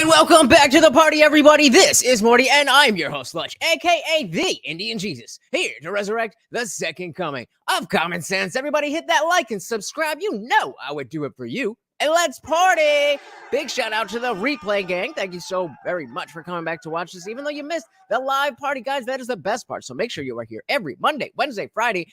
And welcome back to the party, everybody. This is Morty, and I'm your host, Lutch, aka the Indian Jesus, here to resurrect the second coming of common sense. Everybody hit that like and subscribe. You know I would do it for you. And let's party! Big shout out to the replay gang. Thank you so very much for coming back to watch this, even though you missed the live party, guys. That is the best part. So make sure you are here every Monday, Wednesday, Friday,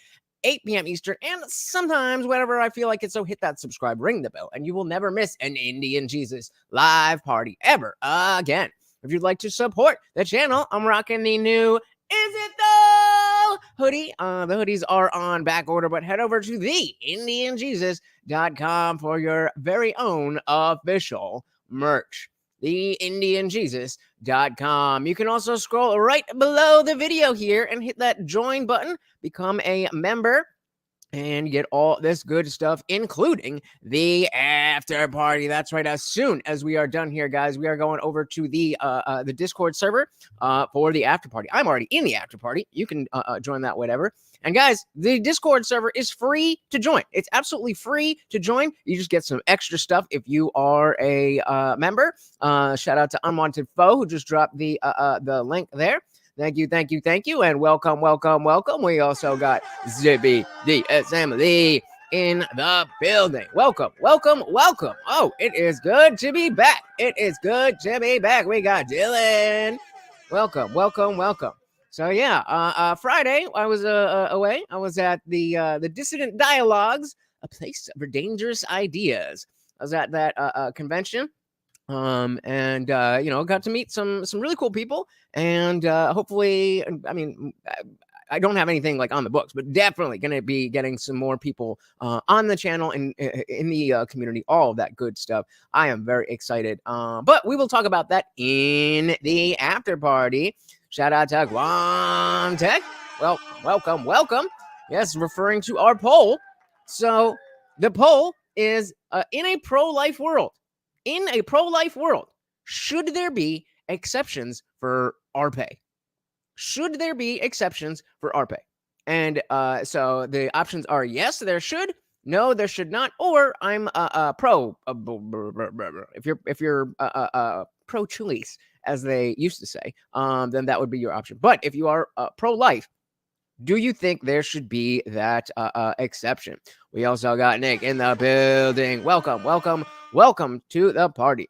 8 p.m. Eastern, and sometimes whenever I feel like it. So hit that subscribe, ring the bell, and you will never miss an Indian Jesus live party ever again. If you'd like to support the channel, I'm rocking the new Is It Though hoodie. The hoodies are on back order, but head over to theindianjesus.com for your very own official merch. theindianjesus.com. You can also scroll right below the video here and hit that join button, become a member, and get all this good stuff, including the after party. That's right. As soon as we are done here, guys, we are going over to the Discord server for the after party. I'm already in the after party. You can join that, whatever. And guys, the Discord server is free to join. It's absolutely free to join. You just get some extra stuff if you are a member. Shout out to Unwanted Foe who just dropped the link there. Thank you, thank you, thank you, and welcome, welcome, welcome. We also got Zippy DSM Lee in the building. Welcome, welcome, welcome. Oh, it is good to be back. It is good to be back. We got Dylan. Welcome, welcome, welcome. So yeah, Friday I was away. I was at the Dissident Dialogues, a place for dangerous ideas. I was at that convention. And you know, got to meet some really cool people, and hopefully, I mean, I don't have anything like on the books, but definitely gonna be getting some more people on the channel and in the community, all of that good stuff. I am very excited, but we will talk about that in the after party. Shout out to Guam Tech. Well, welcome, welcome. Yes, referring to our poll. So the poll is in a pro-life world. In a pro-life world, should there be exceptions for RPay? Should there be exceptions for RPay? And so the options are yes, there should, no, there should not, or I'm pro. If you're pro-choice, as they used to say, then that would be your option. But if you are pro-life, do you think there should be that exception? We also got Nick in the building. Welcome, welcome, welcome to the party.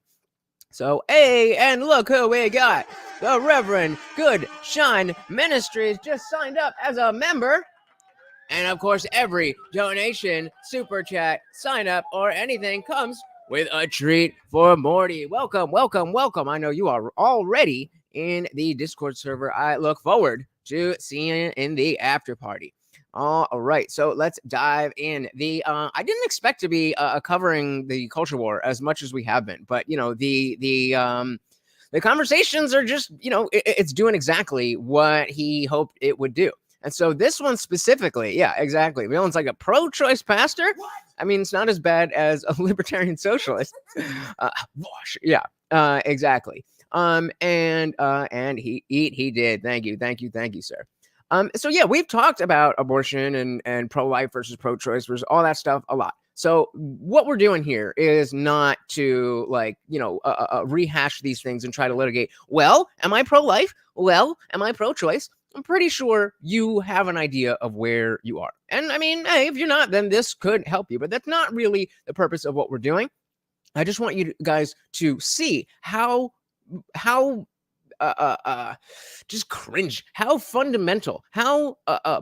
So, hey, and look who we got. The Reverend Good Shine Ministries just signed up as a member. And of course, every donation, super chat, sign up, or anything comes with a treat for Morty. Welcome, welcome, welcome. I know you are already in the Discord server. I look forward to seeing you in the after party. All right, so let's dive in. I didn't expect to be covering the culture war as much as we have been, but you know, the conversations are just, you know, it's doing exactly what he hoped it would do. And so this one specifically, yeah, exactly. Violin's like a pro-choice pastor. What? I mean, it's not as bad as a libertarian socialist. Yeah, exactly. And he did. Thank you, thank you, thank you, sir. So yeah, we've talked about abortion and pro-life versus pro-choice versus all that stuff a lot. So what we're doing here is not to, like, you know, rehash these things and try to litigate. Well, am I pro-life? Well, am I pro-choice? I'm pretty sure you have an idea of where you are. And I mean, hey, if you're not, then this could help you, but that's not really the purpose of what we're doing. I just want you guys to see how just cringe, how fundamental, how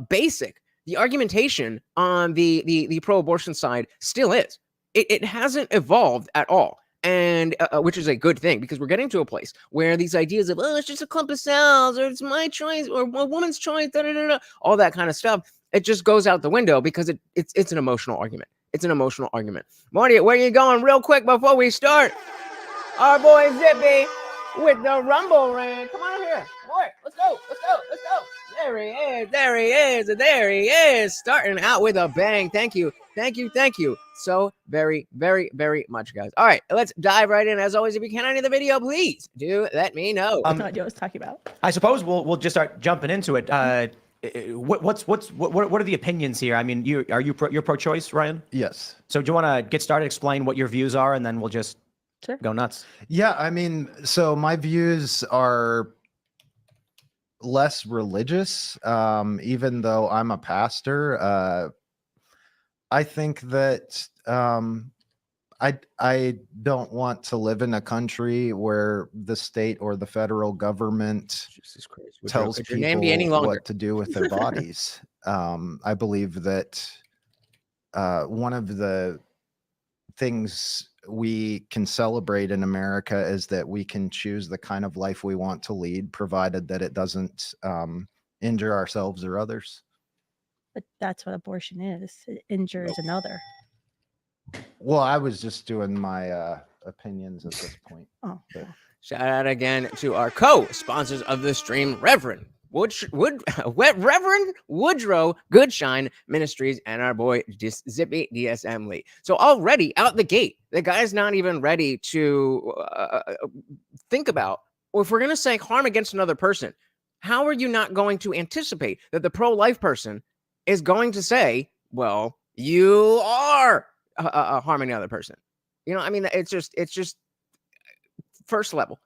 basic the argumentation on the pro-abortion side still is. It hasn't evolved at all. And which is a good thing, because we're getting to a place where these ideas of, oh, it's just a clump of cells, or it's my choice, or a woman's choice, all that kind of stuff, it just goes out the window because it's an emotional argument. It's an emotional argument. Marty, where are you going real quick before we start? Our boy Zippy with the rumble ring. Come on here. Boy, let's go. Let's go. Let's go. There he is. There he is. There he is. Starting out with a bang. Thank you. Thank you. Thank you so very, very, very much, guys. All right, let's dive right in. As always, if you can end the video, please do let me know. I have no idea what I was talking about. I suppose we'll just start jumping into it. What are the opinions here? I mean, you're pro-choice, Ryan? Yes. So do you want to get started, explain what your views are, and then we'll just Sure. Go nuts. Yeah, I mean, so my views are less religious, even though I'm a pastor. I think that I don't want to live in a country where the state or the federal government Jesus Christ. tells Could your name be any people longer? what to do with their bodies. I believe that one of the things we can celebrate in America is that we can choose the kind of life we want to lead, provided that it doesn't injure ourselves or others. But that's what abortion is. It injures another. Well, I was just doing my opinions at this point. Oh, But- Shout out again to our co-sponsors of the stream, Reverend Reverend Woodrow Goodshine Ministries and our boy Zippy DSM Lee. So already out the gate, the guy's not even ready to think about, or if we're going to say harm against another person, how are you not going to anticipate that the pro-life person is going to say, well, you are harming the other person? You know, I mean, it's just first level.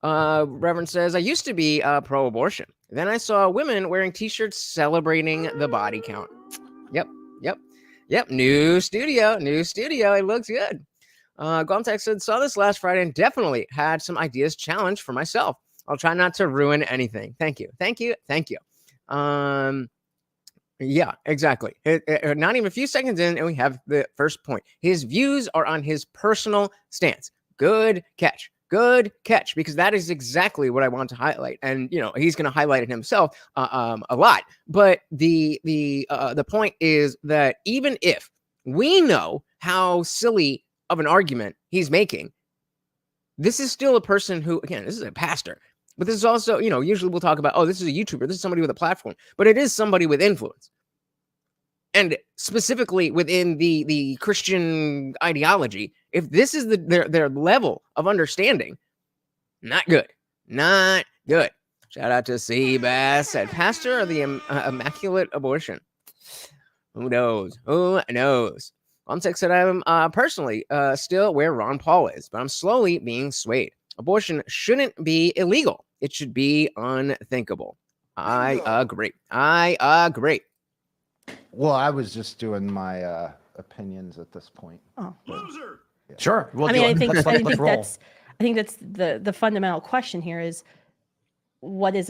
Reverend says, I used to be pro-abortion. Then I saw women wearing t-shirts celebrating the body count. Yep. New studio. It looks good. Gomtech said, saw this last Friday and definitely had some ideas challenged for myself. I'll try not to ruin anything. Thank you. Yeah, exactly. Not even a few seconds in, and we have the first point. His views are on his personal stance. Good catch, because that is exactly what I want to highlight. And you know, he's going to highlight it himself a lot. But the point is that even if we know how silly of an argument he's making, this is still a person who, again, this is a pastor. But this is also, you know, usually we'll talk about, oh, this is a YouTuber, this is somebody with a platform, but it is somebody with influence. And specifically within the Christian ideology, if this is their level of understanding, not good. Shout out to Seabass, said, pastor of the Immaculate Abortion. Who knows? Omsek said, I'm personally still where Ron Paul is, but I'm slowly being swayed. Abortion shouldn't be illegal. It should be unthinkable. I agree. Well, I was just doing my opinions at this point. Oh. Loser. Yeah. Sure. We'll I do mean, it. I Let's roll. think that's the fundamental question here is what is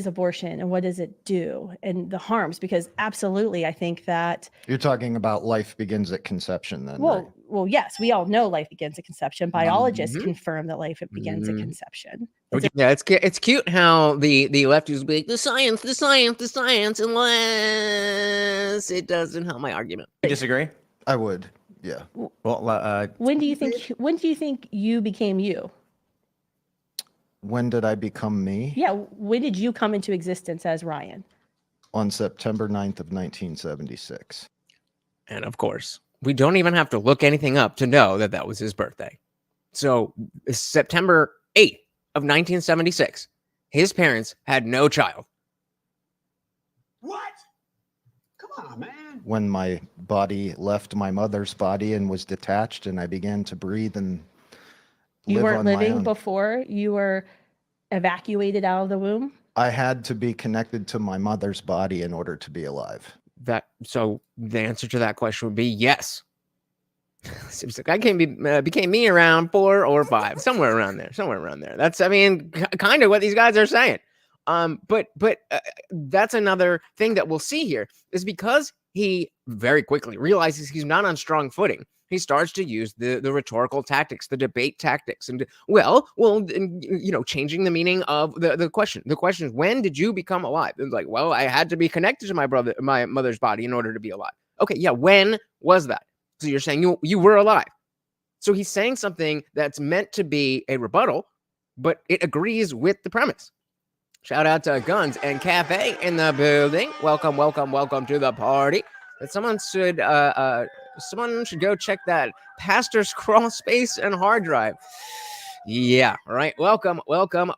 abortion and what does it do and the harms? Because absolutely, I think that You're talking about life begins at conception then, right? well, yes, we all know life begins at conception. Biologists confirm that life begins at Mhm. conception. Yeah, it's cute how the lefties will be like, the science, unless it doesn't help my argument. You disagree? I would. Yeah. Well, When do you think you became you? When did I become me? Yeah, when did you come into existence as Ryan? On September 9th of 1976. And of course, we don't even have to look anything up to know that that was his birthday. So September 8th of 1976, his parents had no child. What? Come on, man. When my body left my mother's body and was detached and I began to breathe and You live weren't on my living own. before you were evacuated out of the womb? I had to be connected to my mother's body in order to be alive. So the answer to that question would be yes. Seems like I became me around 4 or 5, somewhere around there. That's, I mean, kind of what these guys are saying. But that's another thing that we'll see here is because he very quickly realizes he's not on strong footing. He starts to use the rhetorical tactics, the debate tactics, and changing the meaning of the question. The question is, when did you become alive? It's like, well, I had to be connected to my mother's body in order to be alive. Okay, yeah, when was that? So you're saying you were alive. So he's saying something that's meant to be a rebuttal, but it agrees with the premise. Shout out to Guns and Cafe in the building. Welcome to the party. That someone should go check that pastor's crawl space and hard drive. Yeah, right. Welcome. We also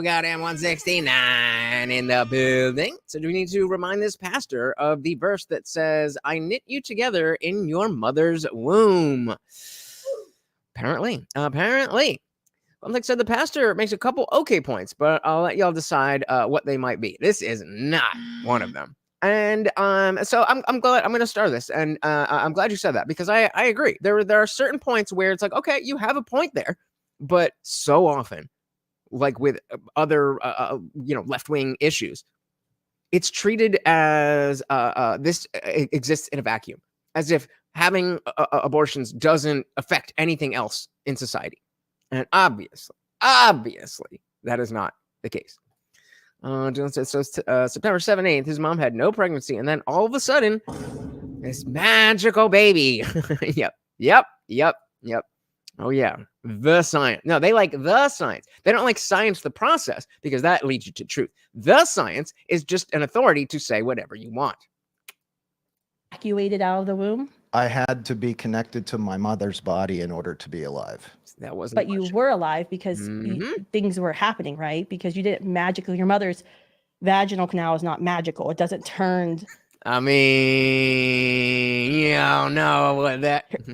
got M169 in the building. So do we need to remind this pastor of the verse that says, I knit you together in your mother's womb? Apparently. Like I said, the pastor makes a couple okay points, but I'll let y'all decide what they might be. This is not one of them. And so I'm glad I'm going to start this, and I'm glad you said that, because I agree. There are certain points where it's like, okay, you have a point there, but so often, like with other left-wing issues, it's treated as this exists in a vacuum, as if having abortions doesn't affect anything else in society. And obviously, that is not the case. Dylan says, so September 7th, his mom had no pregnancy, and then all of a sudden, this magical baby. Yep. Oh, yeah. The science. No, they like the science. They don't like science, the process, because that leads you to truth. The science is just an authority to say whatever you want. Evacuated out of the womb? I had to be connected to my mother's body in order to be alive. That wasn't. But you were alive because Mhm. things were happening, right? Because you didn't magically, your mother's vaginal canal is not magical. It doesn't turn, I mean,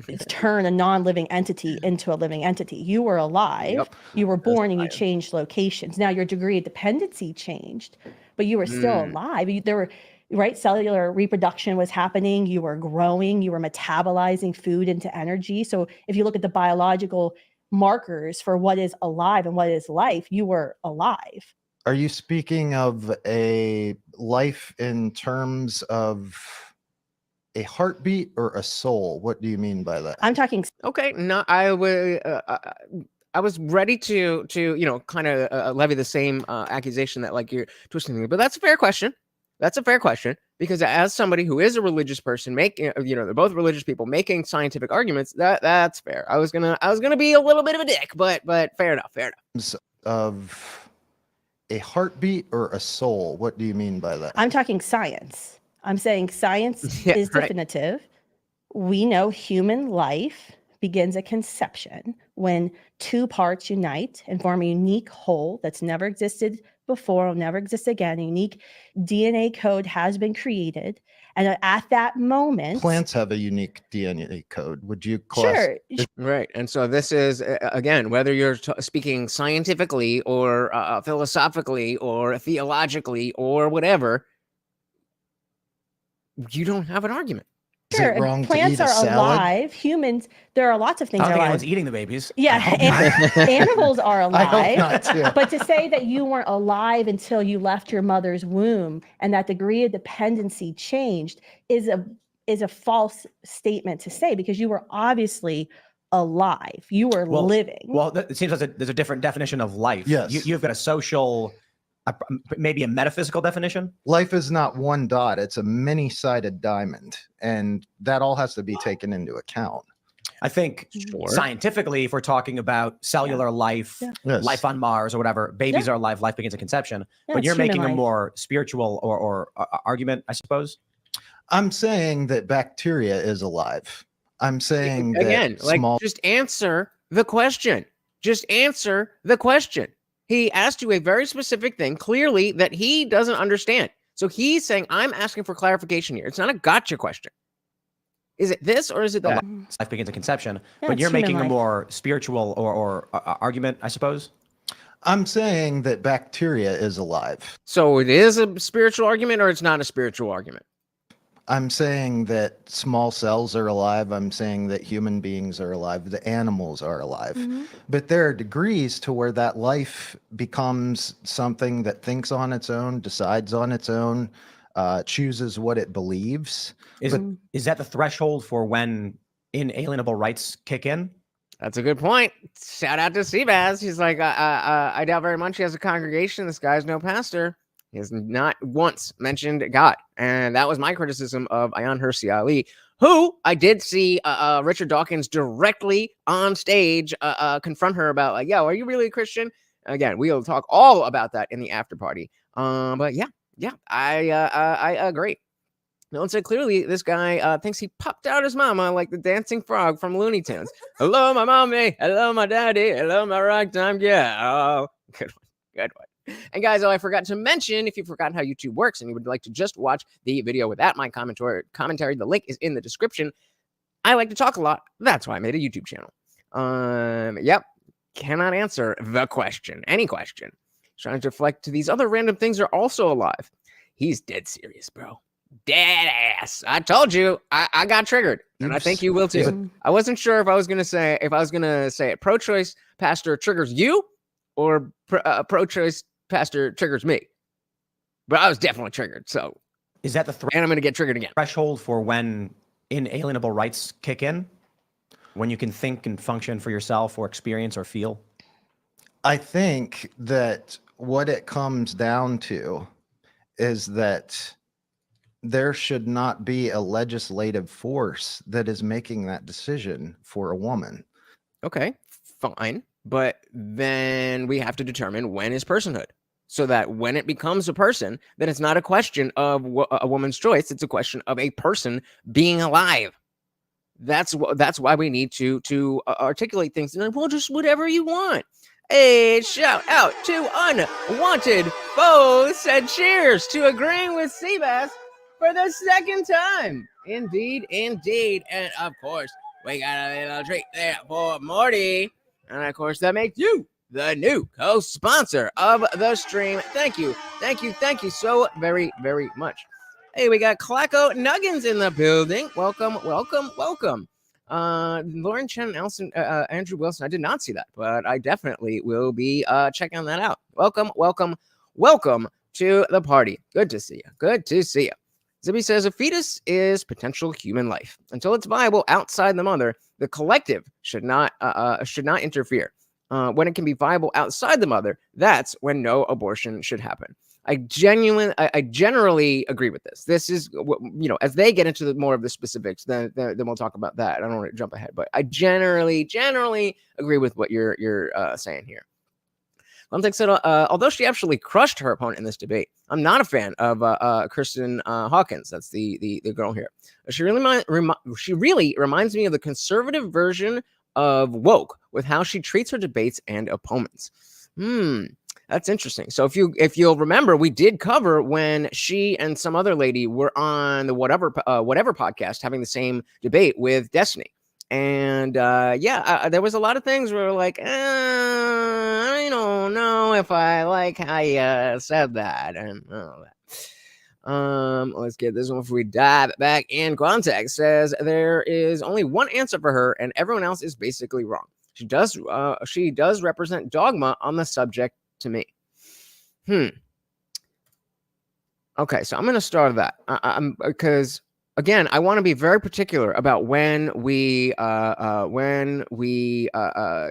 it's turn a non-living entity into a living entity. You were alive, Yep. you were born, and you changed locations. Now your degree of dependency changed, but you were still alive. There were, right, cellular reproduction was happening. You were growing, you were metabolizing food into energy. So if you look at the biological markers for what is alive and what is life, you were alive. Are you speaking of a life in terms of a heartbeat or a soul? What do you mean by that? I'm talking Okay, no, I was ready to kind of levy the same accusation that like you're twisting me, but that's a fair question. That's a fair question, because as somebody who is a religious person, making they're both religious people making scientific arguments, that's fair. I was gonna be a little bit of a dick, but fair enough. Of a heartbeat or a soul? What do you mean by that? I'm talking science. I'm saying science Yeah, is right. definitive. We know human life begins at conception when two parts unite and form a unique whole that's never existed before, will never exist again. A unique DNA code has been created. And at that moment, Plants have a unique DNA code. Would you sure, Right. And so this is, again, whether you're speaking scientifically or philosophically or theologically or whatever, you don't have an argument. Is it wrong to plants eat a are salad? alive. Humans, there are lots of I things don't that think are anyone's alive. eating the babies. Yeah, animals are I hope alive. not too. But to say that you weren't alive until you left your mother's womb and that degree of dependency changed is a false statement to say, because you were obviously alive. You were living. Well, it seems like there's a different definition of life. Yes. You've got a social, maybe a metaphysical definition. Life is not one dot, it's a many-sided diamond, and that all has to be taken into account. I think Sure. scientifically, if we're talking about cellular life, Yes. life on Mars or whatever, babies are alive, life begins at conception. Yeah, But it's you're human making a life. more spiritual or argument, I suppose. I'm saying that bacteria is alive. I'm saying Again, that like, small just answer the question. Just answer the question. He asked you a very specific thing, clearly, that he doesn't understand. So he's saying, I'm asking for clarification here. It's not a gotcha question. Is it this or is it that? Life begins at conception. Yeah, But it's you're human making a life. more spiritual or argument, I suppose. I'm saying that bacteria is alive. So it is a spiritual argument or it's not a spiritual argument? I'm saying that small cells are alive. I'm saying that human beings are alive. The animals are alive. But there are degrees to where that life becomes something that thinks on its own, decides on its own, chooses what it believes. Is that the threshold for when inalienable rights kick in? That's a good point. Shout out to Seabass. He's like, I doubt very much he has a congregation. This guy's no pastor. He has not once mentioned God. And that was my criticism of Ayaan Hirsi Ali, who I did see Richard Dawkins directly on stage confront her about, like, yo, are you really a Christian? Again, we'll talk all about that in the after party. But yeah, I agree. No one said clearly this guy thinks he popped out his mama like the dancing frog from Looney Tunes. Hello, my mommy. Hello, my daddy. Hello, my ragtime gal. Good one. And guys, I forgot to mention, if you've forgotten how YouTube works and you would like to just watch the video without my commentary, the link is in the description. I like to talk a lot. That's why I made a YouTube channel. Yep. Cannot answer the question. Any question. Trying to reflect to these other random things are also alive. He's dead serious, bro. Dead ass. I told you. I got triggered, and I think you will too. I wasn't sure if I was gonna say it. Pro-choice pastor triggers you, or pro-choice pastor triggers me. But I was definitely triggered. So is that the and I'm gonna get triggered again. threshold for when inalienable rights kick in? When you can think and function for yourself or experience or feel? I think that what it comes down to is that there should not be a legislative force that is making that decision for a woman. Okay, fine. But then we have to determine when is personhood, so that when it becomes a person, then it's not a question of a woman's choice. It's a question of a person being alive. That's why we need to articulate things. And well, just whatever you want. A shout out to unwanted foes and cheers to agreeing with Seabass for the second time. Indeed. And of course, we got a little treat there for Morty. And of course, that makes you the new co-sponsor of the stream. Thank you so very, very much. Hey, we got Clacko Nuggins in the building. Welcome. Lauren Chen, Nelson, Andrew Wilson. I did not see that, but I definitely will be checking that out. Welcome to the party. Good to see you. Zibby says a fetus is potential human life. Until it's viable outside the mother, the collective should not interfere. When it can be viable outside the mother, that's when no abortion should happen. I generally agree with this. This is, as they get into more of the specifics, then we'll talk about that. I don't want to jump ahead, but I generally agree with what you're saying here. Context said, although she actually crushed her opponent in this debate, I'm not a fan of Kristan Hawkins. That's the girl here. She really reminds me of the conservative version of woke with how she treats her debates and opponents. That's interesting. So if you'll remember, we did cover when she and some other lady were on the whatever podcast having the same debate with Destiny. And there was a lot of things where like, I don't know if I like how you said that and all that. Let's get this one before we dive back in. Context says there is only one answer for her, and everyone else is basically wrong. She does represent dogma on the subject to me. Okay, so I'm going to start that. Because again, I want to be very particular about when we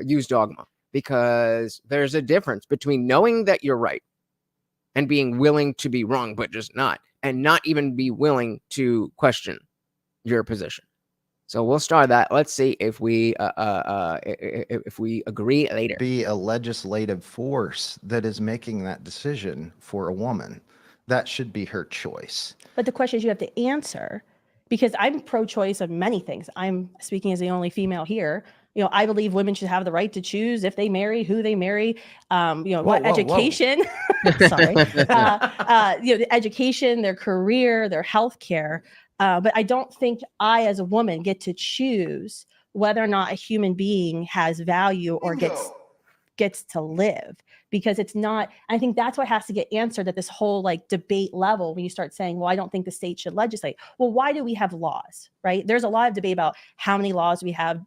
use dogma, because there's a difference between knowing that you're right and being willing to be wrong, but just not, and not even be willing to question your position. So we'll start that. Let's see if we agree later. Be a legislative force that is making that decision for a woman. That should be her choice. But the question is, you have to answer, because I'm pro-choice of many things. I'm speaking as the only female here. I believe women should have the right to choose if they marry, who they marry, what education, sorry, the education, their career, their health care. But I don't think I, as a woman, get to choose whether or not a human being has value or gets to live, because it's not. I think that's what has to get answered at this whole debate level. When you start saying, well, I don't think the state should legislate. Well, why do we have laws, right? There's a lot of debate about how many laws we have,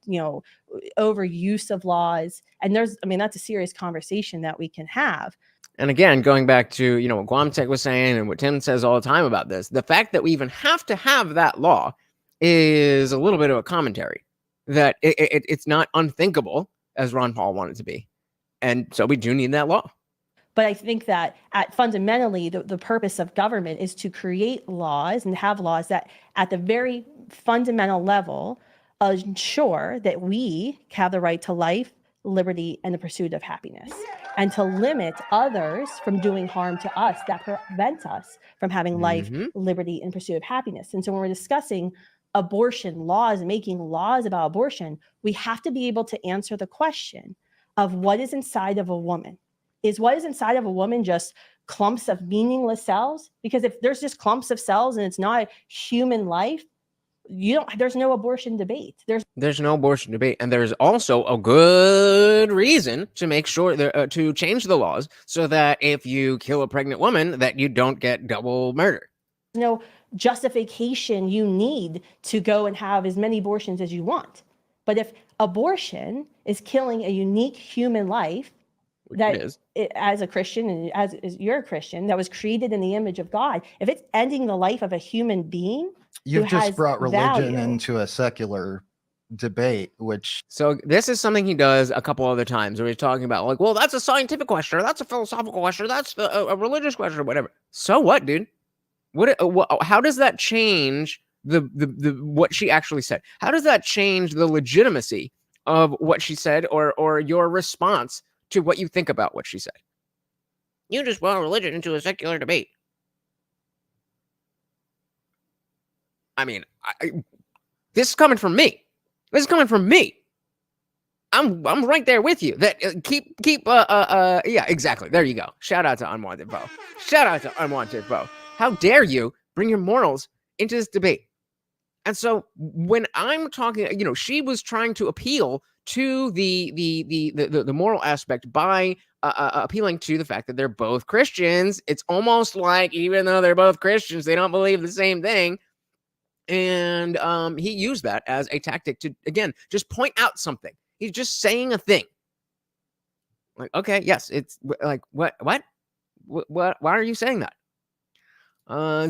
overuse of laws. And that's a serious conversation that we can have. And again, going back to, what Guamtech was saying and what Tim says all the time about this, the fact that we even have to have that law is a little bit of a commentary that it's not unthinkable as Ron Paul wanted to be. And so we do need that law. But I think that fundamentally, the purpose of government is to create laws and have laws that at the very fundamental level ensure that we have the right to life, liberty, and the pursuit of happiness, and to limit others from doing harm to us that prevents us from having life, liberty, and pursuit of happiness. And so when we're discussing abortion laws and making laws about abortion, we have to be able to answer the question of what is inside of a woman. Is what is inside of a woman just clumps of meaningless cells? Because if there's just clumps of cells and it's not a human life, there's no abortion debate. There's no abortion debate, and there's also a good reason to make sure to change the laws so that if you kill a pregnant woman, that you don't get double murder. No justification you need to go and have as many abortions as you want. But if abortion is killing a unique human life, that is. As a Christian, and as you're a Christian, that was created in the image of God, if it's ending the life of a human being, You've who just has brought religion value. into a secular debate, which So this is something he does a couple other times where he's talking about like, well, that's a scientific question, or that's a philosophical question, or that's a religious question, or whatever. So what, dude? What? How does that change the what she actually said? How does that change the legitimacy of what she said, or your response to what you think about what she said? You just brought religion into a secular debate. I mean, this is coming from me. This is coming from me. I'm right there with you. That yeah, exactly. There you go. Shout out to Unwanted Bo. Shout out to Unwanted Bo. How dare you bring your morals into this debate? And so when I'm talking, she was trying to appeal to the moral aspect by appealing to the fact that they're both Christians. It's almost like even though they're both Christians, they don't believe the same thing. And he used that as a tactic to, again, just point out something. He's just saying a thing. Like, okay, yes, it's like, what? Why are you saying that?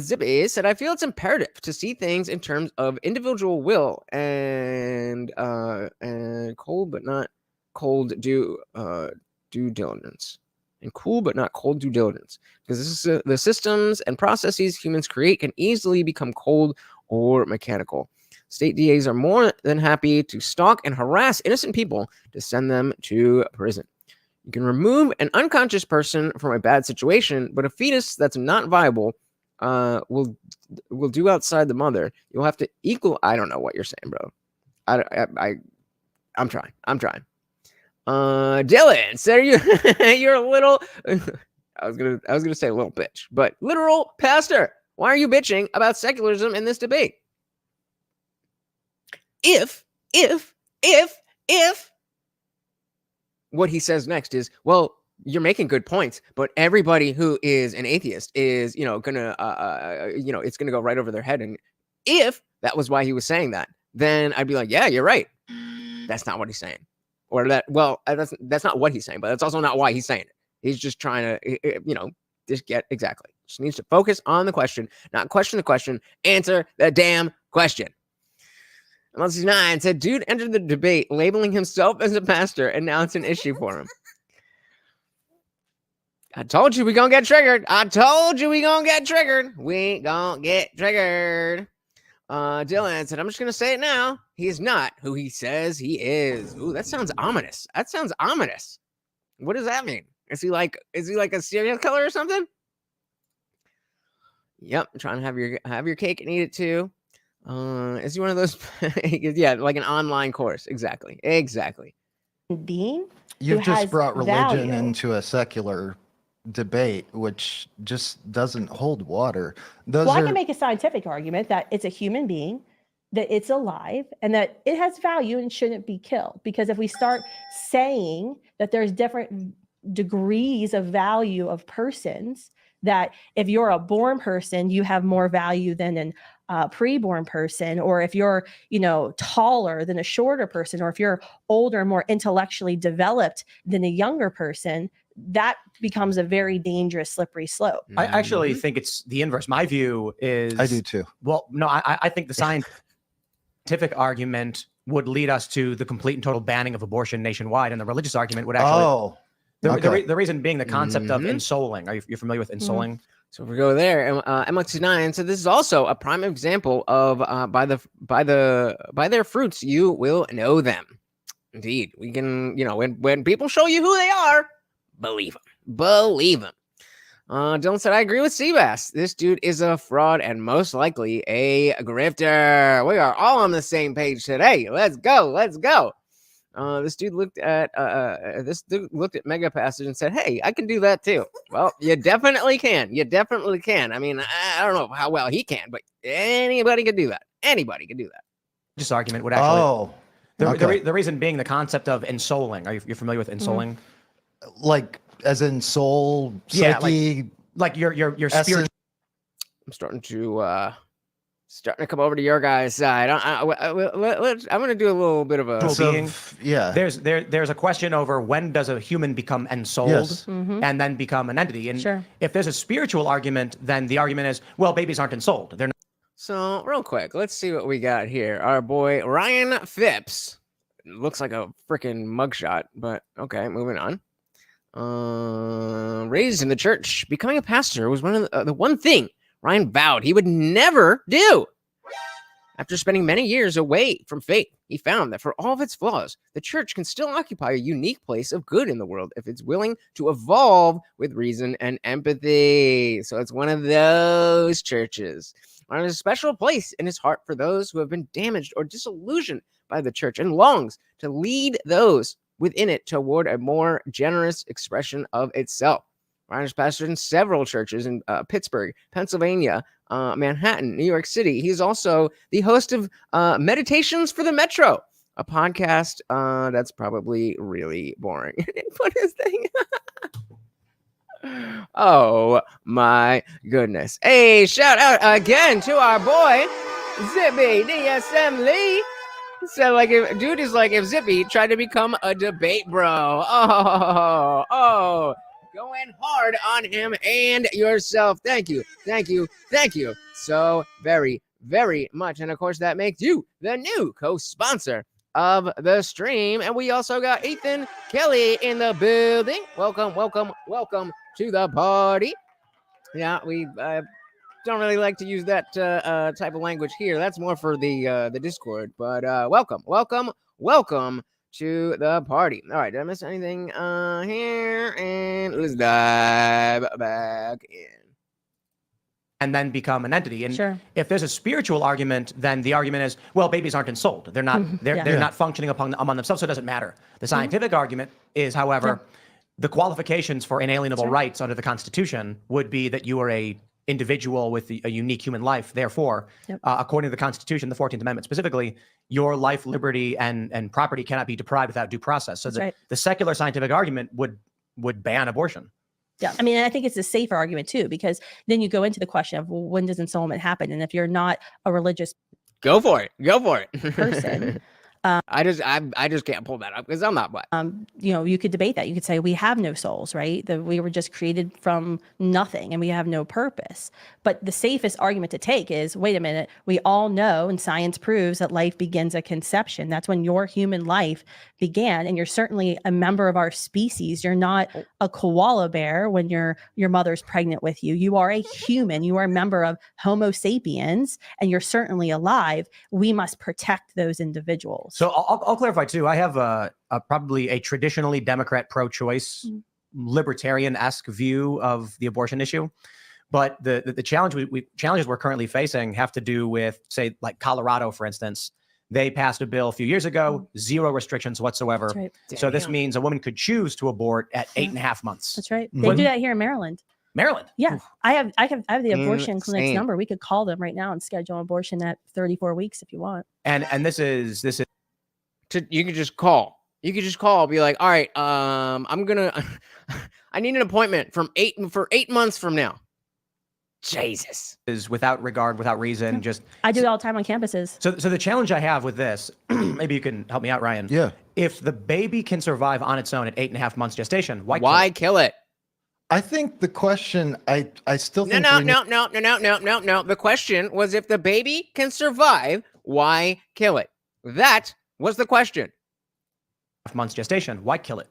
Zippy said, I feel it's imperative to see things in terms of individual will and cold but not cold due diligence. And cool but not cold due diligence. Because this is, the systems and processes humans create can easily become cold or mechanical. State DAs are more than happy to stalk and harass innocent people to send them to prison. You can remove an unconscious person from a bad situation, but a fetus that's not viable will do outside the mother. You'll have to equal. I don't know what you're saying, bro. I'm trying. Dylan, so you're a little. I was gonna say a little bitch, but literal pastor. Why are you bitching about secularism in this debate? If what he says next is, well, you're making good points, but everybody who is an atheist is, gonna, it's gonna go right over their head. And if that was why he was saying that, then I'd be like, yeah, you're right. That's not what he's saying. Or that's not what he's saying, but that's also not why he's saying it. He's just trying to, just get exactly. Just needs to focus on the question, not question the question. Answer the damn question. Unless he's 9 said, dude entered the debate labeling himself as a pastor, and now it's an issue for him. I told you we gonna get triggered. We gonna get triggered. Dylan said, I'm just gonna say it now. He is not who he says he is. Ooh, that sounds ominous. What does that mean? Is he like a serial killer or something? Yep, I'm trying to have your cake and eat it too. Is he one of those? Yeah, like an online course. Exactly. Being you've who just has brought religion value. into a secular debate, which just doesn't hold water. I can make a scientific argument that it's a human being, that it's alive, and that it has value and shouldn't be killed. Because if we start saying that there's different degrees of value of persons, that if you're a born person, you have more value than an preborn person, or if you're, taller than a shorter person, or if you're older, more intellectually developed than a younger person, that becomes a very dangerous, slippery slope. I actually think it's the inverse. My view is... I do too. Well, no, I think the scientific argument would lead us to the complete and total banning of abortion nationwide, and the religious argument would actually... The reason being the concept of ensouling. Are you familiar with ensouling? So if we go there, M69 said this is also a prime example of by their fruits you will know them. Indeed, we can, when people show you who they are, believe them. Dylan said, I agree with Seabass. This dude is a fraud and most likely a grifter. We are all on the same page today. Let's go. This dude looked at Mega Passage and said, "Hey, I can do that too." Well, you definitely can. You definitely can. I mean, I don't know how well he can, but anybody can do that. Anybody can do that. This argument would actually. Oh, the reason being the concept of ensouling. You're familiar with ensouling? Like as in soul, psyche, like your spirit. I'm starting to come over to your guys' side. I'm going to do a little bit of a being. Yeah. There's a question over when does a human become ensouled and then become an entity. And if there's a spiritual argument, then the argument is, well, babies aren't ensouled. They're not. So real quick, let's see what we got here. Our boy Ryan Phipps. Looks like a freaking mugshot, but okay, moving on. Raised in the church, becoming a pastor was one of the one thing Ryan vowed he would never do. After spending many years away from faith, he found that for all of its flaws, the church can still occupy a unique place of good in the world if it's willing to evolve with reason and empathy. So it's one of those churches. Ryan has a special place in his heart for those who have been damaged or disillusioned by the church and longs to lead those within it toward a more generous expression of itself. Ryan has pastored in several churches in Pittsburgh, Pennsylvania, Manhattan, New York City. He's also the host of Meditations for the Metro, a podcast that's probably really boring. Put his thing. Oh my goodness. Hey, shout out again to our boy, Zippy DSM Lee. So like if dude is like if Zippy tried to become a debate bro. Oh, going hard on him and yourself. Thank you so very, very much. And of course, that makes you the new co-sponsor of the stream. And we also got Ethan Kelly in the building. Welcome to the party. Yeah, we don't really like to use that type of language here. That's more for the Discord. But welcome to the party. All right, did I miss anything here? And let's dive back in. And then become an entity. And if there's a spiritual argument, then the argument is, well, babies aren't ensouled. They're not. They're not functioning among themselves, so it doesn't matter. The scientific argument is, however, the qualifications for inalienable rights under the Constitution would be that you are a individual with a unique human life. Therefore, according to the Constitution, the 14th Amendment specifically, your life, liberty, and property cannot be deprived without due process. So the secular scientific argument would ban abortion. Yeah, I mean, I think it's a safer argument too, because then you go into the question of, well, when does ensoulment happen? And if you're not a religious go for it person, I just can't pull that up because I'm not black. You could debate that. You could say we have no souls, right? That we were just created from nothing and we have no purpose. But the safest argument to take is, wait a minute, we all know and science proves that life begins at conception. That's when your human life began, and you're certainly a member of our species. You're not a koala bear when your mother's pregnant with you. You are a human. You are a member of Homo sapiens, and you're certainly alive. We must protect those individuals. So I'll clarify too. I have probably a traditionally Democrat pro-choice, libertarian-esque view of the abortion issue. But the challenges we're currently facing have to do with, say, like Colorado, for instance. They passed a bill a few years ago, 0 restrictions whatsoever. That's right. So this means a woman could choose to abort at 8.5 months. That's right. They do that here in Maryland. Maryland. Yeah. Oof. I have the abortion clinic's number. We could call them right now and schedule an abortion at 34 weeks if you want. And this is you could just call. You could just call, be like, all right, I'm gonna I need an appointment for 8 months from now. Jesus. Is without regard, without reason, just I do it all the time on campuses. So the challenge I have with this, maybe you can help me out, Ryan. Yeah. If the baby can survive on its own at 8.5 months gestation, why kill it? I think the question I still think No. The question was, if the baby can survive, why kill it? That was the question. Months gestation, why kill it?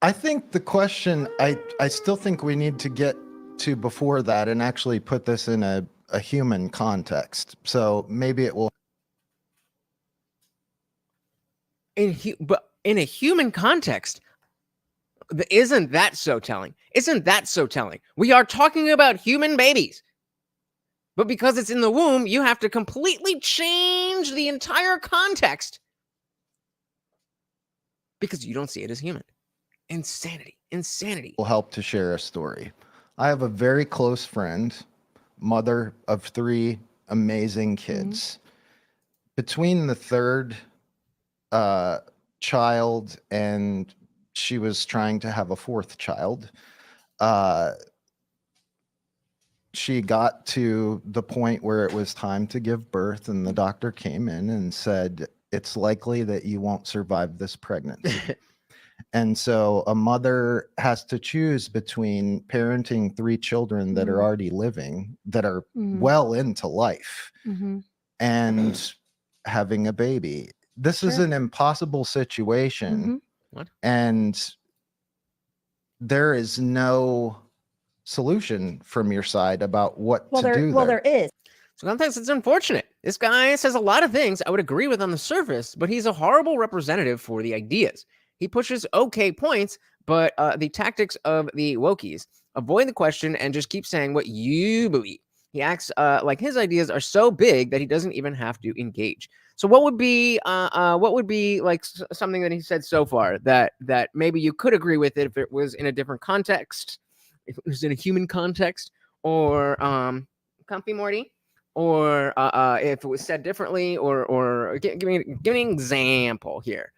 I think the question I still think we need to get to before that and actually put this in a human context. So maybe it will. But in a human context, isn't that so telling? Isn't that so telling? We are talking about human babies. But because it's in the womb, you have to completely change the entire context because you don't see it as human. Insanity. Insanity. Will help to share a story. I have a very close friend, mother of 3 amazing kids. Between the third child and she was trying to have a 4th child, she got to the point where it was time to give birth, and the doctor came in and said, it's likely that you won't survive this pregnancy. And so a mother has to choose between parenting 3 children that are already living, that are well into life, and having a baby. This is an impossible situation. What? And there is no solution from your side about what to do. Well, there is. So sometimes it's unfortunate. This guy says a lot of things I would agree with on the surface, but he's a horrible representative for the ideas. He pushes okay points, but the tactics of the wokies avoid the question and just keep saying what you believe. He acts like his ideas are so big that he doesn't even have to engage. So what would be like something that he said so far that maybe you could agree with it if it was in a different context, if it was in a human context, or Comfy Morty, or if it was said differently, or give me an example here.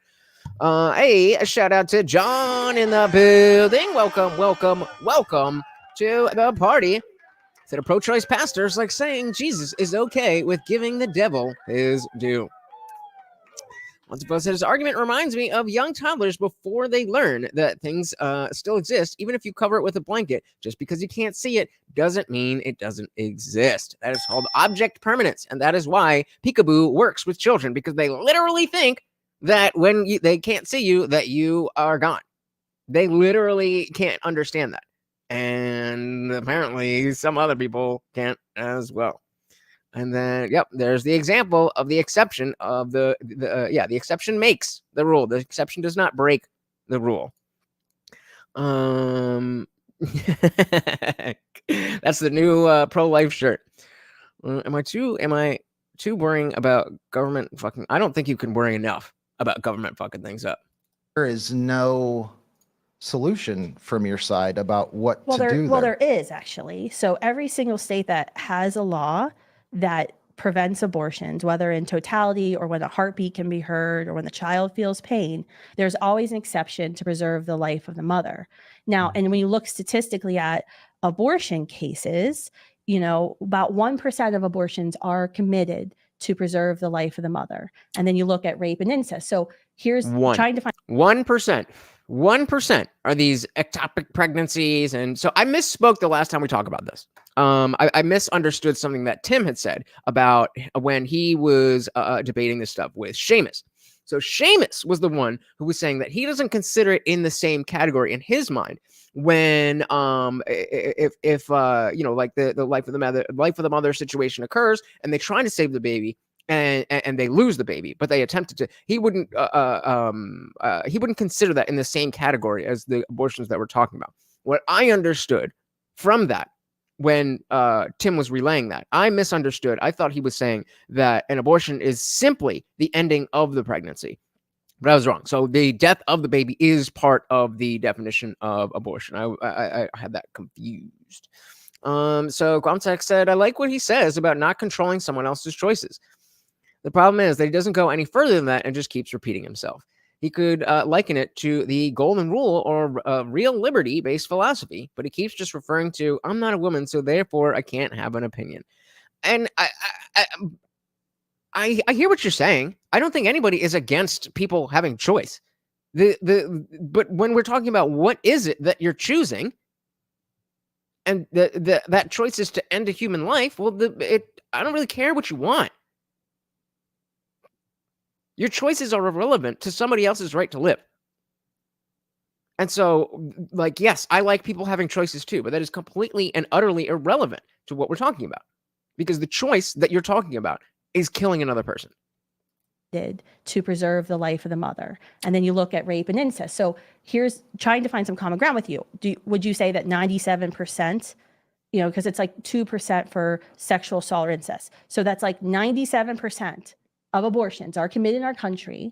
Hey, a shout out to John in the building. Welcome to the party. Said a pro-choice pastor is like saying Jesus is okay with giving the devil his due. Once upon a time, his argument reminds me of young toddlers before they learn that things still exist. Even if you cover it with a blanket, just because you can't see it doesn't mean it doesn't exist. That is called object permanence, and that is why peekaboo works with children, because they literally think that when they can't see you, that you are gone. They literally can't understand that. And apparently some other people can't as well. And then, yep, there's the example of the exception of the exception makes the rule. The exception does not break the rule. That's the new pro-life shirt. Am I too worrying about government fucking? I don't think you can worry enough about government fucking things up. There is no solution from your side about what to do. Well, there is actually. So every single state that has a law that prevents abortions, whether in totality or when a heartbeat can be heard or when the child feels pain, there's always an exception to preserve the life of the mother. Now, and when you look statistically at abortion cases, you know, about 1% of abortions are committed to preserve the life of the mother. And then you look at rape and incest. So here's trying to find 1%. 1% are these ectopic pregnancies. And so I misspoke the last time we talked about this. I misunderstood something that Tim had said about when he was debating this stuff with Seamus. So Seamus was the one who was saying that he doesn't consider it in the same category in his mind when if you know, like the life of the mother situation occurs and they're trying to save the baby and they lose the baby, but they attempted to. He wouldn't consider that in the same category as the abortions that we're talking about. What I understood from that, when Tim was relaying that, I misunderstood. I thought he was saying that an abortion is simply the ending of the pregnancy, but I was wrong. So the death of the baby is part of the definition of abortion. I had that confused. So Quamtech said, I like what he says about not controlling someone else's choices. The problem is that he doesn't go any further than that and just keeps repeating himself. He could liken it to the golden rule or real liberty-based philosophy, but he keeps just referring to, I'm not a woman, so therefore I can't have an opinion. And I hear what you're saying. I don't think anybody is against people having choice. But when we're talking about what is it that you're choosing, and that choice is to end a human life, well, I don't really care what you want. Your choices are irrelevant to somebody else's right to live. And so, like, yes, I like people having choices too, but that is completely and utterly irrelevant to what we're talking about. Because the choice that you're talking about is killing another person. To preserve the life of the mother. And then you look at rape and incest. So here's trying to find some common ground with you. Would you say that 97%, you know, because it's like 2% for sexual assault or incest. So that's like 97% of abortions are committed in our country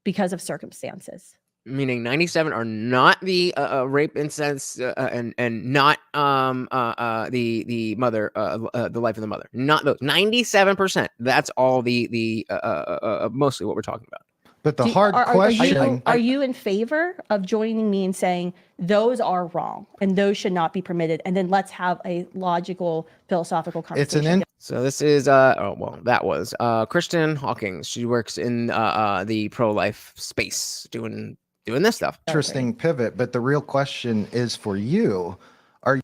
because of circumstances. meaning 97 are not the rape, incest, and not the mother, the life of the mother. Not those 97%. That's all the mostly what we're talking about. But the hard question: are you in favor of joining me in saying those are wrong and those should not be permitted? And then let's have a logical, philosophical conversation. So this is that was Kristan Hawkins. She works in the pro-life space doing this stuff. Interesting pivot, but the real question is for you: are you,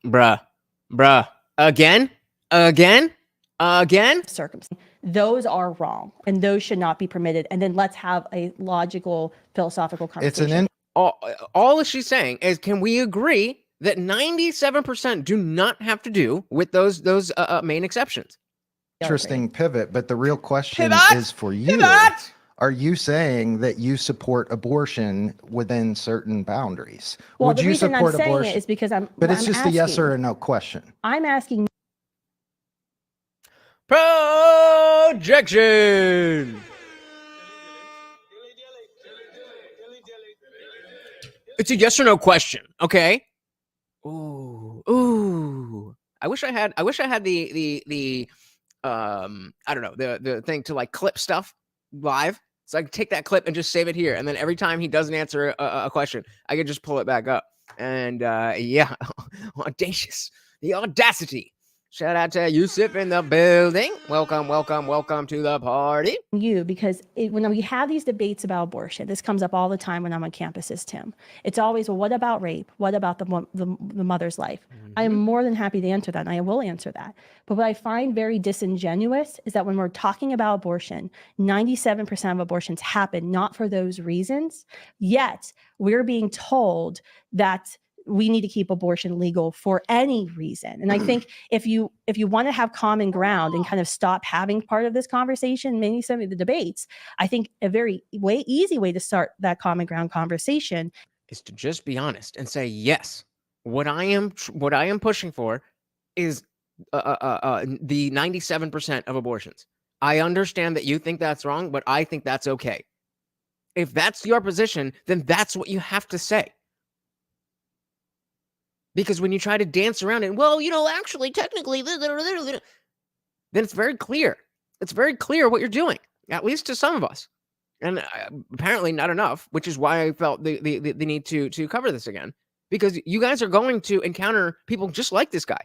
bruh, again? Circumstance. Those are wrong and those should not be permitted. And then let's have a logical, philosophical conversation. All she's saying is, can we agree that 97% do not have to do with those main exceptions? Interesting pivot, but the real question is for you. Are you saying that you support abortion within certain boundaries? Well, Would the you reason support I'm saying abortion? it is because But it's just a yes or a no question. I'm asking. Projection. It's a yes or no question, okay? Ooh. I wish I had the I don't know, the thing to like clip stuff live. So I can take that clip and just save it here, and then every time he doesn't answer a question, I can just pull it back up. And yeah, audacious, the audacity. Shout out to Yusuf in the building. Welcome to the party. Because when we have these debates about abortion, this comes up all the time when I'm on campuses, Tim. It's always, well, what about rape? What about the mother's life? Mm-hmm. I am more than happy to answer that, and I will answer that. But what I find very disingenuous is that when we're talking about abortion, 97% of abortions happen not for those reasons, yet we're being told that we need to keep abortion legal for any reason. And I think if you want to have common ground and kind of stop having part of this conversation, maybe some of the debates, I think a very easy way to start that common ground conversation is to just be honest and say, yes, what I am pushing for is the 97% of abortions. I understand that you think that's wrong, but I think that's okay. If that's your position, then that's what you have to say. Because when you try to dance around it, well, actually, technically, then it's very clear. It's very clear what you're doing, at least to some of us. And apparently not enough, which is why I felt the need to cover this again. Because you guys are going to encounter people just like this guy.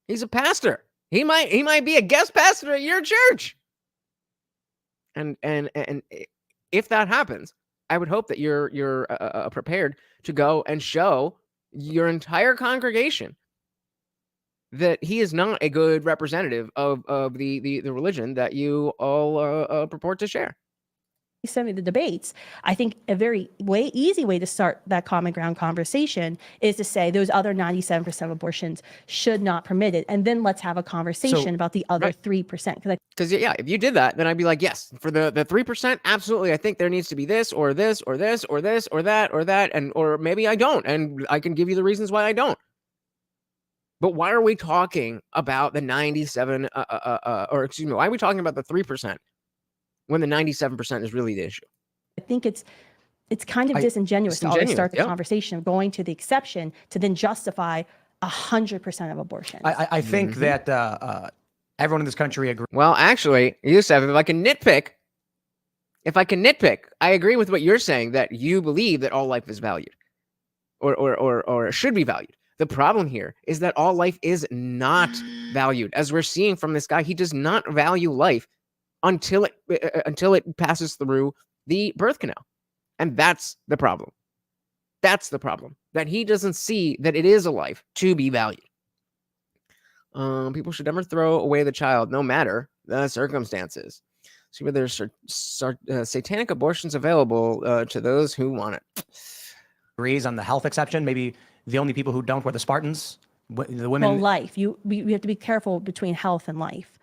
He's a pastor. He might be a guest pastor at your church. And if that happens, I would hope that you're prepared to go and show your entire congregation that he is not a good representative of the religion that you all purport to share. Some of the debates, I think a very easy way to start that common ground conversation is to say those other 97% of abortions should not permit it. And then let's have a conversation about the other 3%. Because yeah, if you did that, then I'd be like, yes, for the 3%, absolutely. I think there needs to be this or this or this or this or that or that. Or maybe I don't. And I can give you the reasons why I don't. But why are we talking about the 97, or excuse me, why are we talking about the 3%? When the 97% is really the issue. I think it's kind of disingenuous to always start the conversation of going to the exception to then justify 100% of abortion. I think that everyone in this country agrees. Well, actually, Yusuf, if I can nitpick, I agree with what you're saying, that you believe that all life is valued or should be valued. The problem here is that all life is not valued. As we're seeing from this guy, he does not value life until it passes through the birth canal. And that's the problem. That's the problem, that he doesn't see that it is a life to be valued. People should never throw away the child, no matter the circumstances. See whether there's satanic abortions available to those who want it. Agrees on the health exception. Maybe the only people who don't were the Spartans, the women. Well, life. We have to be careful between health and life.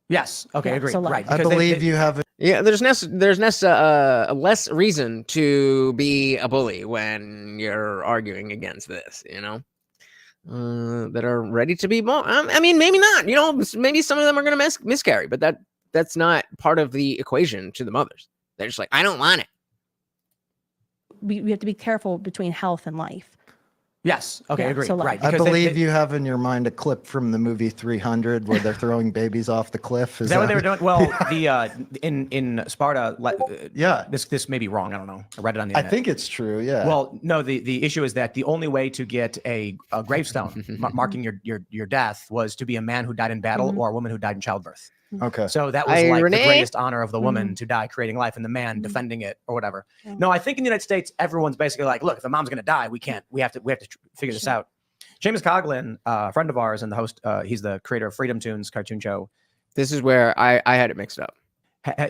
Yes. Okay. Agreed. So right. I believe you have. Yeah. There's less reason to be a bully when you're arguing against this. That are ready to be. I mean, maybe not. Maybe some of them are going to miscarry, but that's not part of the equation to the mothers. They're just like, I don't want it. we have to be careful between health and life. Yes. Okay. Yeah, Agree. so Right. I because believe you have in your mind a clip from the movie 300 where they're throwing babies off the cliff. Is that what they were doing? Well, in Sparta, Yeah. This may be wrong. I don't know. I read it on the I internet. think it's true. Yeah. Well, no. The issue is that the only way to get a gravestone marking your death was to be a man who died in battle or a woman who died in childbirth. Okay. So that was like the greatest honor of the woman to die creating life and the man defending it or whatever. Yeah. No, I think in the United States, everyone's basically like, look, if the mom's going to die, we have to figure this out. Seamus Coughlin, a friend of ours and the host, he's the creator of Freedom Tunes cartoon show. This is where I had it mixed up.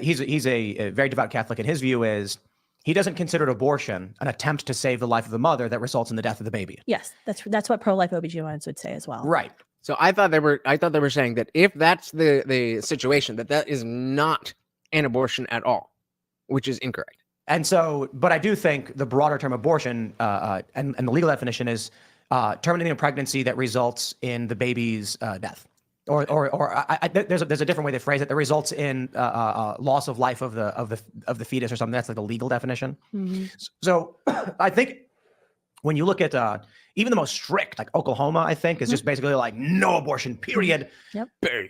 He's a very devout Catholic, and his view is he doesn't consider abortion an attempt to save the life of the mother that results in the death of the baby. Yes, that's what pro-life OBGYNs would say as well. Right. So I thought they were saying that if that's the situation, that is not an abortion at all, which is incorrect. And so, but I do think the broader term abortion and the legal definition is terminating a pregnancy that results in the baby's death, or there's a different way they phrase it that results in loss of life of the fetus or something. That's like the legal definition. Mm-hmm. So I think when you look at even the most strict, like Oklahoma, I think is just basically like no abortion, period. Yep.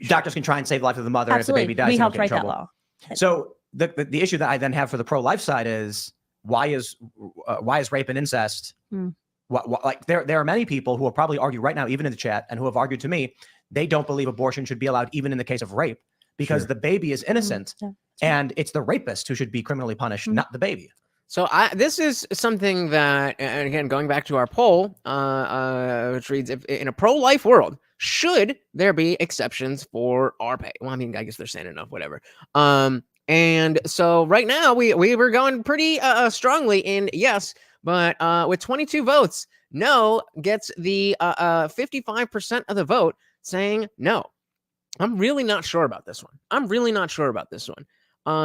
Doctors can try and save the life of the mother. Absolutely. If the baby dies, We they don't helped get in write that trouble. law. So the issue that I then have for the pro-life side is why is rape and incest? Like there are many people who will probably argue right now, even in the chat, and who have argued to me, they don't believe abortion should be allowed even in the case of rape because the baby is innocent and it's the rapist who should be criminally punished, not the baby. So this is something that, and again, going back to our poll, which reads, if in a pro-life world, should there be exceptions for our pay? Well, I mean, I guess they're saying enough, whatever. And so right now we were going pretty strongly in yes, but with 22 votes, no gets the 55% of the vote saying no. I'm really not sure about this one.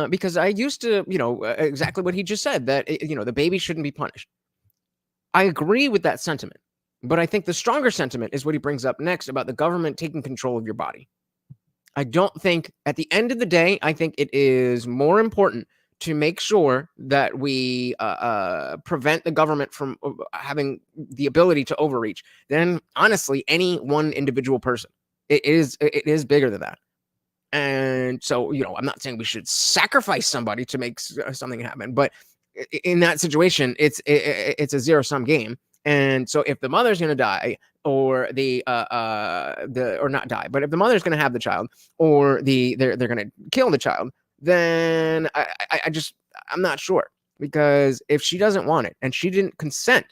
Because I used to, exactly what he just said, that, the baby shouldn't be punished. I agree with that sentiment, but I think the stronger sentiment is what he brings up next about the government taking control of your body. I don't think, at the end of the day, I think it is more important to make sure that we prevent the government from having the ability to overreach than, honestly, any one individual person. It is bigger than that. And so, I'm not saying we should sacrifice somebody to make something happen, but in that situation, it's a zero-sum game. And so if the mother's going to die or or not die, but if the mother's going to have the child or they're going to kill the child, then I'm not sure, because if she doesn't want it and she didn't consent,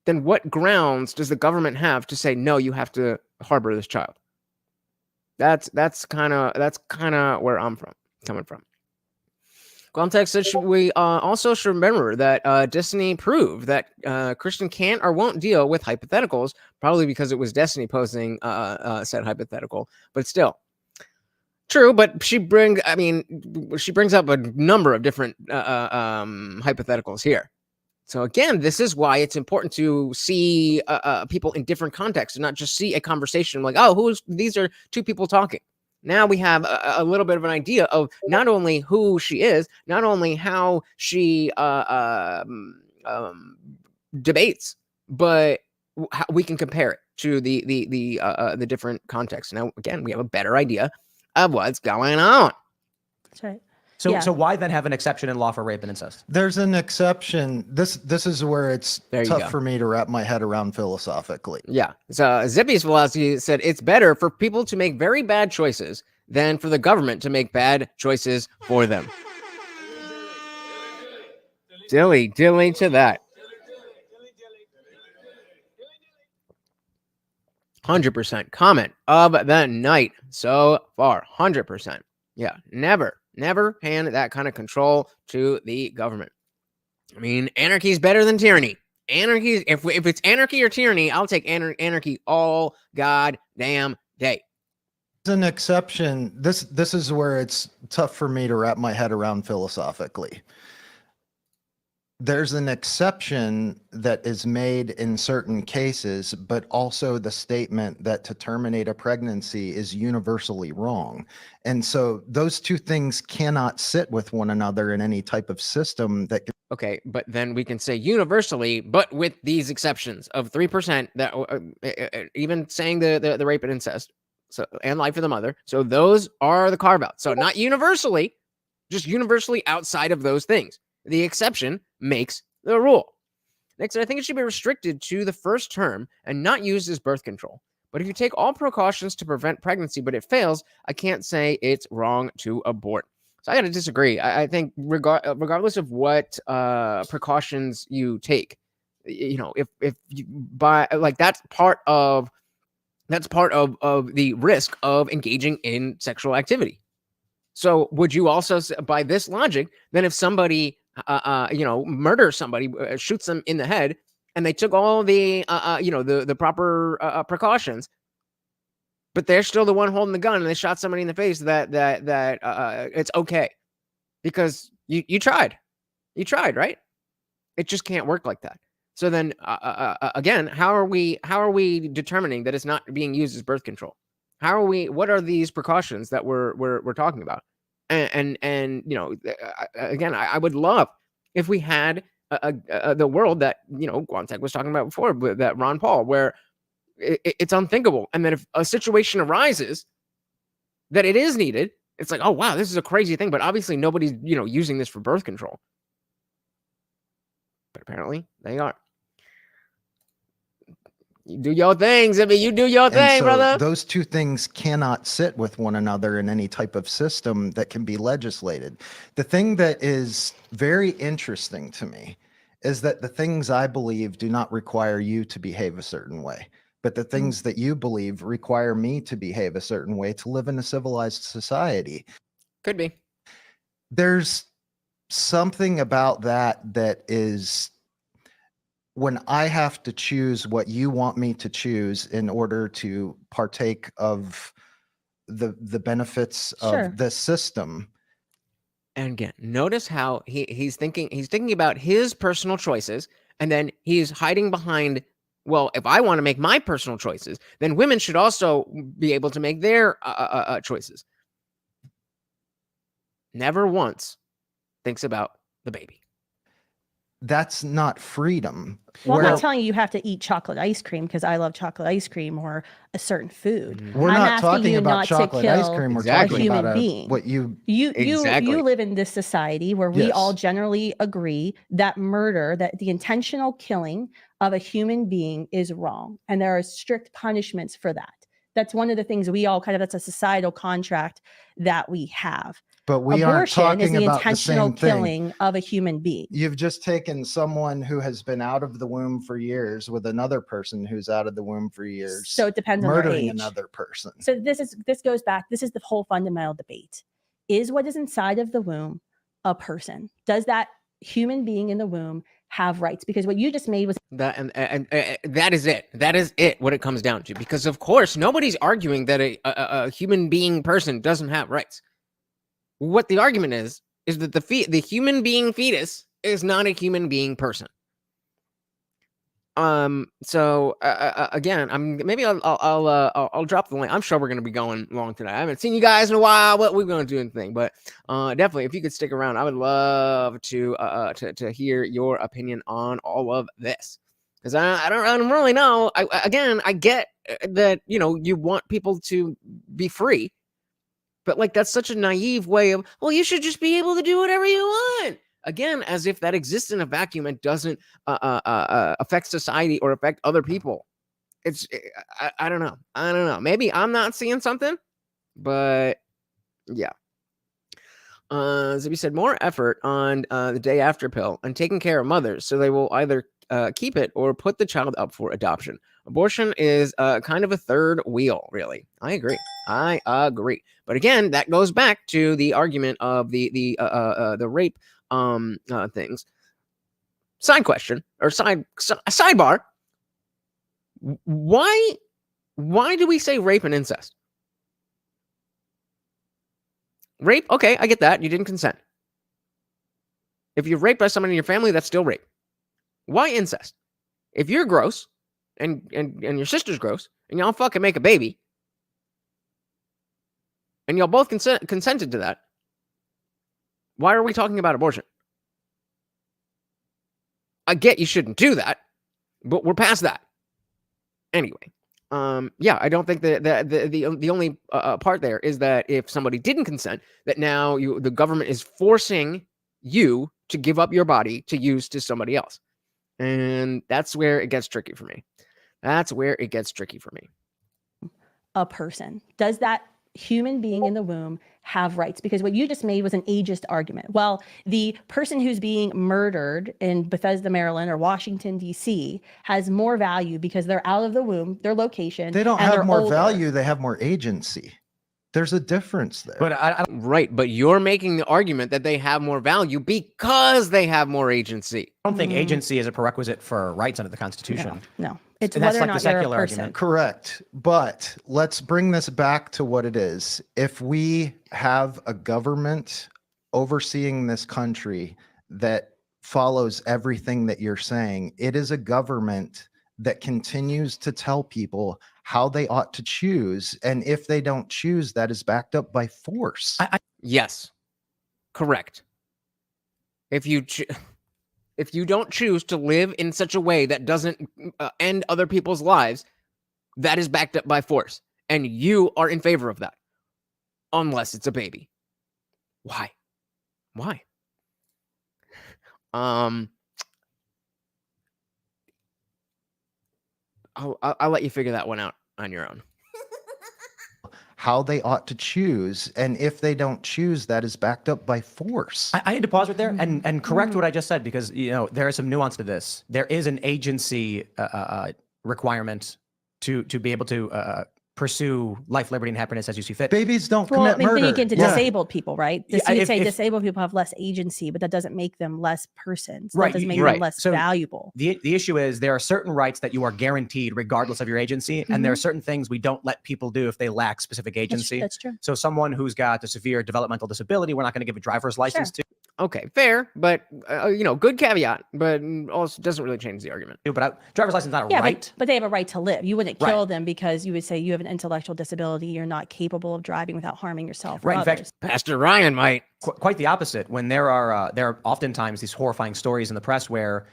then what grounds does the government have to say, no, you have to harbor this child? That's kind of where I'm coming from. Context says we also should remember that Destiny proved that Kristan can't or won't deal with hypotheticals, probably because it was Destiny posing said hypothetical, but still. True, but she brings up a number of different hypotheticals here. So again, this is why it's important to see people in different contexts and not just see a conversation like, oh, these are two people talking. Now we have a little bit of an idea of not only who she is, not only how she debates, but how we can compare it to the different contexts. Now, again, we have a better idea of what's going on. That's right. So why then have an exception in law for rape and incest? There's an exception. This is where it's tough go. for me to wrap my head around philosophically. Yeah. So Zippy's philosophy said it's better for people to make very bad choices than for the government to make bad choices for them. Dilly to that. 100% comment of the night so far. 100%. Yeah. Never hand that kind of control to the government. I mean, anarchy is better than tyranny. Anarchy, if it's anarchy or tyranny, I'll take anarchy all goddamn day. There's an exception. This is where it's tough for me to wrap my head around philosophically. there's an exception that is made in certain cases, but also the statement that to terminate a pregnancy is universally wrong. And so those two things cannot sit with one another in any type of system that can. Okay, but then we can say universally, but with these exceptions of 3% that even saying the rape and incest, so and life of the mother. So those are the carve outs. So not universally, just universally outside of those things. The exception makes the rule. Next, I think it should be restricted to the first term and not used as birth control. But if you take all precautions to prevent pregnancy, but it fails, I can't say it's wrong to abort. So I got to disagree. I think regardless of what precautions you take, you know, if you buy, like, that's part of the risk of engaging in sexual activity. So would you also, by this logic, then if somebody murders somebody, shoots them in the head, and they took all the the proper precautions, but they're still the one holding the gun and they shot somebody in the face, that it's okay because you tried, right? It just can't work like that. So then again, how are we determining that it's not being used as birth control? What are these precautions that we're talking about? And you know, again, I would love if we had the world that, you know, Guantek was talking about before, that Ron Paul, where it's unthinkable, and then if a situation arises that it is needed, it's like, oh wow, this is a crazy thing, but obviously nobody's, you know, using this for birth control, but apparently they are. You do your thing, Zippy. You do your thing, brother. Those two things cannot sit with one another in any type of system that can be legislated. The thing that is very interesting to me is that the things I believe do not require you to behave a certain way, but the things that you believe require me to behave a certain way to live in a civilized society. Could be. There's something about that is, when I have to choose what you want me to choose in order to partake of the benefits of the system. And again, notice how he's thinking about his personal choices, and then he's hiding behind, well, if I want to make my personal choices, then women should also be able to make their choices. Never once thinks about the baby. That's not freedom. Well, I'm not telling you have to eat chocolate ice cream because I love chocolate ice cream or a certain food. We're I'm not talking you about not chocolate to ice kill cream. We're Exactly. talking a about human being. what you Exactly. You live in this society where we Yes. all generally agree that murder, that the intentional killing of a human being is wrong, and there are strict punishments for that. That's one of the things we all that's a societal contract that we have. But we aren't Abortion talking is the about intentional the same killing of a human being. You've just taken someone who has been out of the womb for years with another person who's out of the womb for years. So it depends on their murdering age. another person. So this goes back. This is the whole fundamental debate. Is what is inside of the womb a person? Does that human being in the womb have rights? Because what you just made was That and that is it. That is it. What it comes down to. Because of course nobody's arguing that a human being person doesn't have rights. What the argument is that the human being fetus is not a human being person. So again, I'll drop the link. I'm sure we're gonna be going long tonight. I haven't seen you guys in a while. What we're gonna do anything, but definitely if you could stick around, I would love to hear your opinion on all of this, because I don't really know. I get that, you know, you want people to be free, but like that's such a naive way of, well, you should just be able to do whatever you want. Again, as if that exists in a vacuum and doesn't affect society or affect other people. It's I don't know. I don't know. Maybe I'm not seeing something, but yeah. So we said more effort on the day after pill and taking care of mothers, so they will either keep it or put the child up for adoption. Abortion is kind of a third wheel, really. I agree. But again, that goes back to the argument of the rape things. Side question or sidebar. Why do we say rape and incest? Rape, okay, I get that. You didn't consent. If you're raped by someone in your family, that's still rape. Why incest? If you're gross and your sister's gross and y'all fucking make a baby and y'all both consented to that, why are we talking about abortion? I get you shouldn't do that, but we're past that. Anyway, yeah, I don't think that the only part there is that if somebody didn't consent, that now the government is forcing you to give up your body to use to somebody else. And that's where it gets tricky for me. That's where it gets tricky for me. A person. Does that human being in the womb have rights? Because what you just made was an ageist argument. Well, the person who's being murdered in Bethesda, Maryland or Washington, D.C. has more value because they're out of the womb, their location. They don't and have they're more older. value. They have more agency. There's a difference there. But Right, but you're making the argument that they have more value because they have more agency. I don't think agency is a prerequisite for rights under the Constitution. No. It's And that's whether or like the not you're a secular person. argument. Correct. But let's bring this back to what it is. If we have a government overseeing this country that follows everything that you're saying, it is a government that continues to tell people how they ought to choose. And if they don't choose, that is backed up by force. Yes, correct. If you don't choose to live in such a way that doesn't end other people's lives, that is backed up by force. And you are in favor of that. Unless it's a baby. Why? Why? I'll let you figure that one out on your own. How they ought to choose. And if they don't choose, that is backed up by force. I need to pause right there and correct what I just said, because there is some nuance to this. There is an agency requirement to be able to pursue life, liberty, and happiness as you see fit. Babies don't Well, commit I mean, murder. then you get into disabled people, right? Yeah, So you'd if- say if- disabled people have less agency, but that doesn't make them less persons. Right, That doesn't make you're them right. less So valuable. The issue is there are certain rights that you are guaranteed regardless of your agency, and there are certain things we don't let people do if they lack specific agency. That's true. So someone who's got a severe developmental disability, we're not going to give a driver's license to. Okay, fair, but good caveat, but also doesn't really change the argument. But driver's license is not a Yeah, right. but they have a right to live. You wouldn't Right. kill them because you would say you have an intellectual disability. You're not capable of driving without harming yourself. Or Right, in fact, others. Pastor Ryan might. Quite the opposite. When there are oftentimes these horrifying stories in the press where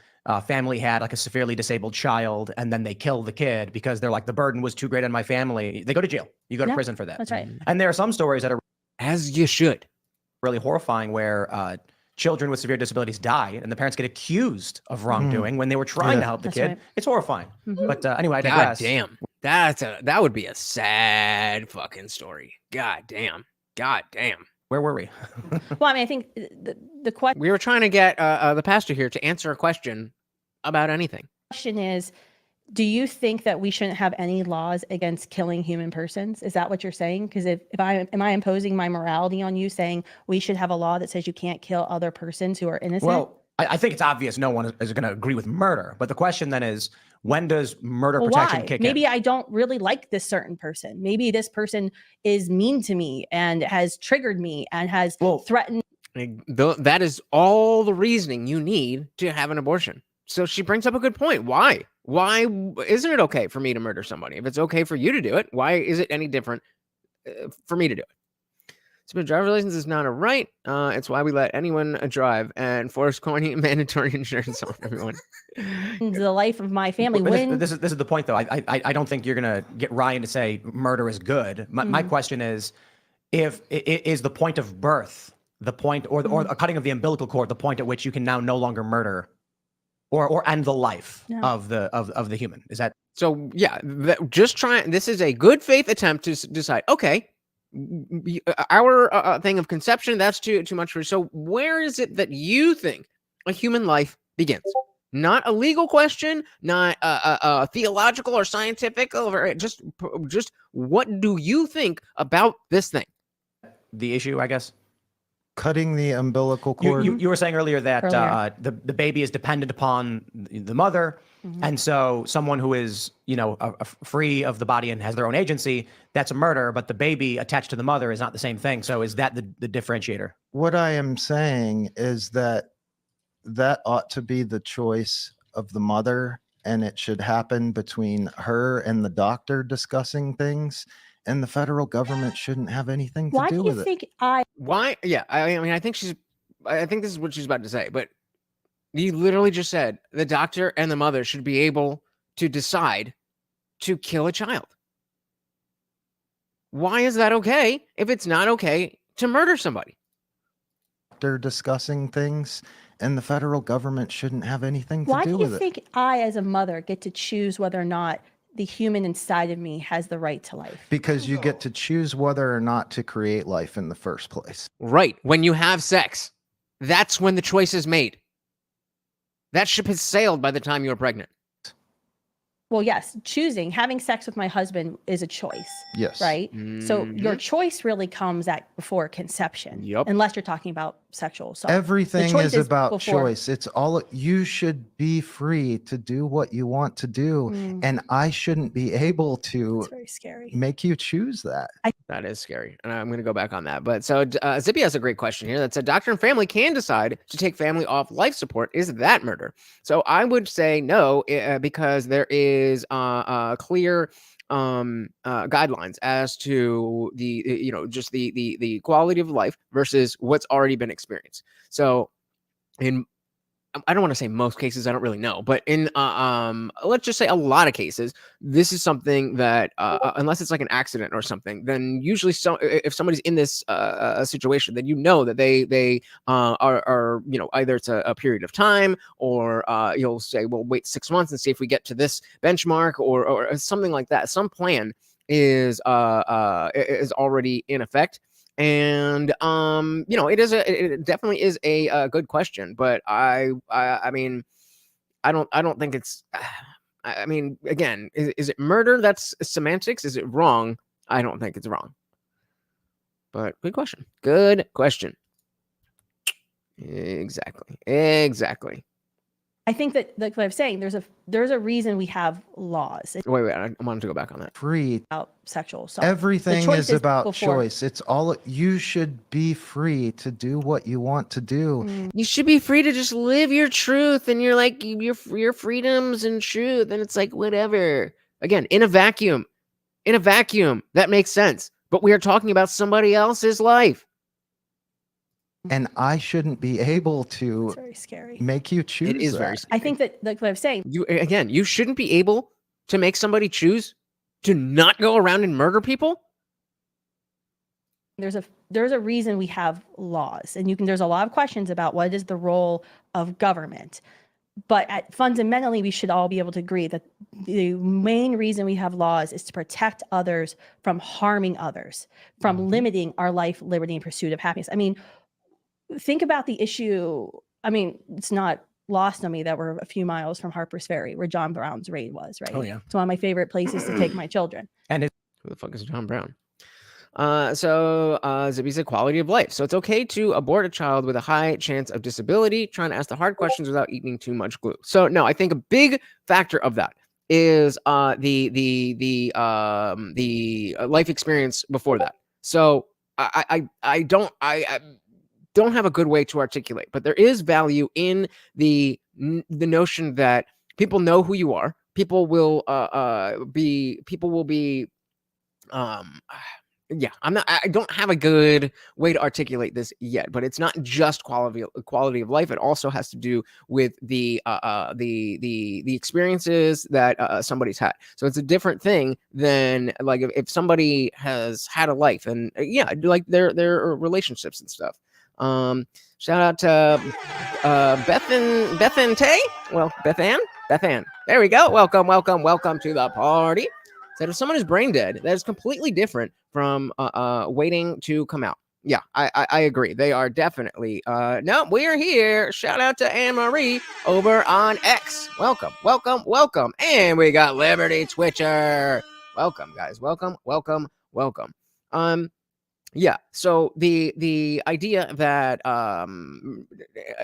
family had like a severely disabled child and then they kill the kid because they're like, the burden was too great on my family. They go to jail. You go to Yeah, prison for that. That's right. And there are some stories that are As you should. really horrifying where children with severe disabilities die and the parents get accused of wrongdoing when they were trying to help the That's kid. right. It's horrifying. But anyway, I God digress. damn. That would be a sad fucking story. God damn. God damn. Where were we? Well, I mean, I think the question We were trying to get the pastor here to answer a question about anything. is, do you think that we shouldn't have any laws against killing human persons? Is that what you're saying? Because if am I imposing my morality on you, saying we should have a law that says you can't kill other persons who are innocent? Well, I think it's obvious no one is going to agree with murder. But the question then is, when does murder Well, protection why? kick Maybe in? I don't really like this certain person. Maybe this person is mean to me and has triggered me and has threatened. That is all the reasoning you need to have an abortion. So she brings up a good point. Why? Why isn't it okay for me to murder somebody? If it's okay for you to do it, why is it any different for me to do it? So driver's license is not a right. It's why we let anyone drive and force corny mandatory insurance on everyone. The life of my family. But When this is the point, though. I don't think you're going to get Ryan to say murder is good. My question is, if is the point of birth the point, or a cutting of the umbilical cord, the point at which you can now no longer murder, or end the life of the human? Is that so? Yeah, just trying. This is a good faith attempt to decide. Okay, our thing of conception, that's too much for. So where is it that you think a human life begins? Not a legal question, not a theological or scientific. Just what do you think about this thing? the issue, I guess? Cutting the umbilical cord. You were saying earlier that the baby is dependent upon the mother, and so someone who is free of the body and has their own agency, that's a murder. But the baby attached to the mother is not the same thing. So is that the differentiator? What I am saying is that that ought to be the choice of the mother, and it should happen between her and the doctor discussing things, and the federal government shouldn't have anything to Why do do you with it. think Why? Yeah, I mean, I think this is what she's about to say, but you literally just said the doctor and the mother should be able to decide to kill a child. Why is that okay if it's not okay to murder somebody? They're discussing things, and the federal government shouldn't have anything to Why do do you with it. think I, as a mother, get to choose whether or not the human inside of me has the right to life? Because you get to choose whether or not to create life in the first place. Right. When you have sex, that's when the choice is made. That ship has sailed by the time you're pregnant. Well, yes, having sex with my husband is a choice. Yes. Right. So your Mhm. choice really comes before conception. Yep. Unless you're talking about sexual assault. Everything choice is is about before- choice. It's all, you should be free to do what you want to do. And I shouldn't be able to It's very scary. make you choose that. That is scary. And I'm going to go back on that. But so Zippy has a great question here that said, doctor and family can decide to take family off life support. Is that murder? So I would say no, because there is clear guidelines as to the, just the quality of life versus what's already been experienced. So I don't want to say most cases, I don't really know, but in let's just say a lot of cases, this is something that unless it's like an accident or something, then usually if somebody's in this situation, then that they are either it's a period of time, or you'll say, well, wait 6 months and see if we get to this benchmark, or something like that. Some plan is already in effect. And it definitely is a good question, but I mean, I don't think it's, I mean, again, is it murder? That's semantics. Is it wrong? I don't think it's wrong, but good question. Exactly. I think that, like what I'm saying, there's a reason we have laws Wait, I wanted to go back on that. Free. about sexual assault. Everything choice is about before- choice. It's all, you should be free to do what you want to do. You should be free to just live your truth and your freedoms and truth. And it's like, whatever. Again, in a vacuum, that makes sense. But we are talking about somebody else's life. And I shouldn't be able to It's very scary. make you choose. It is that. very I think that, like what I'm saying, you shouldn't be able to make somebody choose to not go around and murder people. there's a reason we have laws, and there's a lot of questions about what is the role of government. But fundamentally, we should all be able to agree that the main reason we have laws is to protect others from harming others, from limiting our life, liberty, and pursuit of happiness. I mean, think about the issue. I mean, it's not lost on me that we're a few miles from Harper's Ferry, where John Brown's raid was, right? Oh, yeah. It's one of my favorite places to take my children. And Who the fuck is John Brown? Zippy said quality of life. So it's okay to abort a child with a high chance of disability, trying to ask the hard questions without eating too much glue. So no, I think a big factor of that is the life experience before that. So I don't have a good way to articulate, but there is value in the notion that people know who you are. People will be yeah, I don't have a good way to articulate this yet, but it's not just quality of life. It also has to do with the experiences that somebody's had. So it's a different thing than like if somebody has had a life, and like their relationships and stuff. Shout out to Bethan Tay. Well, Bethan. There we go. Welcome to the party. Said if someone is brain dead, that is completely different from waiting to come out. Yeah, I agree. They are definitely no, we're here. Shout out to Anne-Marie over on X. Welcome. And we got Liberty Twitcher. Welcome, guys. Welcome. Yeah, so the idea that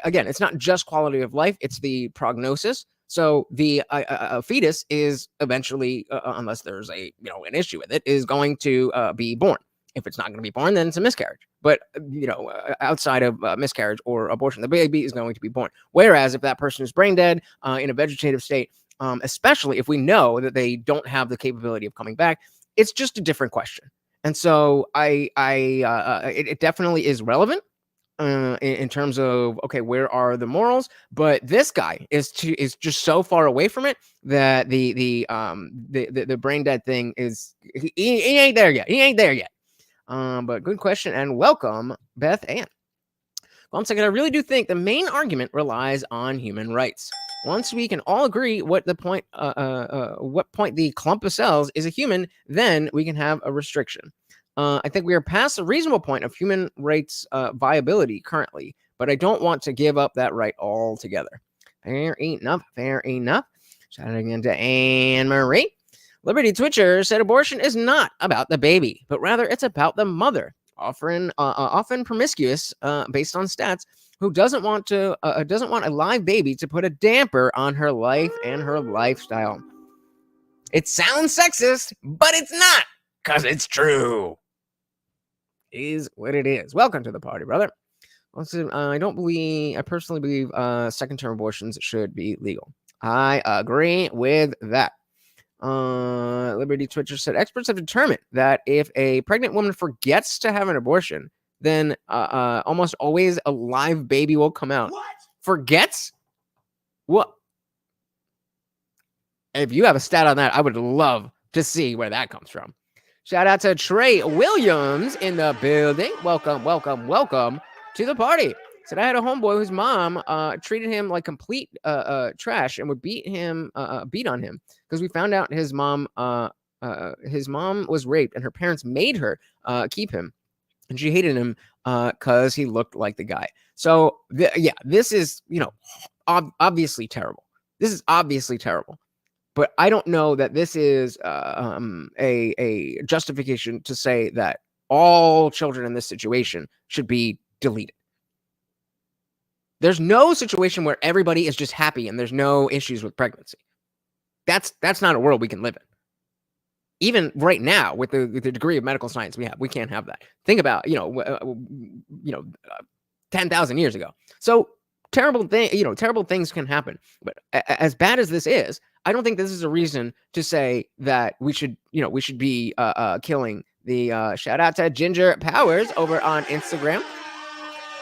again, it's not just quality of life, it's the prognosis. So the fetus is eventually, unless there's an issue with it, is going to be born. If it's not going to be born, then it's a miscarriage. But outside of miscarriage or abortion, the baby is going to be born. Whereas if that person is brain dead in a vegetative state, especially if we know that they don't have the capability of coming back, it's just a different question. And so it definitely is relevant in terms of, okay, where are the morals? But this guy is just so far away from it that the brain dead thing is he ain't there yet. He ain't there yet. But good question and welcome, Beth Ann. One second, I really do think the main argument relies on human rights. Once we can all agree what point the clump of cells is a human, then we can have a restriction. I think we are past a reasonable point of human rights viability currently, but I don't want to give up that right altogether. Fair enough. Fair enough. Shout out again to Anne Marie. Liberty Twitcher said abortion is not about the baby, but rather it's about the mother, often promiscuous based on stats, who doesn't want a live baby to put a damper on her life and her lifestyle. It sounds sexist, but it's not, because it's true. Is what it is. Welcome to the party, brother. Also, I personally believe second-term abortions should be legal. I agree with that. Liberty Twitcher said experts have determined that if a pregnant woman forgets to have an abortion, then almost always a live baby will come out. What? Forgets? What? If you have a stat on that, I would love to see where that comes from. Shout out to Trey Williams in the building. Welcome, welcome, welcome to the party. Said I had a homeboy whose mom treated him like complete trash and would beat on him because we found out his mom was raped and her parents made her keep him, and she hated him because he looked like the guy. So this is obviously terrible. This is obviously terrible. But I don't know that this is a justification to say that all children in this situation should be deleted. There's no situation where everybody is just happy and there's no issues with pregnancy. That's not a world we can live in. Even right now, with the degree of medical science we can't have that. Think about 10,000 years ago. So terrible things can happen. But as bad as this is, I don't think this is a reason to say that we should be killing the shout out to Ginger Powers over on Instagram.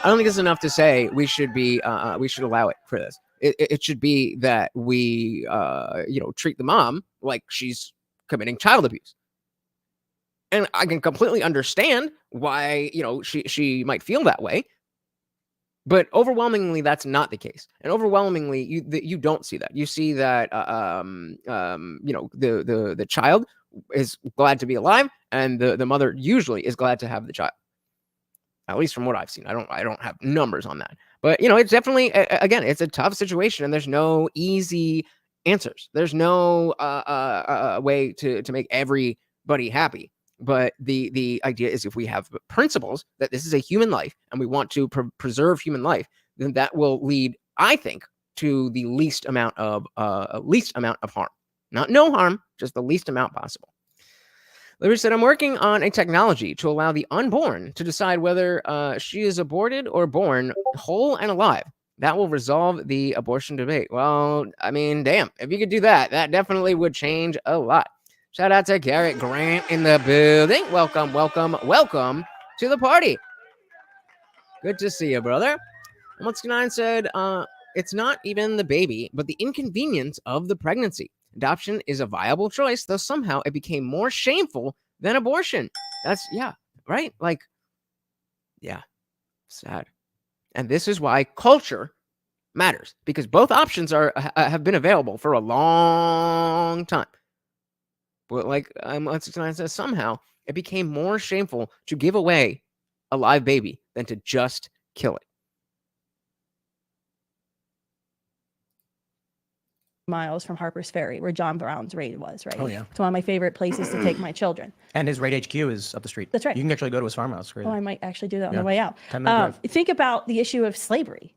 I don't think it's enough to say we should allow it for this. It should be that we treat the mom like she's committing child abuse. And I can completely understand why she might feel that way. But overwhelmingly, that's not the case. And overwhelmingly, you don't see that. You see that the child is glad to be alive, and the mother usually is glad to have the child. At least from what I've seen. I don't have numbers on that. But it's definitely again, it's a tough situation, and there's no easy answers. There's no way to make everybody happy. But the idea is if we have principles that this is a human life and we want to preserve human life, then that will lead, I think, to the least amount of harm. Not no harm, just the least amount possible. Larry said, I'm working on a technology to allow the unborn to decide whether she is aborted or born whole and alive. That will resolve the abortion debate. Well, I mean, damn, if you could do that, that definitely would change a lot. Shout out to Garrett Grant in the building. Welcome, welcome, welcome to the party. Good to see you, brother. Once9 said, it's not even the baby, but the inconvenience of the pregnancy. Adoption is a viable choice, though somehow it became more shameful than abortion. That's, right? Like, sad. And this is why culture matters, because both options have been available for a long time. But like Once9 says, somehow it became more shameful to give away a live baby than to just kill it. Miles from Harper's Ferry, where John Brown's raid was, right? Oh, yeah. It's one of my favorite places to take my children. And his raid HQ is up the street. That's right. You can actually go to his farmhouse. Oh, I might actually do that on the way out. 10-minute drive. Think about the issue of slavery.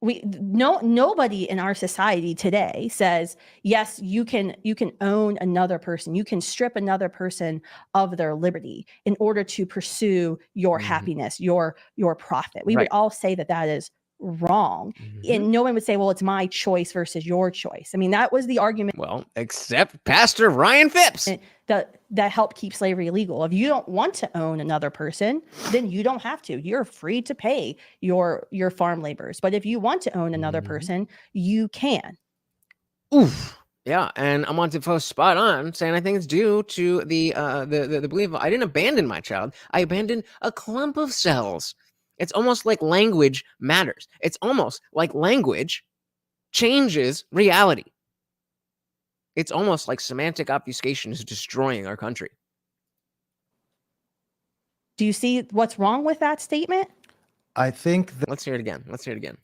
nobody in our society today says, yes, you can own another person. You can strip another person of their liberty in order to pursue your happiness, your profit. We would all say that that is wrong. And no one would say, well, it's my choice versus your choice. I mean, that was the argument. Well, except Pastor Ryan Phipps. That helped keep slavery illegal. If you don't want to own another person, then you don't have to. You're free to pay your farm laborers. But if you want to own another person, you can. Oof. Yeah, and I'm on to post spot on saying I think it's due to the belief I didn't abandon my child. I abandoned a clump of cells. It's almost like language matters. It's almost like language changes reality. It's almost like semantic obfuscation is destroying our country. Do you see what's wrong with that statement? I think that Let's hear it again. Let's hear it again.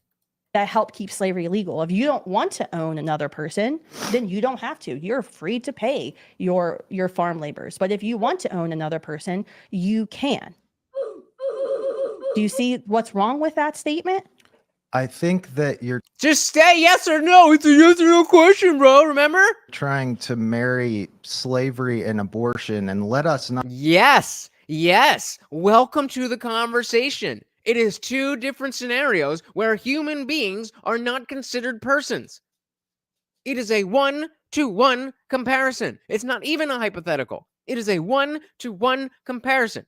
That helped keep slavery illegal. If you don't want to own another person, then you don't have to. You're free to pay your farm laborers. But if you want to own another person, you can. Do you see what's wrong with that statement? I think that you're Just say yes or no. It's a yes or no question, bro. Remember? trying to marry slavery and abortion, and let us not. Yes. Yes. Welcome to the conversation. It is two different scenarios where human beings are not considered persons. It is a 1-to-1 comparison. It's not even a hypothetical. It is a 1-to-1 comparison.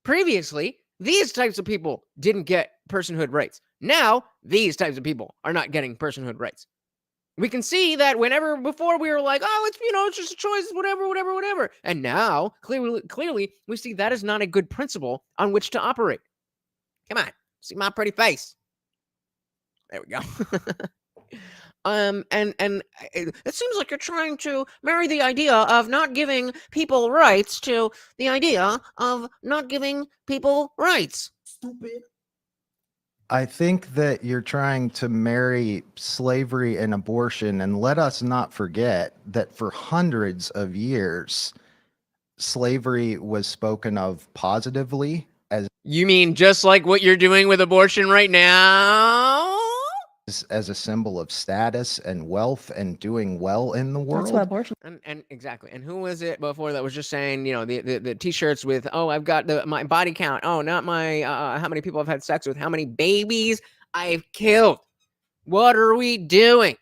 Previously, these types of people didn't get personhood rights. Now, these types of people are not getting personhood rights. We can see that whenever before we were like, oh, it's just a choice, whatever. And now, clearly, we see that is not a good principle on which to operate. Come on, see my pretty face. There we go. And it seems like you're trying to marry the idea of not giving people rights to the idea of not giving people rights. Stupid. I think that you're trying to marry slavery and abortion, and let us not forget that for hundreds of years, slavery was spoken of positively You mean just like what you're doing with abortion right now? as a symbol of status and wealth and doing well in the world. That's what abortion. And exactly. And who was it before that was just saying, the t-shirts with, oh, I've got my body count. Oh, not my how many people I've had sex with, how many babies I've killed. What are we doing?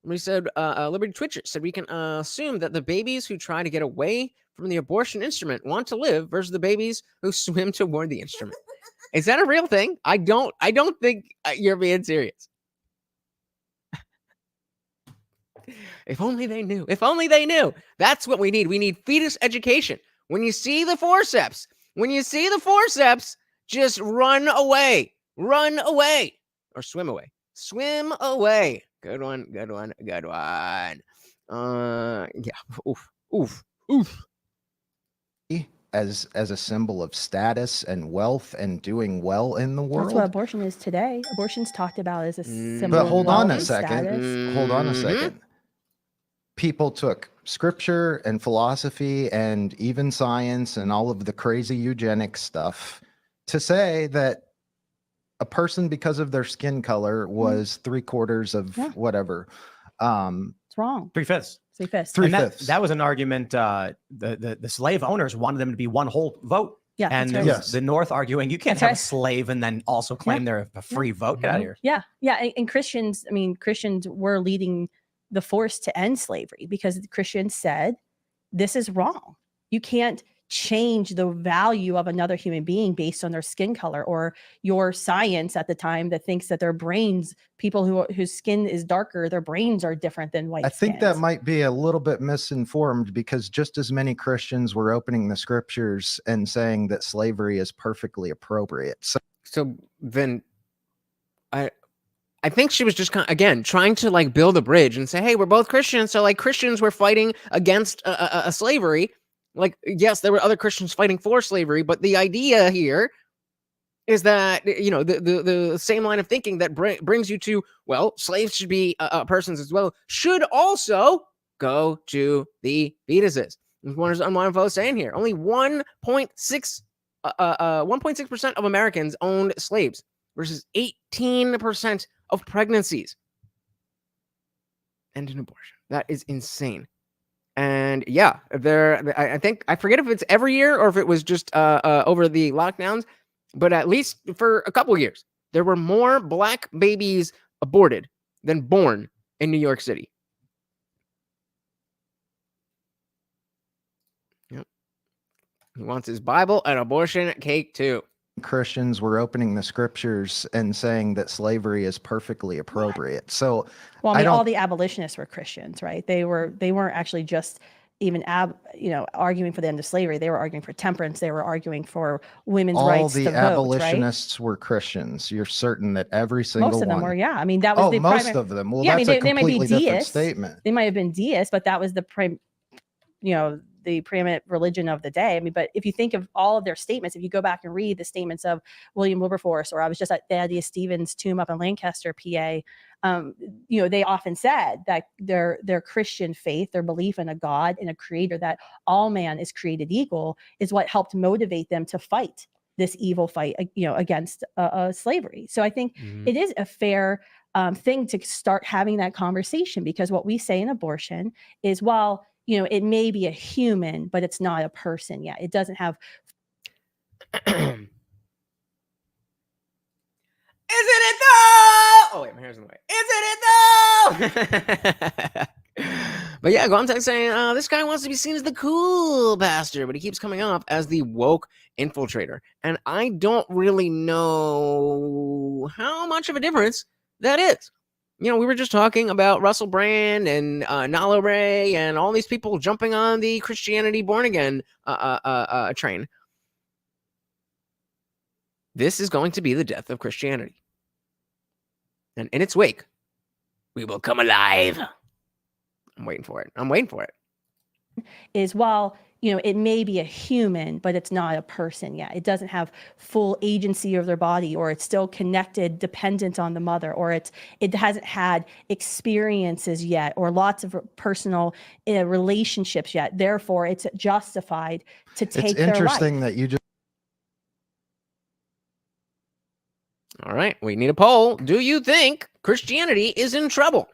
We said Liberty Twitcher said we can assume that the babies who try to get away from the abortion instrument want to live versus the babies who swim toward the instrument. Is that a real thing? I don't think you're being serious. If only they knew. If only they knew. That's what we need. We need fetus education. When you see the forceps, just run away. Run away. Or swim away. Swim away. Good one. Yeah. Oof. As a symbol of status and wealth and doing well in the world. That's what abortion is today. Abortion's talked about as a symbol But of hold wealth on a and second. status. Hold on a second. People took scripture and philosophy and even science and all of the crazy eugenic stuff to say that a person, because of their skin color, was 3/4 of whatever. It's wrong. 3/5. 3/5. 3/5. That was an argument. The slave owners wanted them to be one whole vote. Yeah. And that's there right. was the North arguing, you can't That's have right. a slave and then also claim they're a free vote. Get out of here. Yeah. And Christians, Christians were leading the force to end slavery because Christians said, this is wrong. You can't change the value of another human being based on their skin color, or your science at the time that thinks that their brains, people whose skin is darker, their brains are different than white. I think that skins. might be a little bit misinformed, because just as many Christians were opening the scriptures and saying that slavery is perfectly appropriate. So then I think she was just again trying to like build a bridge and say, hey, we're both Christians, so like Christians were fighting against a slavery. Like, yes, there were other Christians fighting for slavery, but the idea here is that, the same line of thinking that brings you to, well, slaves should be persons as well, should also go to the fetuses. What is Unwanted saying here? Only 1.6% of Americans owned slaves, versus 18% of pregnancies end in abortion. That is insane. And yeah, I think, I forget if it's every year or if it was just over the lockdowns, but at least for a couple years, there were more black babies aborted than born in New York City. Yep. He wants his Bible and abortion cake too. Christians were opening the scriptures and saying that slavery is perfectly appropriate. So, well, I mean, all the abolitionists were Christians, right? They weren't actually just even arguing for the end of slavery. They were arguing for temperance. They were arguing for women's rights to vote. All the abolitionists were Christians. You're certain that every single one? Most of them were, yeah. I mean, that was most of them. Well, yeah, that's a completely different statement. They might have been deists, but that was the preeminent religion of the day. I mean, but if you think of all of their statements, if you go back and read the statements of William Wilberforce, or I was just at Thaddeus Stevens' tomb up in Lancaster, PA, they often said that their Christian faith, their belief in a God, in a creator, that all man is created equal, is what helped motivate them to fight this evil fight, against slavery. So I think it is a fair thing to start having that conversation, because what we say in abortion is, well, it may be a human, but it's not a person yet. It doesn't have. Isn't it though? Oh wait, my hair's in the way. Isn't it though? But yeah, Guamtek's saying this guy wants to be seen as the cool pastor, but he keeps coming up as the woke infiltrator, and I don't really know how much of a difference that is. We were just talking about Russell Brand and Nalo Ray and all these people jumping on the Christianity born again train. This is going to be the death of Christianity. And in its wake, we will come alive. I'm waiting for it. Is, while it may be a human, but it's not a person yet. It doesn't have full agency of their body, or it's still connected, dependent on the mother, or it hasn't had experiences yet, or lots of personal relationships yet. Therefore, it's justified to take their life. It's interesting that you just. All right, we need a poll. Do you think Christianity is in trouble?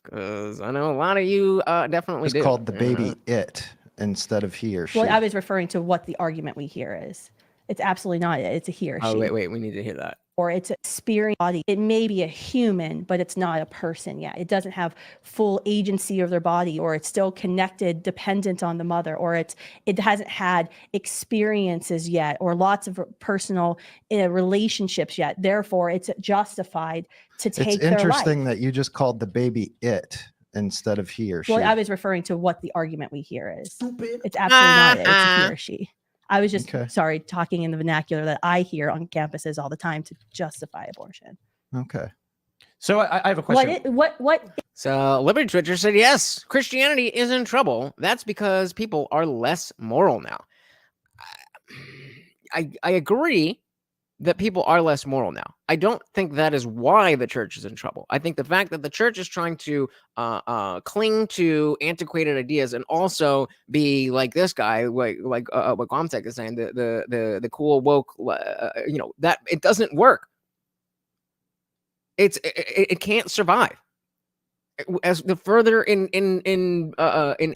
Because I know a lot of you definitely do. It's called the baby it instead of he or she. Well, I was referring to what the argument we hear is. It's absolutely not it. It's a he or she. Oh, wait, we need to hear that. Or it's experience body. It may be a human, but it's not a person yet. It doesn't have full agency of their body, or it's still connected, dependent on the mother, or it hasn't had experiences yet, or lots of personal relationships yet. Therefore, it's justified to take their life. It's interesting that you just called the baby it instead of he or she. Well, I was referring to what the argument we hear is. Stupid. It's absolutely not it. It's a he or she. I was just, sorry, talking in the vernacular that I hear on campuses all the time to justify abortion. Okay. So I have a question. What? So Liberty Twitcher said, yes, Christianity is in trouble. That's because people are less moral now. I agree that people are less moral now. I don't think that is why the church is in trouble. I think the fact that the church is trying to cling to antiquated ideas and also be like this guy, like what Guamtek is saying, the cool woke, that it doesn't work. It can't survive. As the further in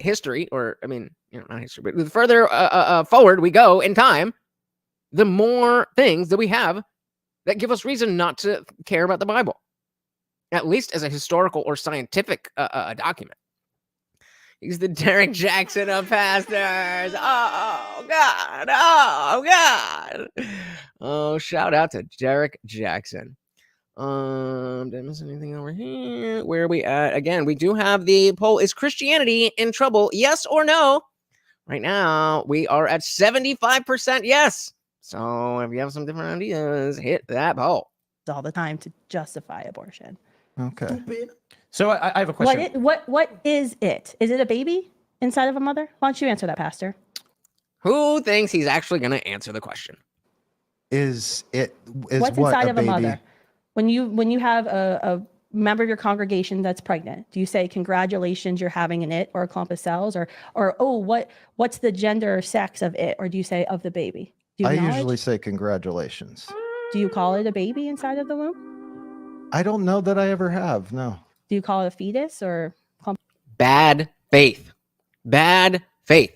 history, or I mean, not history, but the further forward we go in time, the more things that we have that give us reason not to care about the Bible, at least as a historical or scientific document. He's the Derek Jackson of pastors. Oh, God. Oh, God. Oh, shout out to Derek Jackson. Did I miss anything over here? Where are we at? Again, we do have the poll. Is Christianity in trouble? Yes or no? Right now, we are at 75% yes. So if you have some different ideas, hit that poll. All the time to justify abortion. Okay. Stupid. So I have a question. What is it? Is it a baby inside of a mother? Why don't you answer that, Pastor? Who thinks he's actually going to answer the question? What's inside of a mother? When you have a member of your congregation that's pregnant, do you say congratulations, you're having an it, or a clump of cells, or oh, what's the gender or sex of it, or do you say of the baby? I usually say congratulations. Do you call it a baby inside of the womb? I don't know that I ever have. No. Do you call it a fetus or? Bad faith. Bad faith.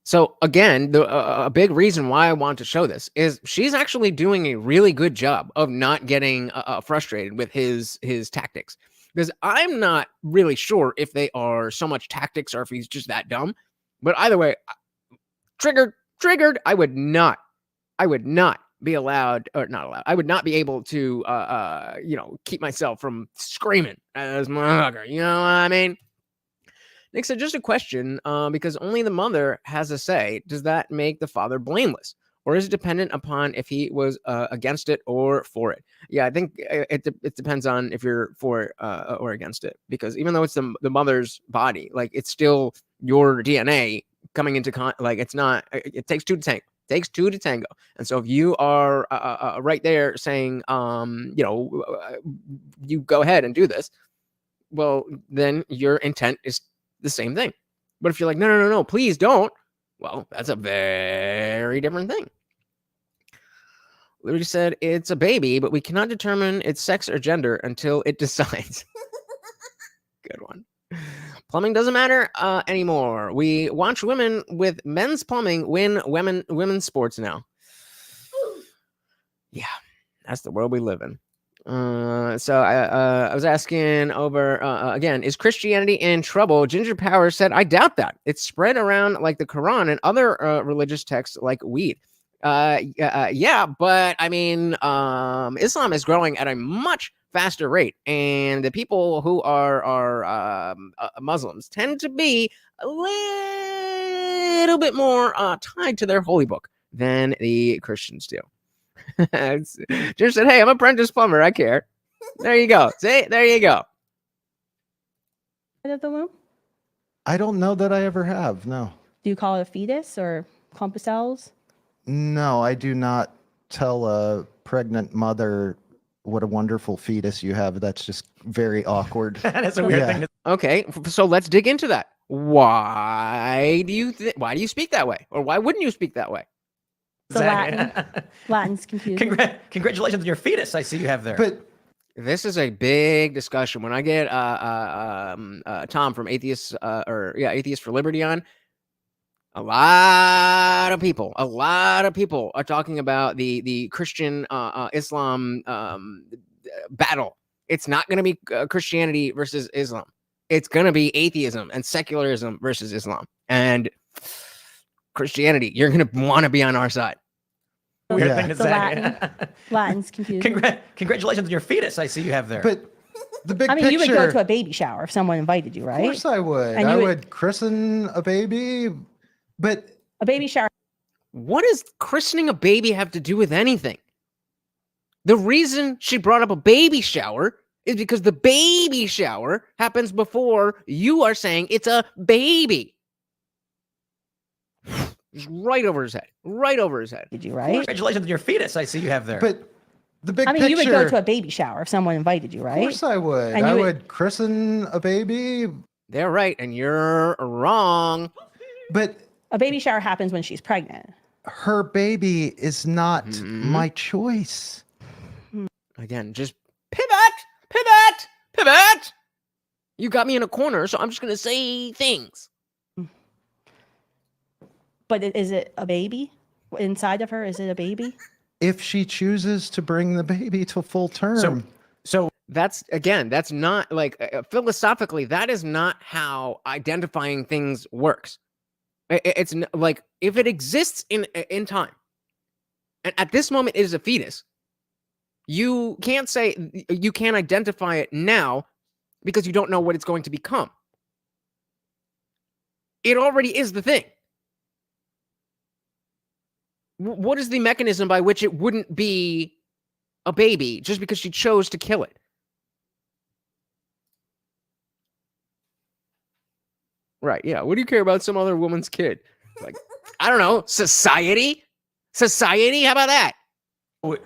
So again, a big reason why I want to show this is she's actually doing a really good job of not getting frustrated with his tactics, because I'm not really sure if they are so much tactics or if he's just that dumb. But either way, triggered. I would not be allowed, or not allowed. I would not be able to, keep myself from screaming as mother. You know what I mean? Nick said, just a question, because only the mother has a say. Does that make the father blameless? Or is it dependent upon if he was against it or for it? Yeah, I think it depends on if you're for it or against it. Because even though it's the mother's body, like, it's still your DNA coming into it's not, it takes two to tango. Takes two to tango. And so if you are right there saying, you go ahead and do this, well, then your intent is the same thing. But if you're like, no, please don't, well, that's a very different thing. Liberty said, it's a baby, but we cannot determine its sex or gender until it decides. Good one. Plumbing doesn't matter anymore. We watch women with men's plumbing win women's sports now. Yeah, that's the world we live in. So I was asking over again, is Christianity in trouble? Ginger Power said, I doubt that. It's spread around like the Quran and other religious texts like weed. Yeah, but I mean, Islam is growing at a much faster rate, and the people who are Muslims tend to be a little bit more tied to their holy book than the Christians do. Just said, hey, I'm an apprentice plumber. I care. There you go. See, there you go. Of the womb? I don't know that I ever have. No. Do you call it a fetus or clump of cells? No, I do not tell a pregnant mother what a wonderful fetus you have. That's just very awkward. That is a weird thing. Okay, so let's dig into that. Why do you speak that way, or why wouldn't you speak that way? The Latin's confusing. Congratulations on your fetus. I see you have there. But this is a big discussion. When I get Tom from Atheists Atheists for Liberty on, a lot of people are talking about the Christian Islam battle. It's not going to be Christianity versus Islam. It's going to be atheism and secularism versus Islam. And Christianity, you're going to want to be on our side. Weird thing to say. Latin's confusing. Congratulations on your fetus. I see you have there. But the big picture. I mean, you would go to a baby shower if someone invited you, right? Of course I would. And I would christen a baby, but a baby shower. What does christening a baby have to do with anything? The reason she brought up a baby shower is because the baby shower happens before you are saying it's a baby. Just right over his head. Right over his head. Did you, right? Congratulations on your fetus. I see you have there. But the big picture. I mean, you would go to a baby shower if someone invited you, right? Of course I would. And I would christen a baby. They're right, and you're wrong. But a baby shower happens when she's pregnant. Her baby is not my choice. Again, just pivot. You got me in a corner, so I'm just going to say things. But is it a baby inside of her? Is it a baby? If she chooses to bring the baby to full term. So that's not like philosophically, that is not how identifying things works. It's like if it exists in time, and at this moment it is a fetus, you can't say you can't identify it now because you don't know what it's going to become. It already is the thing. What is the mechanism by which it wouldn't be a baby just because she chose to kill it? Right, yeah. What do you care about some other woman's kid? Like, I don't know, society? Society? How about that?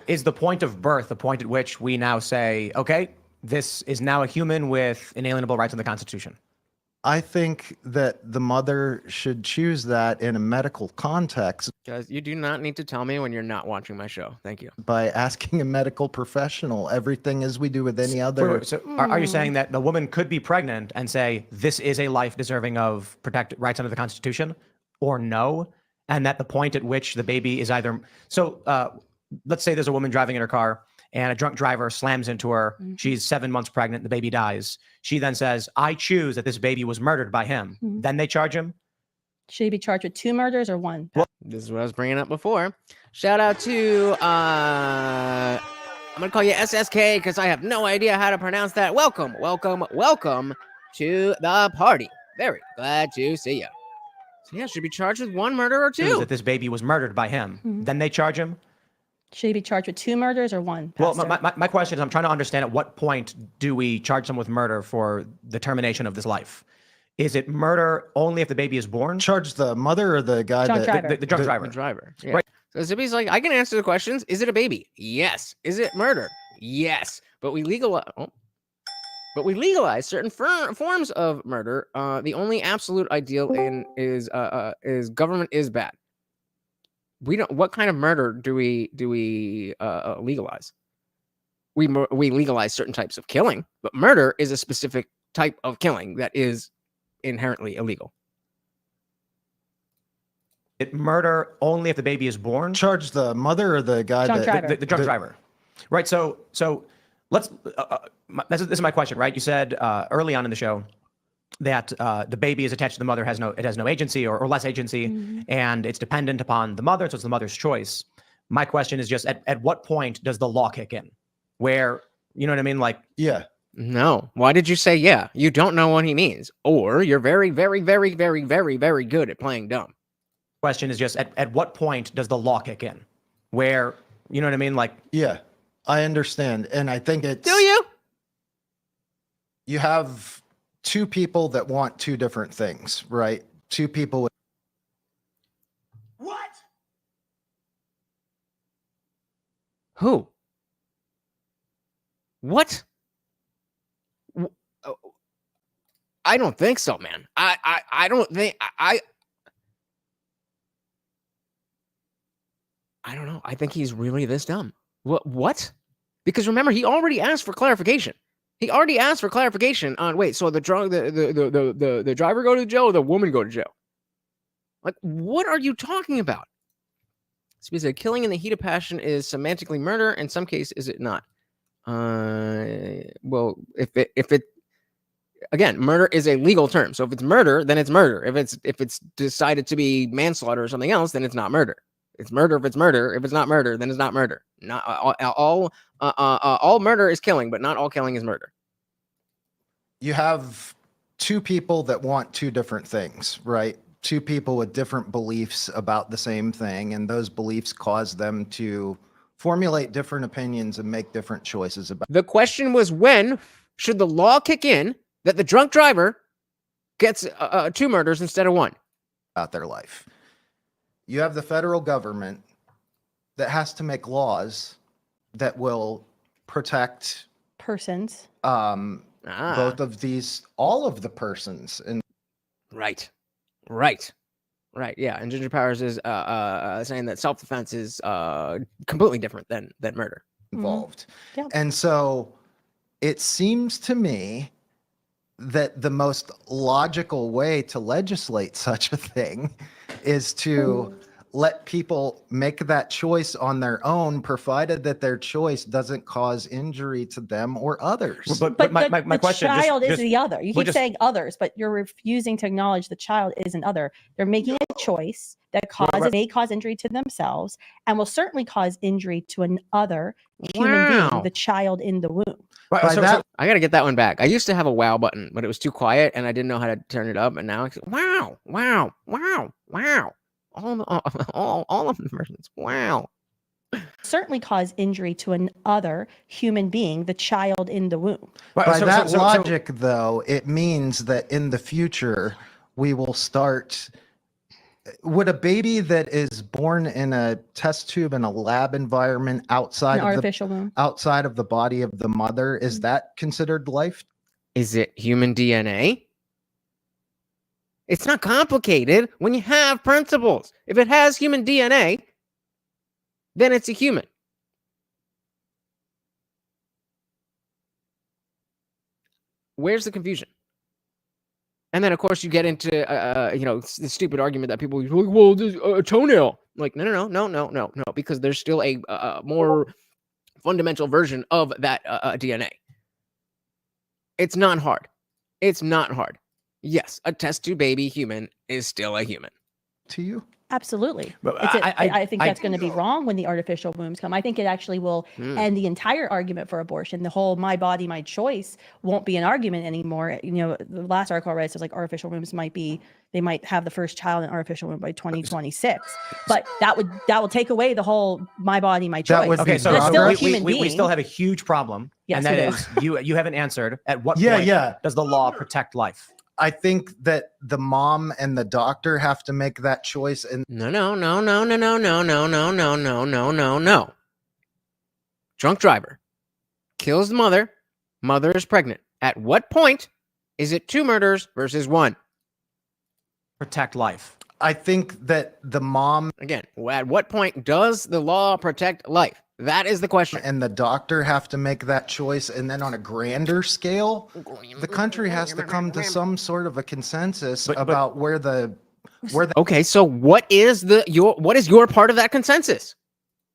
Is the point of birth the point at which we now say, okay, this is now a human with inalienable rights in the Constitution? I think that the mother should choose that in a medical context. Guys, you do not need to tell me when you're not watching my show. Thank you. By asking a medical professional. Everything as we do with any other. So are you saying that the woman could be pregnant and say, this is a life deserving of protected rights under the Constitution, or no? And that the point at which the baby is either... So let's say there's a woman driving in her car and a drunk driver slams into her. She's 7 months pregnant. The baby dies. She then says, I choose that this baby was murdered by him. Then they charge him. Should he be charged with 2 murders or 1? Well, this is what I was bringing up before. Shout out to, I'm going to call you SSK because I have no idea how to pronounce that. Welcome to the party. Very glad to see you. So yeah, should be charged with 1 murder or 2. That this baby was murdered by him. Then they charge him. Should he be charged with 2 murders or 1? Well, my question is, I'm trying to understand at what point do we charge someone with murder for the termination of this life? Is it murder only if the baby is born? Charge the mother or the guy Drunk driver. The drunk driver. The driver. Yeah. Right. So Zippy's like, I can answer the questions. Is it a baby? Yes. Is it murder? Yes. But we legalize certain forms of murder. The only absolute ideal is government is bad. We don't. What kind of murder do we legalize? We legalize certain types of killing, but murder is a specific type of killing that is inherently illegal. It murder only if the baby is born. Charge the mother or the guy the drunk driver. Right. So let's. This is my question. Right. You said early on in the show that the baby is attached to the mother, has no agency or less agency, and it's dependent upon the mother, so it's the mother's choice. My question is just at what point does the law kick in? Where, you know what I mean? Like, yeah. No. Why did you say yeah? You don't know what he means, or you're very, very, very, very, very, very good at playing dumb. Question is just at what point does the law kick in? Where, you know what I mean? Like, yeah, I understand, and I think it's. Do you? You have 2 people that want 2 different things, right? 2 people with. What? Who? What? I don't think so, man. I don't think I don't know. I think he's really this dumb. What? Because remember, he already asked for clarification. He already asked for clarification on so the driver go to jail or the woman go to jail? Like, what are you talking about? So he said killing in the heat of passion is semantically murder. In some cases, is it not? Well, if it again, murder is a legal term. So if it's murder, then it's murder. If it's decided to be manslaughter or something else, then it's not murder. It's murder if it's murder. If it's not murder, then it's not murder. Not all murder is killing, but not all killing is murder. You have 2 people that want 2 different things, right? 2 people with different beliefs about the same thing, and those beliefs cause them to formulate different opinions and make different choices about. The question was, when should the law kick in that the drunk driver gets 2 murders instead of 1? About their life. You have the federal government that has to make laws that will protect persons. Both of these, all of the persons. And right. Yeah, and Ginger Powers is saying that self-defense is completely different than murder involved. Yeah. And so it seems to me that the most logical way to legislate such a thing is to let people make that choice on their own, provided that their choice doesn't cause injury to them or others. But my question, the child is the other. You keep saying others, but you're refusing to acknowledge the child is an other. They're making a choice that may cause injury to themselves and will certainly cause injury to another human being, the child in the womb. Right, so I got to get that one back. I used to have a wow button, but it was too quiet and I didn't know how to turn it up. And now it's wow. All of the versions. Wow. Certainly cause injury to another human being, the child in the womb. By that logic, though, it means that in the future, we will start... Would a baby that is born in a test tube in a lab environment outside of the body of the mother, is that considered life? Is it human DNA? It's not complicated when you have principles. If it has human DNA, then it's a human. Where's the confusion? And then, of course, you get into, the stupid argument that people use, like, well, this a toenail. Like, no, because there's still a more fundamental version of that DNA. It's not hard. It's not hard. Yes, a test tube baby human is still a human. To you? Absolutely. But I think that's going to be wrong when the artificial wombs come. I think it actually will end the entire argument for abortion. The whole my body, my choice won't be an argument anymore. The last article I read says like artificial wombs they might have the first child in artificial womb by 2026. But that will take away the whole my body, my choice. Okay, so still a human being. We still have a huge problem. Yes, and that is you haven't answered at what point does the law protect life? I think that the mom and the doctor have to make that choice. And No. Drunk driver kills the mother. Mother is pregnant. At what point is it 2 murders versus 1? Protect life. I think that the mom Again, at what point does the law protect life? That is the question. and the doctor have to make that choice. And then on a grander scale, the country has to come to some sort of a consensus about where the Okay, so what is your part of that consensus?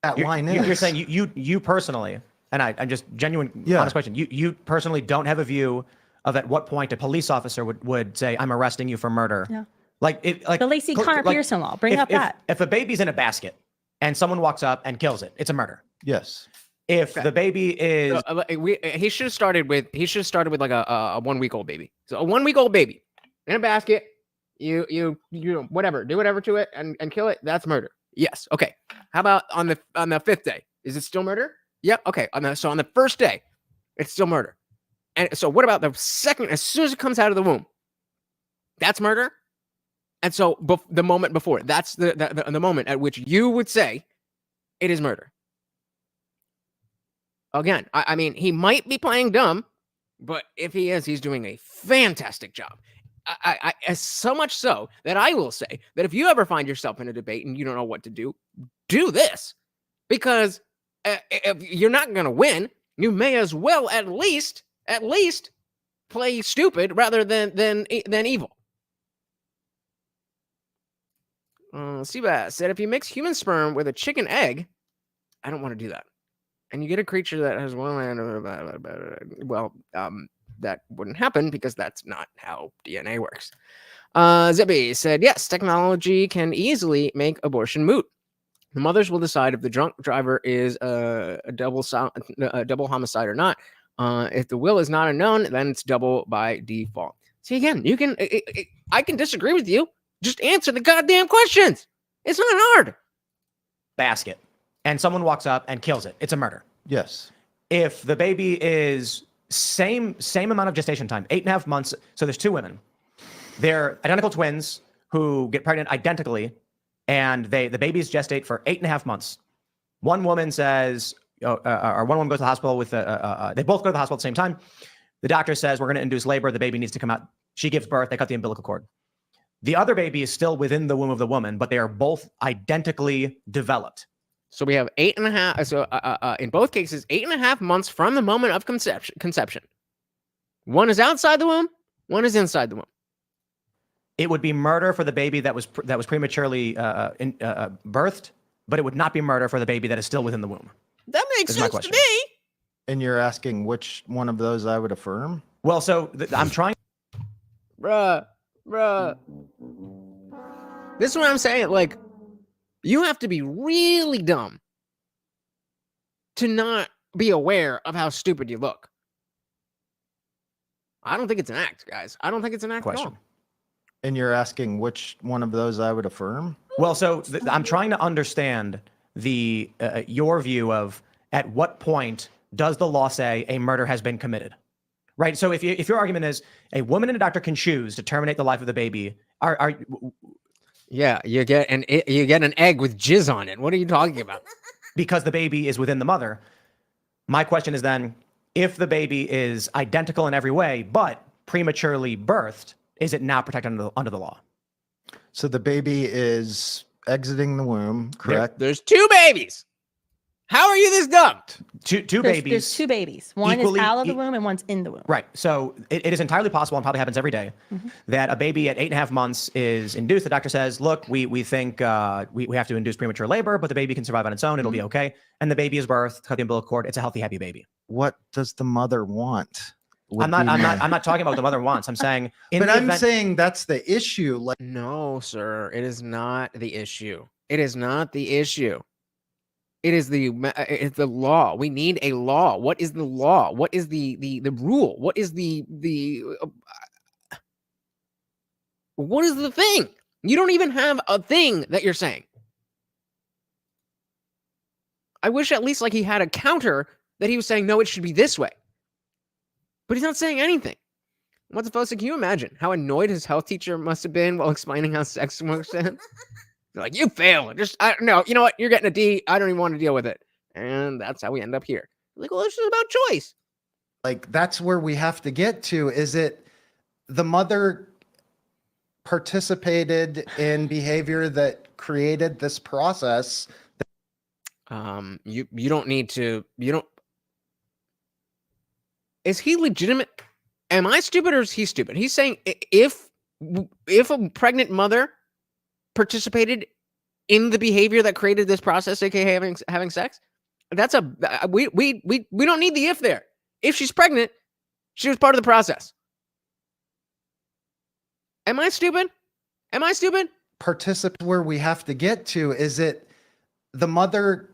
line is. You're saying you personally, and I'm just genuine, honest question. You personally don't have a view of at what point a police officer would say, I'm arresting you for murder. Yeah. Like The Lacey Connor Pearson law. Bring up that. If a baby's in a basket and someone walks up and kills it, it's a murder. Yes. If the baby is, he should have started with like a 1-week-old baby. So a 1-week-old baby in a basket, you whatever, do whatever to it and kill it. That's murder. Yes. Okay. How about on the 5th day? Is it still murder? Yeah. Okay. So on the first day, it's still murder. And so what about the second? As soon as it comes out of the womb, that's murder. And so the moment before, that's the moment at which you would say it is murder. Again, I mean, he might be playing dumb, but if he is, he's doing a fantastic job. I so much so that I will say that if you ever find yourself in a debate and you don't know what to do this. Because if you're not going to win, you may as well at least play stupid rather than evil. Seabass said, if you mix human sperm with a chicken egg, I don't want to do that. And you get a creature that has one that wouldn't happen because that's not how DNA works. Zippy said, yes, technology can easily make abortion moot. The mothers will decide if the drunk driver is a double homicide or not. If the will is not unknown, then it's double by default. See, again, I can disagree with you. Just answer the goddamn questions. It's not hard. basket and someone walks up and kills it, it's a murder. Yes. If the baby is same amount of gestation time, 8.5 months. So there's two women. They're identical twins who get pregnant identically, and the babies gestate for 8.5 months. One woman says, or one woman goes to the hospital with they both go to the hospital at the same time. The doctor says, we're going to induce labor. The baby needs to come out. She gives birth. They cut the umbilical cord. The other baby is still within the womb of the woman, but they are both identically developed. So we have 8.5. So in both cases, 8.5 months from the moment of conception. One is outside the womb. One is inside the womb. It would be murder for the baby that was prematurely birthed, but it would not be murder for the baby that is still within the womb. That makes sense to me. And you're asking which one of those I would affirm? Well, so I'm trying. Bruh. This is what I'm saying. Like, you have to be really dumb to not be aware of how stupid you look. I don't think it's an act, guys. I don't think it's an act at all. And you're asking which one of those I would affirm? Well, so I'm trying to understand your view of at what point does the law say a murder has been committed, right? So if your argument is a woman and a doctor can choose to terminate the life of the baby, yeah, you get an egg with jizz on it. What are you talking about? Because the baby is within the mother. My question is then, if the baby is identical in every way but prematurely birthed, is it now protected under the law? So the baby is exiting the womb, correct? There's two babies. How are you this dumb? Two babies. There's two babies. One is out of the womb and one's in the womb. Right. So it is entirely possible, and probably happens every day, that a baby at 8.5 months is induced. The doctor says, look, we think we have to induce premature labor, but the baby can survive on its own. It'll be okay. And the baby is birthed, cut the umbilical cord. It's a healthy, happy baby. What does the mother want? I'm not talking about what the mother wants. I'm saying, saying that's the issue. Like, no, sir, it is not the issue. It is not the issue. It is it's the law. We need a law. What is the law? What is the rule? What is what is the thing? You don't even have a thing that you're saying. I wish at least like he had a counter that he was saying, no, it should be this way. But he's not saying anything. What's the can you imagine how annoyed his health teacher must have been while explaining how sex works to him? They're like, you failed. No, you know what? You're getting a D. I don't even want to deal with it. And that's how we end up here. Like, well, it's just about choice. Like, that's where we have to get to. Is it the mother participated in behavior that created this process? You don't need to, is he legitimate? Am I stupid or is he stupid? He's saying if a pregnant mother participated in the behavior that created this process, aka having sex, that's we don't need the if there. If she's pregnant, she was part of the process. Am I stupid? Participate where we have to get to. Is it the mother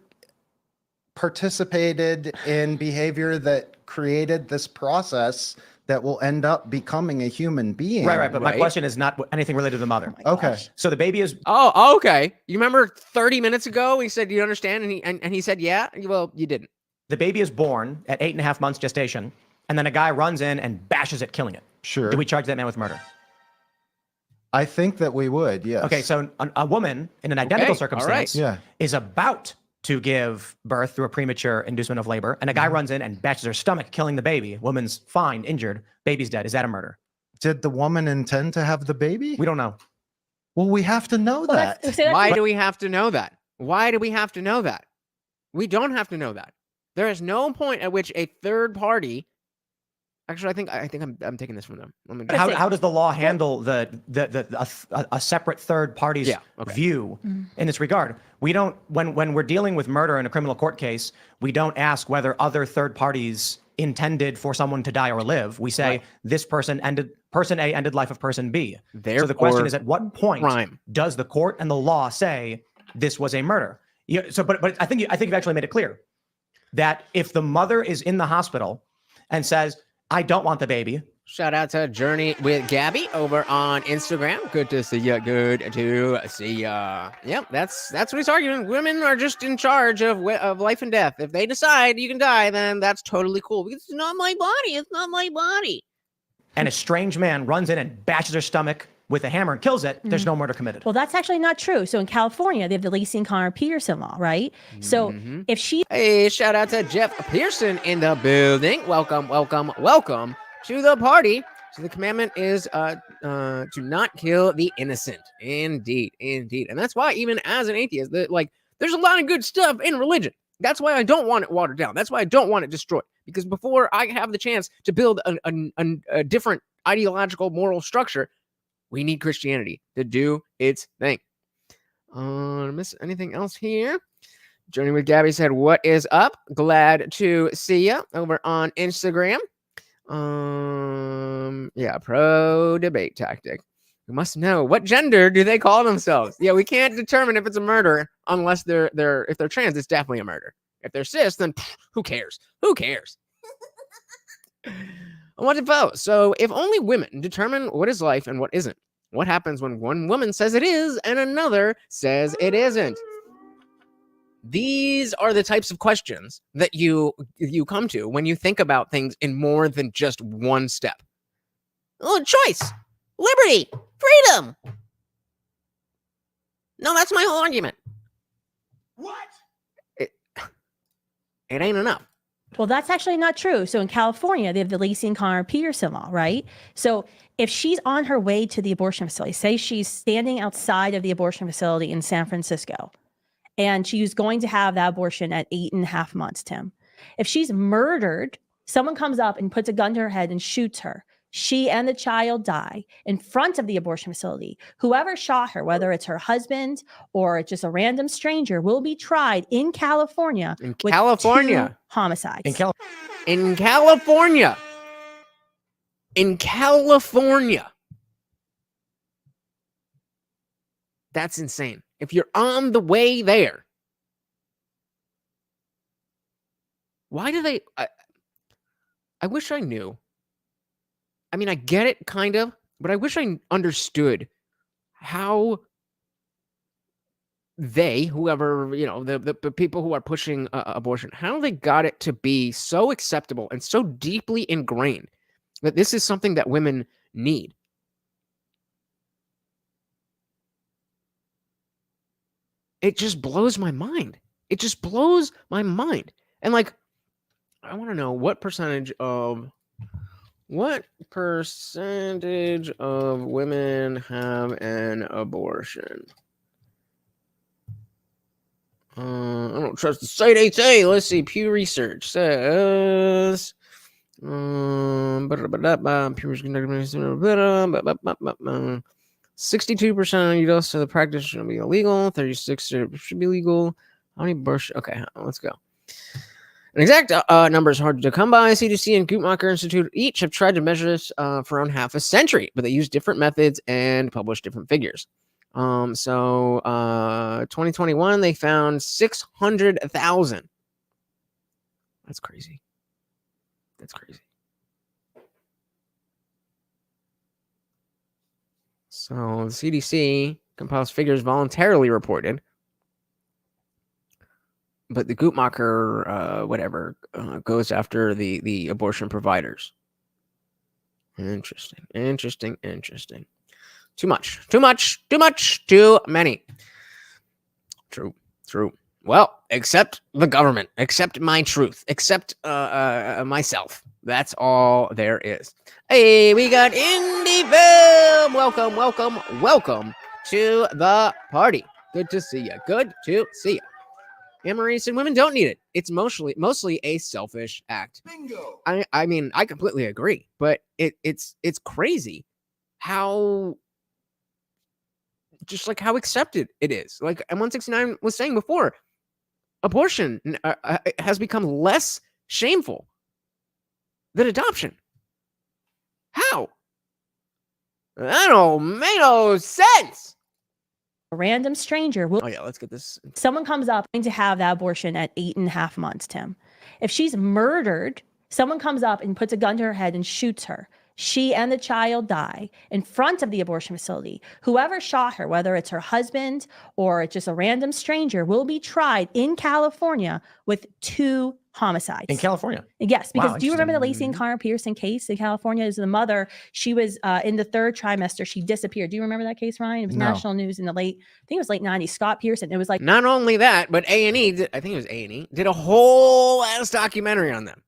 participated in behavior that created this process that will end up becoming a human being? Right. But my question is not anything related to the mother. Okay. So the baby is. Oh, okay. You remember 30 minutes ago he said, "Do you understand?" And he said, "Yeah." Well, you didn't. The baby is born at 8.5 months gestation, and then a guy runs in and bashes it, killing it. Sure. Do we charge that man with murder? I think that we would. Yes. Okay. So a woman in an identical circumstance is about to give birth through a premature inducement of labor, and a guy runs in and bashes her stomach, killing the baby. Woman's fine, injured, baby's dead. Is that a murder? Did the woman intend to have the baby? We don't know. Well, we have to know that. Why do we have to know that? Why do we have to know that? We don't have to know that. There is no point at which a third party. Actually, I think I'm taking this from them. How does the law handle a separate third party's view in this regard? We don't when we're dealing with murder in a criminal court case, we don't ask whether other third parties intended for someone to die or live. We say this person A ended life of person B. So the question is, at what point does the court and the law say this was a murder? But I think you've actually made it clear that if the mother is in the hospital and says, I don't want the baby. Shout out to Journey with Gabby over on Instagram. Good to see ya. Good to see ya. Yep, that's what he's arguing. Women are just in charge of life and death. If they decide you can die, then that's totally cool. Because it's not my body. It's not my body. And a strange man runs in and bashes her stomach with a hammer and kills it. There's no murder committed. Well, that's actually not true. So in California, they have the Lacey and Connor Peterson law, right? So if she... Hey, shout out to Jeff Pearson in the building. Welcome to the party. So the commandment is to not kill the innocent. Indeed. And that's why even as an atheist, there's a lot of good stuff in religion. That's why I don't want it watered down. That's why I don't want it destroyed. Because before I have the chance to build a different ideological moral structure, we need Christianity to do its thing. Miss anything else here? Journey with Gabby said, "What is up? Glad to see ya over on Instagram." Pro debate tactic. We must know what gender do they call themselves. Yeah, we can't determine if it's a murder unless if they're trans. It's definitely a murder. If they're cis, then who cares? I want to vote. So if only women determine what is life and what isn't, what happens when one woman says it is and another says it isn't? These are the types of questions that you come to when you think about things in more than just one step. Oh, choice, liberty, freedom. No, that's my whole argument. What? It ain't enough. Well, that's actually not true. So in California, they have the Lacey and Connor Peterson law, right? So if she's on her way to the abortion facility, say she's standing outside of the abortion facility in San Francisco, and she's going to have that abortion at 8.5 months, Tim. If she's murdered, someone comes up and puts a gun to her head and shoots her. She and the child die in front of the abortion facility. Whoever shot her, whether it's her husband or just a random stranger, will be tried in California. With 2 homicides. In California. That's insane. If you're on the way there, why do they? I wish I knew. I mean, I get it, kind of, but I wish I understood how they, whoever, the people who are pushing abortion, how they got it to be so acceptable and so deeply ingrained that this is something that women need. It just blows my mind. It just blows my mind. And like, I want to know what percentage of women have an abortion? I don't trust the site 8A. Let's see. Pew Research says 62% of U.S. So the practice should be illegal. 36% should be legal. How many abortions? Okay, let's go. An exact number is hard to come by. CDC and Guttmacher Institute each have tried to measure this for around half a century, but they use different methods and publish different figures. So 2021, they found 600,000. That's crazy. That's crazy. So the CDC compiles figures voluntarily reported, but the Guttmacher, goes after the abortion providers. Interesting. Too many. True. Well, accept the government, accept my truth, accept myself. That's all there is. Hey, we got Indie Film. Welcome to the party. Good to see you. Anne-Marie said women don't need it. It's mostly a selfish act. Bingo. I mean, I completely agree, but it's crazy how accepted it is. Like M169 was saying before, abortion has become less shameful than adoption. How? That don't make no sense. A random stranger will. Oh yeah, let's get this. Someone comes up going to have that abortion at 8.5 months, Tim. If she's murdered, someone comes up and puts a gun to her head and shoots her. She and the child die in front of the abortion facility. Whoever shot her, whether it's her husband or just a random stranger, will be tried in California with 2 homicides. In California? Yes, because do you remember the Lacey and Connor Peterson case in California? It was the mother. She was in the 3rd trimester. She disappeared. Do you remember that case, Ryan? It was national news in the late 90s. Scott Pearson. It was like, not only that, but A&E, I think it was A&E, did a whole ass documentary on them.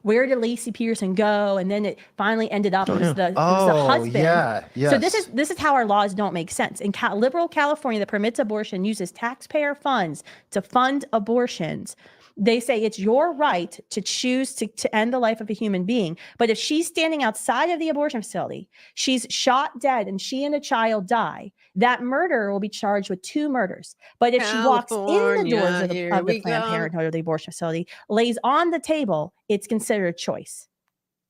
Where did Lacey Pearson go? And then it finally ended up it was the husband. Yeah. Yes. So this is how our laws don't make sense. In liberal California that permits abortion uses taxpayer funds to fund abortions. They say it's your right to choose to end the life of a human being. But if she's standing outside of the abortion facility, she's shot dead, and she and a child die, that murderer will be charged with 2 murders. But if she walks in the doors of the Planned Parenthood or the abortion facility, lays on the table, it's considered choice.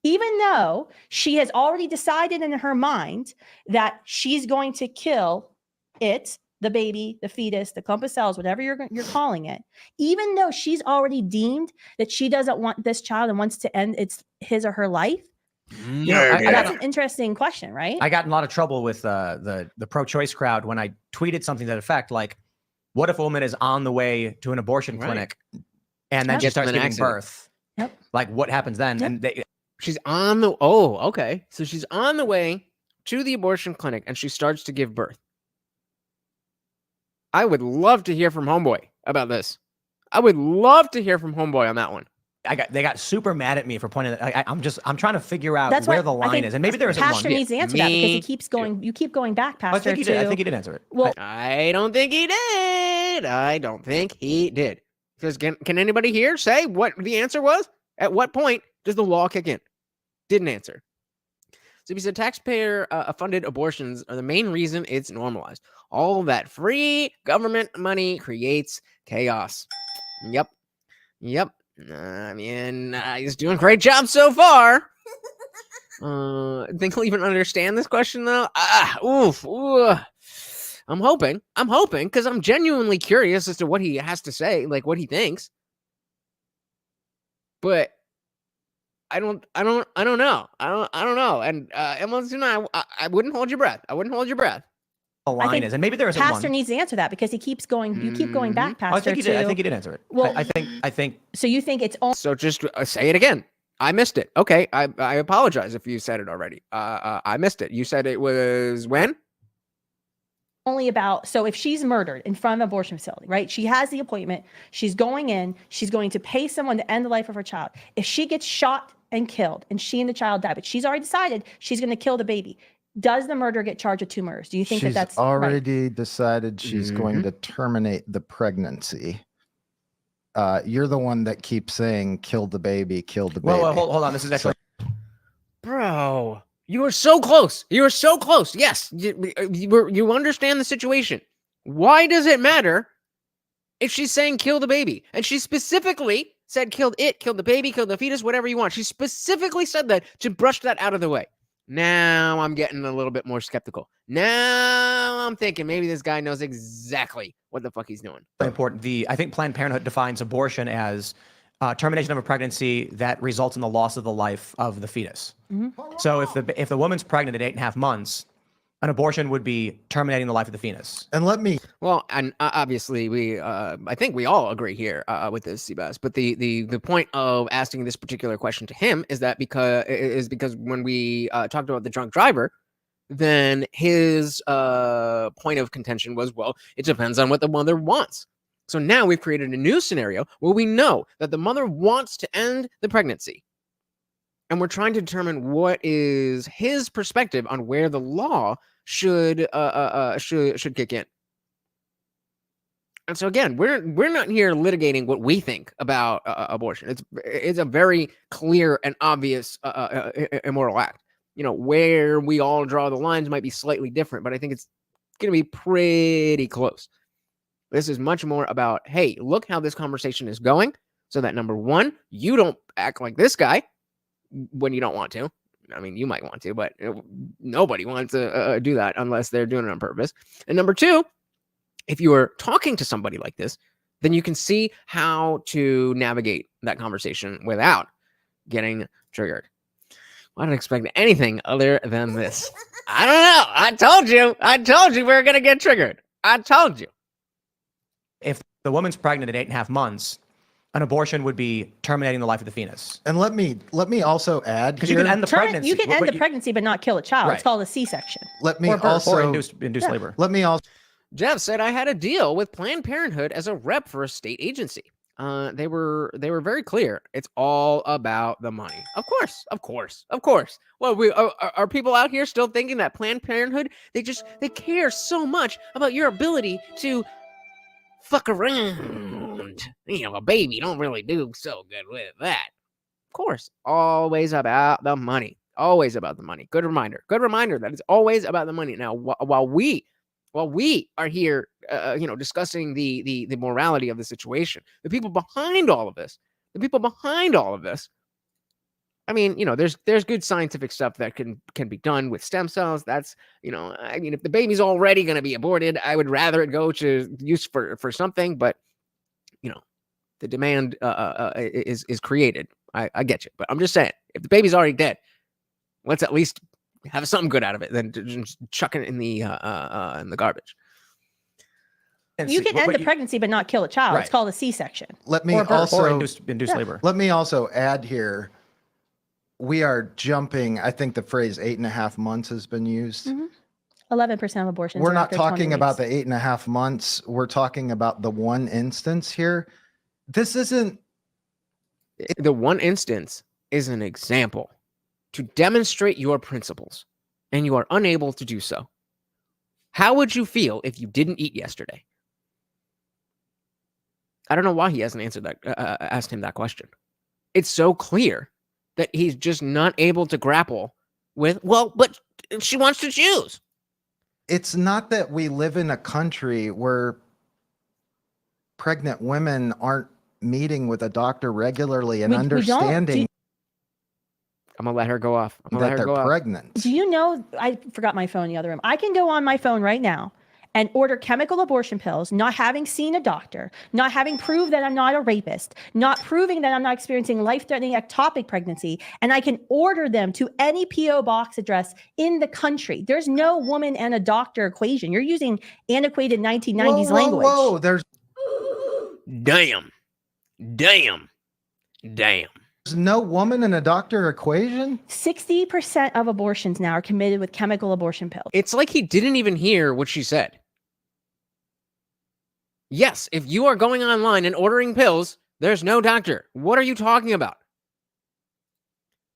Even though she has already decided in her mind that she's going to kill it, the baby, the fetus, the clump of cells, whatever you're calling it, even though she's already deemed that she doesn't want this child and wants to end his or her life. That's an interesting question, right? I got in a lot of trouble with the pro-choice crowd when I tweeted something to that effect, like, what if a woman is on the way to an abortion clinic and then she starts giving birth? Yep. Like, what happens then? Yep. And she's on the okay. So she's on the way to the abortion clinic and she starts to give birth. I would love to hear from Homeboy about this. I would love to hear from Homeboy on that one. they got super mad at me for pointing that. I'm trying to figure out That's where why the I line think is, and maybe there isn't Pastor one. needs to answer that because he keeps going. You keep going back, Pastor. I think he did. I think he did answer it. Well, I don't think he did. I don't think he did. Because can anybody here say what the answer was? At what point does the law kick in? Didn't answer. So he said taxpayer funded abortions are the main reason it's normalized. All that free government money creates chaos. Yep. I mean, he's doing a great job so far. Think he'll even understand this question though? I'm hoping, because I'm genuinely curious as to what he has to say, like what he thinks. But I don't know. I don't know. And Emma, I wouldn't hold your breath. The line is, and maybe there isn't one. Pastor needs to answer that because he keeps going. You keep going back, Pastor. I think he did. I think he did answer it. Well, I think. So you think it's only? So just say it again. I missed it. Okay, I apologize if you said it already. I missed it. You said it was when? Only about, so if she's murdered in front of an abortion facility, right? She has the appointment. She's going in. She's going to pay someone to end the life of her child. If she gets shot and killed and she and the child die, but she's already decided she's going to kill the baby, does the murderer get charged with 2 murders? Do you think that's already right? decided she's going to terminate the pregnancy? You're the one that keeps saying kill the baby. Well, hold on. This is actually, Bro, you were so close. Yes, you understand the situation. Why does it matter if she's saying kill the baby? And she specifically said kill the baby, kill the fetus, whatever you want. She specifically said that to brush that out of the way. Now I'm getting a little bit more skeptical. Now I'm thinking maybe this guy knows exactly what the fuck he's doing. important. I think Planned Parenthood defines abortion as termination of a pregnancy that results in the loss of the life of the fetus. So if the woman's pregnant at 8.5 months, an abortion would be terminating the life of the fetus. And obviously I think we all agree here with this, Seabass. But the point of asking this particular question to him is that because when we talked about the drunk driver, then his point of contention was, well, it depends on what the mother wants. So now we've created a new scenario where we know that the mother wants to end the pregnancy. And we're trying to determine what is his perspective on where the law should kick in. And so again, we're not here litigating what we think about abortion. It's a very clear and obvious immoral act. You know, where we all draw the lines might be slightly different, but I think it's going to be pretty close. This is much more about, hey, look how this conversation is going, so that number one, you don't act like this guy when you don't want to. I mean, you might want to, but nobody wants to do that unless they're doing it on purpose. And number two, if you are talking to somebody like this, then you can see how to navigate that conversation without getting triggered. I don't expect anything other than this. I don't know. I told you we were going to get triggered. I told you. If the woman's pregnant at 8.5 months, an abortion would be terminating the life of the fetus. And let me also add, because you can end the pregnancy. You can end the pregnancy, but not kill a child. Right. It's called a C-section. Let me or also induced labor. Let me also. Jeff said I had a deal with Planned Parenthood as a rep for a state agency. They were very clear. It's all about the money. Of course. Well, are people out here still thinking that Planned Parenthood, they care so much about your ability to fuck around? You know, a baby don't really do so good with that. Of course, always about the money. Always about the money. Good reminder that it's always about the money. Now, while we are here, discussing the morality of the situation, the people behind all of this, I mean, there's good scientific stuff that can be done with stem cells. That's, I mean, if the baby's already going to be aborted, I would rather it go to use for something, but, the demand is created. I get you, but I'm just saying, if the baby's already dead, let's at least have something good out of it than to just chuck it in the garbage. You can end the pregnancy, but not kill a child. Right. It's called a C-section. Let me also induced labor. Let me also add here. We are jumping. I think the phrase 8.5 months has been used. 11% of abortions. We're not talking about the 8.5 months. We're talking about the one instance here. This isn't The one instance is an example to demonstrate your principles, and you are unable to do so. How would you feel if you didn't eat yesterday? I don't know why he hasn't answered that, asked him that question. It's so clear that he's just not able to grapple with, well, but she wants to choose. It's not that we live in a country where pregnant women aren't meeting with a doctor regularly and understanding I'm gonna let her go off. that they're pregnant. Do you know, I forgot my phone in the other room. I can go on my phone right now and order chemical abortion pills, not having seen a doctor, not having proved that I'm not a rapist, not proving that I'm not experiencing life-threatening ectopic pregnancy, and I can order them to any P.O. box address in the country. There's no woman and a doctor equation. You're using antiquated 1990s language. Whoa, there's Damn. no woman and a doctor equation? 60% of abortions now are committed with chemical abortion pills. It's like he didn't even hear what she said. Yes, if you are going online and ordering pills, there's no doctor. What are you talking about?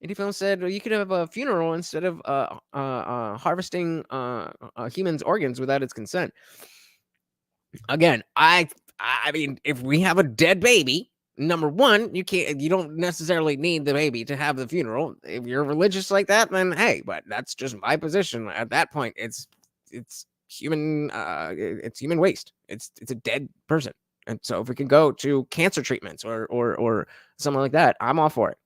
Eddie Phil said, well, you could have a funeral instead of harvesting humans' organs without its consent. Again, I mean, if we have a dead baby, number one, you don't necessarily need the baby to have the funeral. If you're religious like that, then hey, but that's just my position. At that point, it's human waste. It's a dead person. And so if we can go to cancer treatments or something like that, I'm all for it.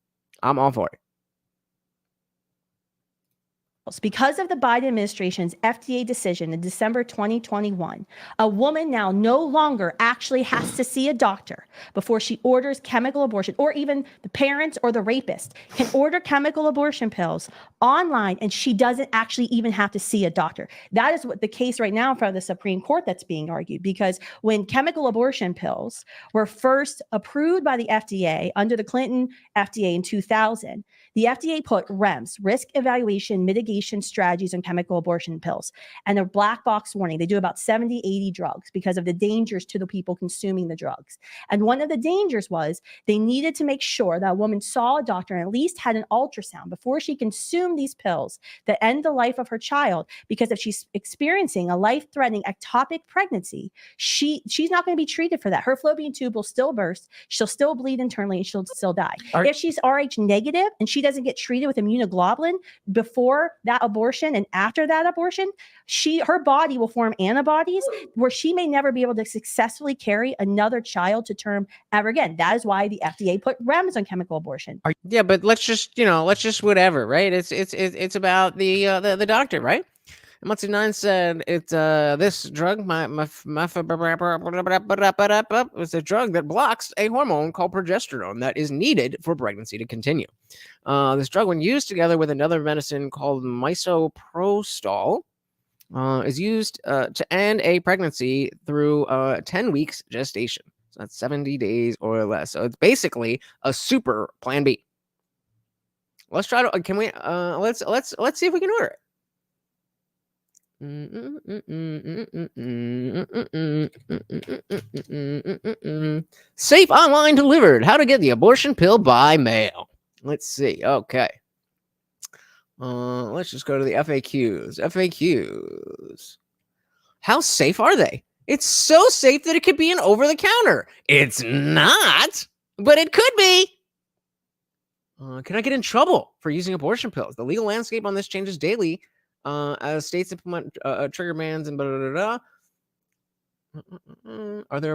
Because of the Biden administration's FDA decision in December 2021, a woman now no longer actually has to see a doctor before she orders chemical abortion, or even the parents or the rapist can order chemical abortion pills online, and she doesn't actually even have to see a doctor. That is what the case right now in front of the Supreme Court that's being argued, because when chemical abortion pills were first approved by the FDA under the Clinton FDA in 2000, the FDA put REMS, risk evaluation mitigation strategies, on chemical abortion pills, and a black box warning. They do about 70, 80 drugs because of the dangers to the people consuming the drugs. And one of the dangers was they needed to make sure that a woman saw a doctor and at least had an ultrasound before she consumed these pills that end the life of her child, because if she's experiencing a life-threatening ectopic pregnancy, she's not going to be treated for that. Her fallopian tube will still burst, she'll still bleed internally, and she'll still die. If she's Rh negative and she doesn't get treated with immunoglobulin before that abortion and after that abortion, her body will form antibodies where she may never be able to successfully carry another child to term ever again. That is why the FDA put REMS on chemical abortion. Yeah, but let's just whatever, right? It's about the doctor, right? And Muncie 9 said it's this drug, it's a drug that blocks a hormone called progesterone that is needed for pregnancy to continue. This drug, when used together with another medicine called misoprostol, is used to end a pregnancy through 10 weeks gestation. So that's 70 days or less. So it's basically a super plan B. Let's try to let's see if we can order it. Safe online delivered. How to get the abortion pill by mail. Let's see. Okay. Let's just go to the FAQs. How safe are they? It's so safe that it could be an over the counter. It's not, but it could be. Can I get in trouble for using abortion pills? The legal landscape on this changes daily. As states implement trigger bans and blah, blah, blah, blah. Are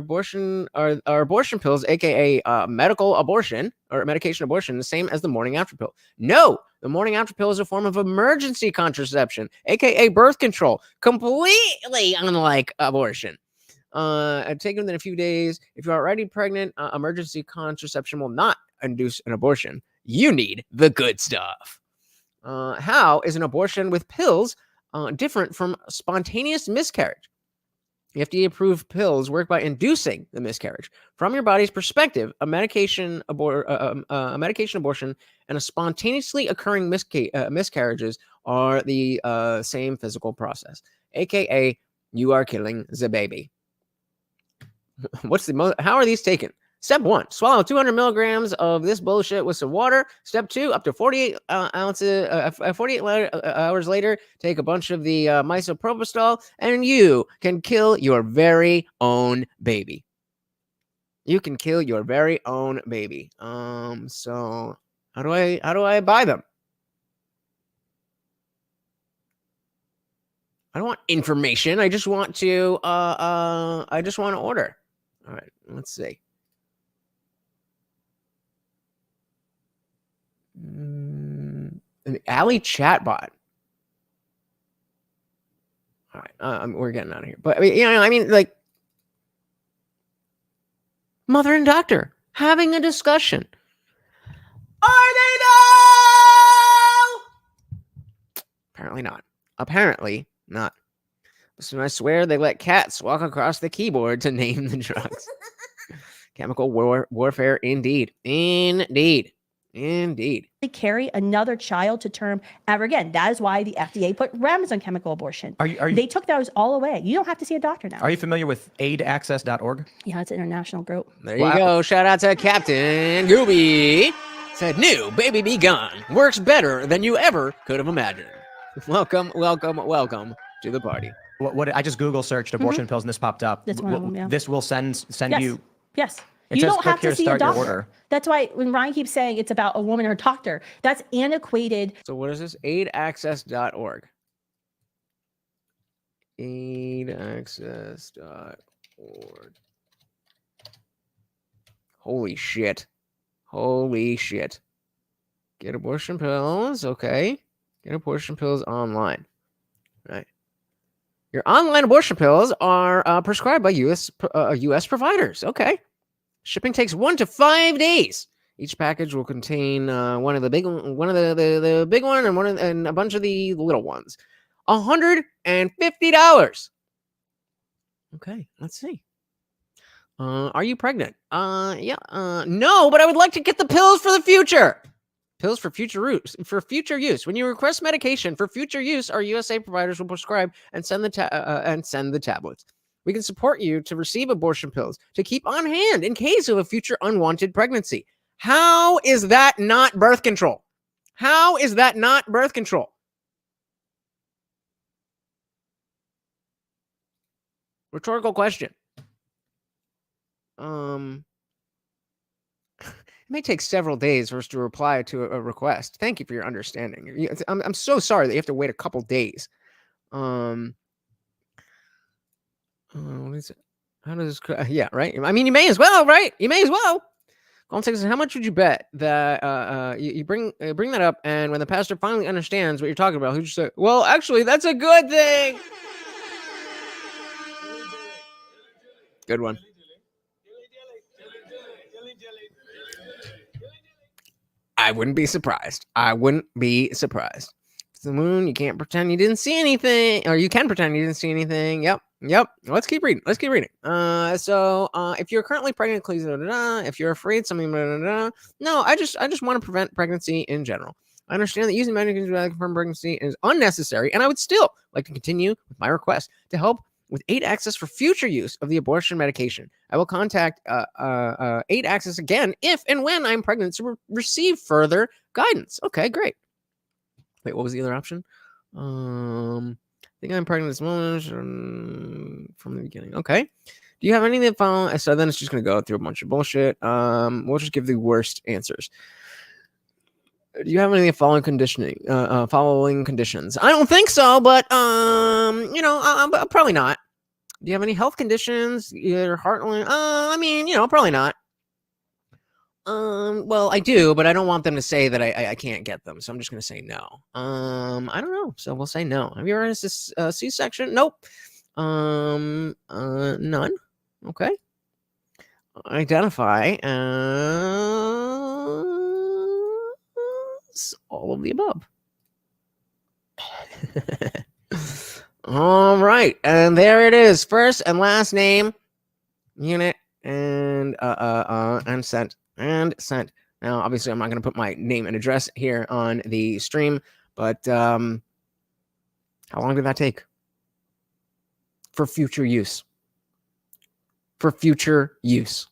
abortion pills, aka medical abortion or medication abortion, the same as the morning after pill? No, the morning after pill is a form of emergency contraception, aka birth control, completely unlike abortion. Taken within a few days. If you're already pregnant, emergency contraception will not induce an abortion. You need the good stuff. How is an abortion with pills different from spontaneous miscarriage? The FDA-approved pills work by inducing the miscarriage. From your body's perspective, a medication abortion and a spontaneously occurring miscarriages are the same physical process, aka you are killing the baby. How are these taken? Step 1, swallow 200 milligrams of this bullshit with some water. Step 2, up to 48 hours later, take a bunch of the misoprostol, and you can kill your very own baby. You can kill your very own baby. So how do I buy them? I don't want information. I just want to order. All right, let's see. An alley chatbot. All right, we're getting out of here. But I mean, like, mother and doctor having a discussion. Are they though? Apparently not. Apparently not. So I swear they let cats walk across the keyboard to name the drugs. Chemical warfare, indeed. Indeed. Indeed. They carry another child to term ever again. That is why the FDA put REMS on chemical abortion. They took those all away. You don't have to see a doctor now. Are you familiar with aidaccess.org? Yeah, it's an international group. There you go. Shout out to Captain Gooby. Said, new baby be gone. Works better than you ever could have imagined. Welcome, welcome, welcome to the party. What I just Google searched abortion pills and this popped up. That's one of them, yeah. This will send Yes. you. Yes. It You says, don't "Click have here to to see a start your doctor. order." That's why when Ryan keeps saying it's about a woman or a doctor, that's antiquated. So what is this? aidaccess.org. aidaccess.org. Holy shit. Holy shit. Get abortion pills. Okay. Get abortion pills online. Right. Your online abortion pills are prescribed by U.S. providers. Okay. Shipping takes 1 to 5 days. Each package will contain one of the big one and a bunch of the little ones. $150. Okay, let's see. Are you pregnant? Yeah. No, but I would like to get the pills for the future. Pills for future use. When you request medication for future use, our USA providers will prescribe and send the tablets. We can support you to receive abortion pills to keep on hand in case of a future unwanted pregnancy. How is that not birth control? How is that not birth control? Rhetorical question. It may take several days for us to reply to a request. Thank you for your understanding. I'm so sorry that you have to wait a couple days. What is it? How does this? Yeah, right. I mean, you may as well, right? You may as well. How much would you bet that you bring that up, and when the pastor finally understands what you're talking about, he'll just say, "Well, actually, that's a good thing." Good one. I wouldn't be surprised. I wouldn't be surprised. It's the moon. You can't pretend you didn't see anything, or you can pretend you didn't see anything. Yep. Let's keep reading. So if you're currently pregnant, please. If you're afraid something. No, I just want to prevent pregnancy in general. I understand that using medication to confirm pregnancy is unnecessary, and I would still like to continue with my request to help with aid access for future use of the abortion medication. I will contact aid access again if and when I'm pregnant to receive further guidance. Okay, great. Wait, what was the other option? I think I'm pregnant this moment from the beginning. Okay. Do you have any of the following? So then it's just going to go through a bunch of bullshit. We'll just give the worst answers. Do you have any of the following conditions? I don't think so, but probably not. Do you have any health conditions? Either heart, probably not. Well, I do, but I don't want them to say that I can't get them, so I'm just gonna say no. I don't know, so we'll say no. Have you ever had a C-section? Nope. None. Okay. Identify as all of the above. All right, and there it is. First and last name, unit, and sent. And sent. Now, obviously, I'm not going to put my name and address here on the stream, but how long did that take? For future use. For future use.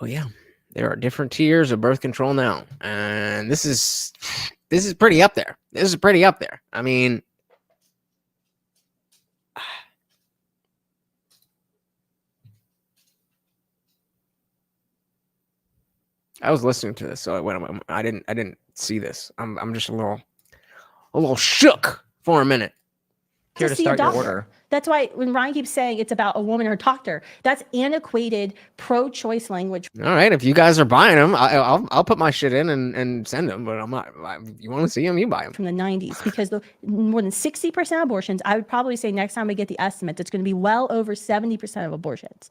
Oh yeah, there are different tiers of birth control now, and this is pretty up there. This is pretty up there. I mean, I was listening to this, so I didn't see this. I'm just a little shook for a minute. Here to start your order. That's why when Ryan keeps saying it's about a woman or a doctor, that's antiquated pro-choice language. All right, if you guys are buying them, I'll put my shit in and send them. But I'm not. You want to see them, you buy them. From the 90s, because more than 60% of abortions, I would probably say next time we get the estimate, it's going to be well over 70% of abortions.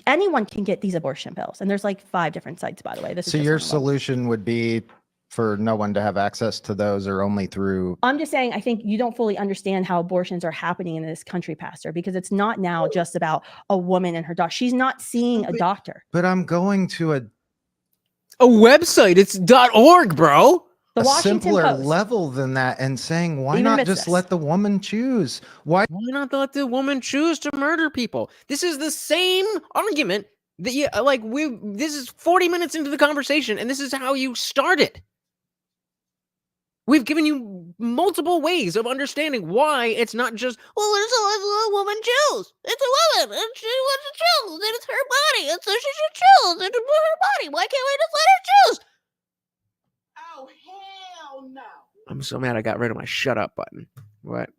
Anyone can get these abortion pills, and there's like 5 different sites, by the way. So your solution would be for no one to have access to those, or only through? I'm just saying, I think you don't fully understand how abortions are happening in this country, Pastor, because it's not now just about a woman and her doctor. She's not seeing a doctor. But I'm going to a website. It's .org, bro. The Washington simpler Post. level than that, and saying, why not just let the woman choose? Why not let the woman choose to murder people? This is the same argument that this is 40 minutes into the conversation, and this is how you started. We've given you multiple ways of understanding why it's not just, well, it's a woman choose. It's a woman, and she wants to choose, and it's her body, and so she should choose, and her body. Why can't we just let her choose? Oh, hell no. I'm so mad I got rid of my shut up button. What?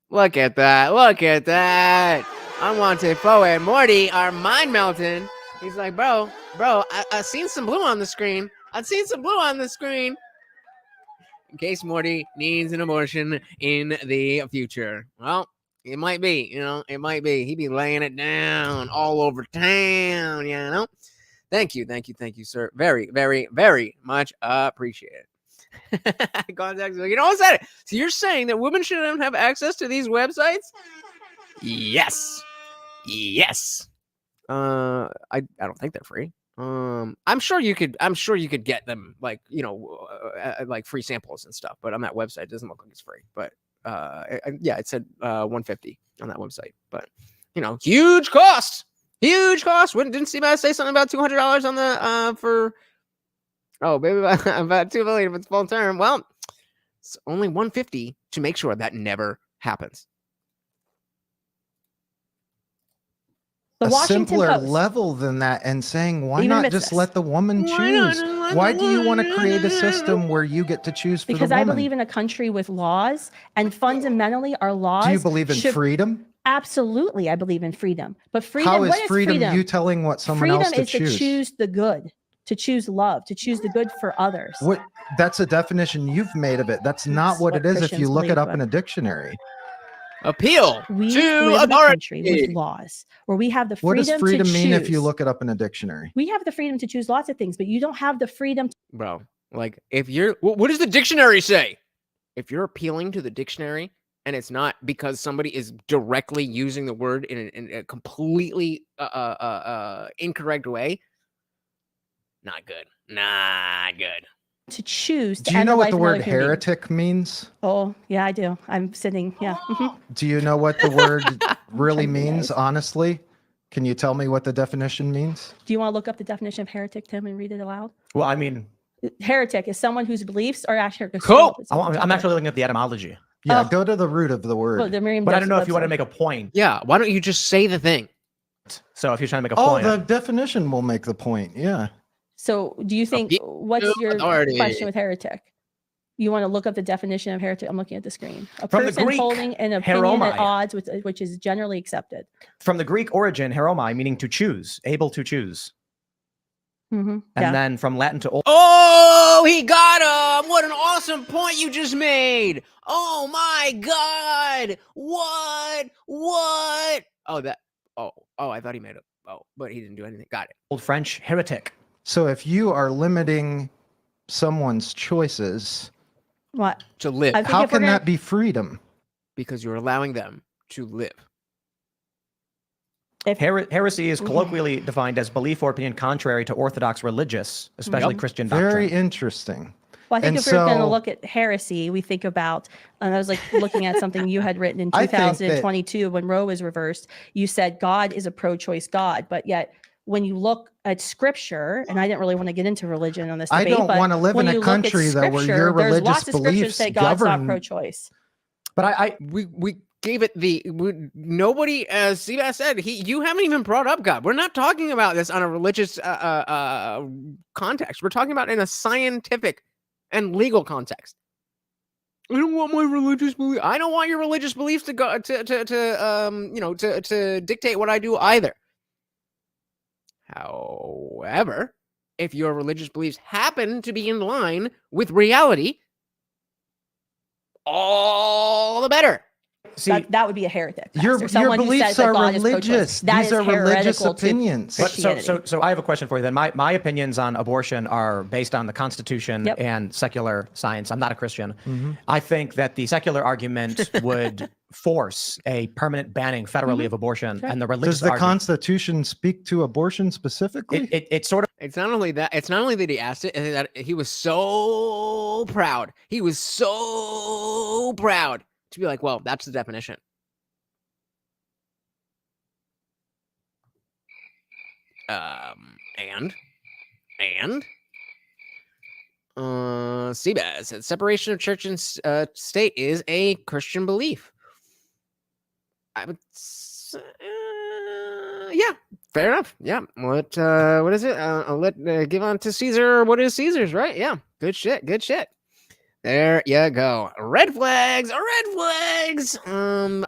Look at that. Look at that. Unwanted Foe and Morty are mind melting. He's like, bro, I seen some blue on the screen. I've seen some blue on the screen. In case Morty needs an abortion in the future. Well, it might be, it might be. He'd be laying it down all over town, Thank you, sir. Very, very, very much appreciated. Contact, you know what I said? So you're saying that women shouldn't have access to these websites? Yes. I don't think they're free. I'm sure you could get them, like, like free samples and stuff, but on that website it doesn't look like it's free. But yeah, it said $150 on that website, but huge cost. Didn't see about say something about $200 on the for maybe about $2 million if it's full term. Well, it's only $150 to make sure that never happens. The Washington simpler Post. Level than that, and saying, why not just let the woman choose? Why do you want to create a system where you get to choose for because the woman? I believe in a country with laws, and fundamentally our laws. Do you believe in freedom? Absolutely, I believe in freedom. But freedom, how is what is freedom? Freedom? You telling what someone else to choose? Freedom is to choose the good, to choose love, to choose the good for others. What? That's a definition you've made of it. That's not what it is if you look it up in a dictionary. Appeal we to live in a authority. country with laws where we have the freedom. What does freedom to mean choose. if you look it up in a dictionary? We have the freedom to choose lots of things, but you don't have the freedom. Bro, like, if you're, what does the dictionary say? If you're appealing to the dictionary and it's not because somebody is directly using the word in a completely incorrect way, not good. To choose. Do you know what the word heretic means? Oh, yeah, I do. I'm sitting. Yeah. Do you know what the word really means, honestly? Can you tell me what the definition means? Do you want to look up the definition of heretic, Tim, and read it aloud? Well, I mean, heretic is someone whose beliefs are actually cool. I'm actually looking at the etymology. Yeah, go to the root of the word. Well, but I don't know if you want to make a point. Yeah, why don't you just say the thing? So if you're trying to make a point. Oh, the definition will make the point. Yeah. So do you think, what's your question with heretic? You want to look up the definition of heretic? I'm looking at the screen. A From person Greek, holding an opinion heromai. at odds with which is generally accepted. From the Greek origin, heromai, meaning to choose, able to choose. Mm-hmm. And then from Latin to old. Oh, he got him! What an awesome point you just made! Oh my God! What? Oh, that. Oh, I thought he made it. Oh, but he didn't do anything. Got it. Old French, heretic. So if you are limiting someone's choices, what to live, how can that be freedom? Because you're allowing them to live. Heresy is colloquially defined as belief or opinion contrary to orthodox religious, especially Christian doctrine. Very interesting. Well, I think if we're going to look at heresy, we think about, and I was like looking at something you had written in 2022 when Roe was reversed. You said God is a pro-choice God, but yet when you look at scripture, and I didn't really want to get into religion on this I debate, don't but want to live when in you a look at country though where scripture, your there's religious lots of scriptures beliefs say God's not govern. pro-choice. But we gave it nobody, as Seabass said, you haven't even brought up God. We're not talking about this on a religious context. We're talking about in a scientific and legal context. I don't want my religious belief. I don't want your religious beliefs to go to dictate what I do either. However, if your religious beliefs happen to be in line with reality, all the better. see, That would be a heretic. Your Pastor. Someone who beliefs says that are God is pro-choice. religious. That These is are religious heretical to opinions. but Christianity. so I have a question for you then. My opinions on abortion are based on the Constitution Yep. and secular science. I'm not a Christian. I think that the secular argument would force a permanent banning federally of abortion, right. and the religious Does the argument, Constitution speak to abortion specifically? it sort of It's not only that. It's not only that he asked it, and that he was so proud. He was so proud to be like, "Well, that's the definition." Seabass said separation of church and state is a Christian belief. I would say, yeah, fair enough. Yeah, what is it? I'll give on to Caesar what is Caesar's, right? Yeah, good shit. Good shit. There you go. Red flags.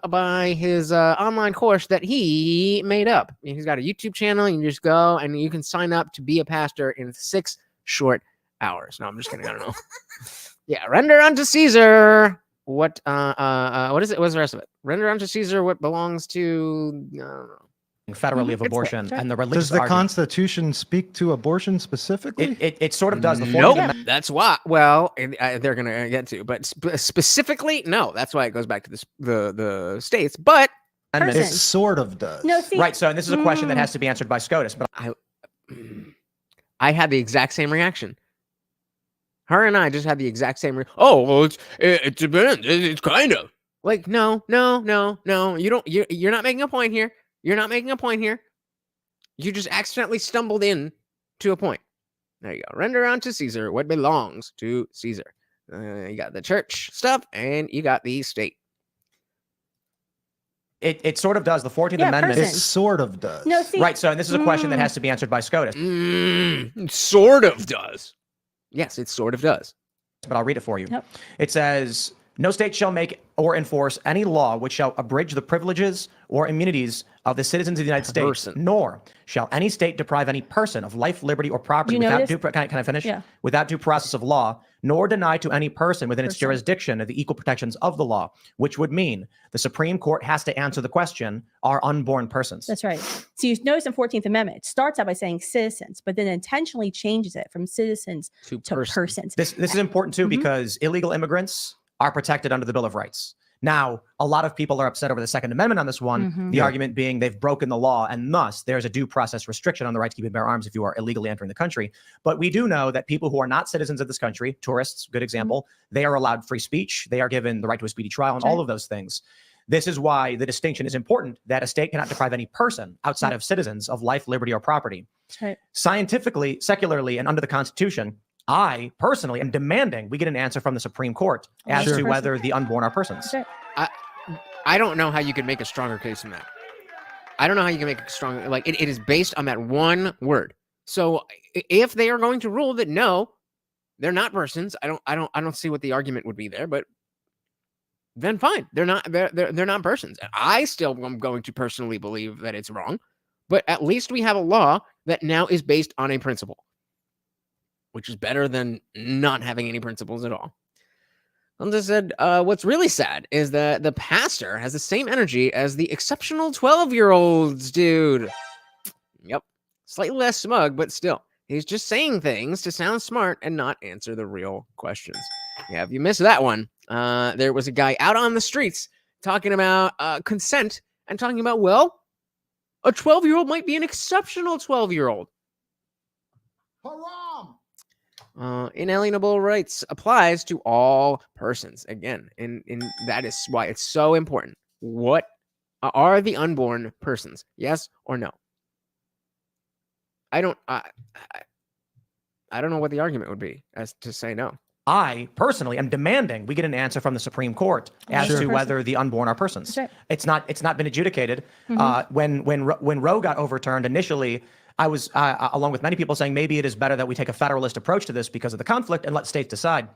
By his online course that he made up. He's got a YouTube channel. You can just go and you can sign up to be a pastor in 6 short hours. No, I'm just kidding. I don't know. Yeah, render unto Caesar what is it? What's the rest of it? Render unto Caesar what belongs to I don't know. federally of abortion, and the religious Does the argument, Constitution speak to abortion specifically? it sort of does. The 14th Nope, Amendment, that's why. Well, they're gonna get to, but specifically, no. That's why it goes back to the states. But It Person. sort of does. No, see, right. So, and this is a question that has to be answered by SCOTUS. But I had the exact same reaction. Her and I just had the exact same. Oh, well, it depends. It's kind of like no. You don't. You're not making a point here. You're not making a point here. You just accidentally stumbled in to a point. There you go. Render unto Caesar what belongs to Caesar. You got the church stuff, and you got the state. it sort of does. The 14th Yeah, Amendment. It person. sort of does. No, see, Right. So, and this is a question that has to be answered by SCOTUS. It sort of does. Yes, it sort of does. But I'll read it for you. Yep. It says, no state shall make or enforce any law which shall abridge the privileges or immunities of the citizens of the United States, Person. nor shall any state deprive any person of life, liberty, or property You without notice- can I finish? Yeah. Without due process of law, nor deny to any person within its jurisdiction the equal protections of the law, which would mean the Supreme Court has to answer the question, are unborn persons? That's right. So you notice in 14th Amendment, it starts out by saying citizens, but then intentionally changes it from citizens To to persons. This is important too, because illegal immigrants are protected under the Bill of Rights. Now, a lot of people are upset over the Second Amendment on this one, the argument being they've broken the law, and thus there's a due process restriction on the right to keep and bear arms if you are illegally entering the country. But we do know that people who are not citizens of this country, tourists, good example, they are allowed free speech, they are given the right to a speedy trial, and all of those things. This is why the distinction is important, that a state cannot deprive any person outside of citizens of life, liberty, or property. That's right. Scientifically, secularly, and under the Constitution, I personally am demanding we get an answer from the Supreme Court as Sure. to whether the unborn are persons. That's right. I don't know how you could make a stronger case than that. I don't know how you can make a stronger, like it is based on that one word. So if they are going to rule that no, they're not persons, I don't see what the argument would be there, but then fine. They're not persons. I still am going to personally believe that it's wrong, but at least we have a law that now is based on a principle, which is better than not having any principles at all. Hunter said, what's really sad is that the pastor has the same energy as the exceptional 12-year-olds, dude. Yep. Slightly less smug, but still. He's just saying things to sound smart and not answer the real questions. Yeah, if you missed that one, there was a guy out on the streets talking about consent and talking about, well, a 12-year-old might be an exceptional 12-year-old. Haram! Inalienable rights applies to all persons. Again, and that is why it's so important. What are the unborn persons? Yes or no? I don't know what the argument would be as to say no. I personally am demanding we get an answer from the Supreme Court as to whether the unborn are persons. Right. It's not been adjudicated. When Roe got overturned initially, I was along with many people saying maybe it is better that we take a federalist approach to this because of the conflict and let states decide.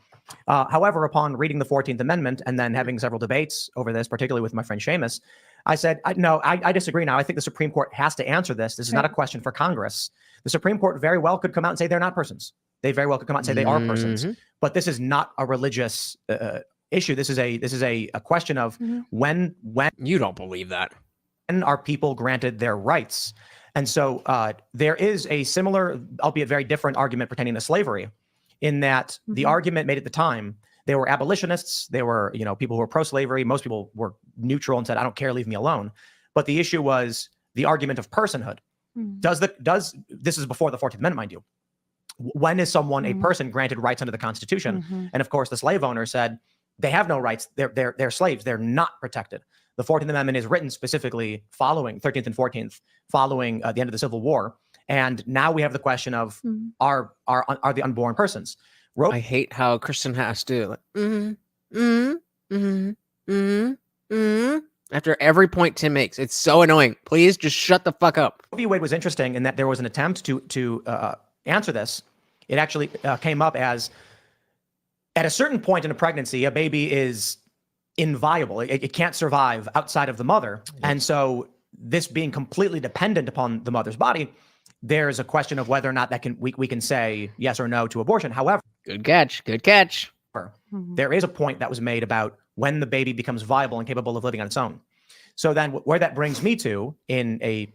However, upon reading the 14th Amendment and then having several debates over this, particularly with my friend Seamus, I said, no, I disagree now. I think the Supreme Court has to answer this. This is not a question for Congress. The Supreme Court very well could come out and say they're not persons. They very well could come out and say they are persons. But this is not a religious issue. This is a question of when You don't believe that. when are people granted their rights? And so there is a similar, albeit very different argument pertaining to slavery, in that the argument made at the time, they were abolitionists, they were, people who were pro-slavery, most people were neutral and said, I don't care, leave me alone. But the issue was the argument of personhood. This is before the 14th Amendment, mind you. When is someone a person granted rights under the Constitution? And of course, the slave owner said they have no rights. They're slaves. They're not protected. The 14th Amendment is written specifically following 13th and 14th, following the end of the Civil War. And now we have the question of are the unborn persons? I hate how Kristan has to after every point Tim makes. It's so annoying. Please just shut the fuck up. Roe v. Wade was interesting in that there was an attempt to answer this. It actually came up as at a certain point in a pregnancy, a baby is inviable. It can't survive outside of the mother. And so this being completely dependent upon the mother's body, there's a question of whether or not that we can say yes or no to abortion. However, good catch. there is a point that was made about when the baby becomes viable and capable of living on its own. So then where that brings me to in a,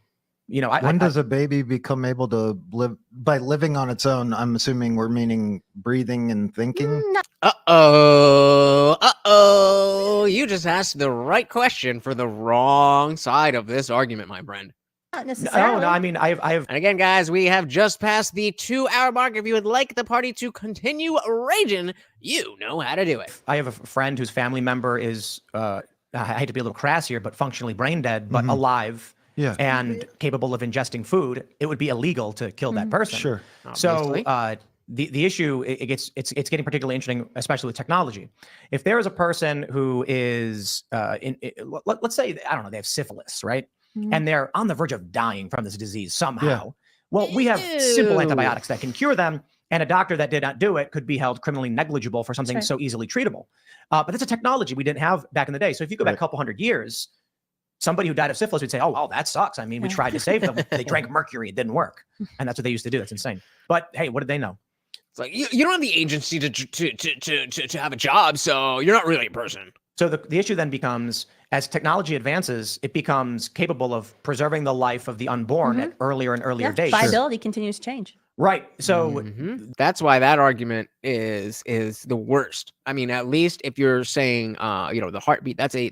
when does a baby become able to live by living on its own? I'm assuming we're meaning breathing and thinking. You just asked the right question for the wrong side of this argument, my friend. Not necessarily. No, I mean, I have. And again, guys, we have just passed the 2-hour mark. If you would like the party to continue raging, you know how to do it. I have a friend whose family member is, I hate to be a little crass here, but functionally brain dead, but alive. Yeah. And capable of ingesting food. It would be illegal to kill that person. Sure. So the issue, it's getting particularly interesting, especially with technology. If there is a person who is let's say, I don't know, they have syphilis, right? And they're on the verge of dying from this disease somehow. Yeah. Well, we have simple antibiotics that can cure them, and a doctor that did not do it could be held criminally negligible for something so easily treatable. But it's a technology we didn't have back in the day. So if you go back a couple hundred years, somebody who died of syphilis would say, oh, that sucks. I mean, we tried to save them. They drank mercury. It didn't work. And that's what they used to do. That's insane. But hey, what did they know? It's like, you don't have the agency to have a job, so you're not really a person. So the issue then becomes, as technology advances, it becomes capable of preserving the life of the unborn at earlier and earlier dates. Viability continues to change. Right. So that's why that argument is the worst. I mean, at least if you're saying, the heartbeat, that's a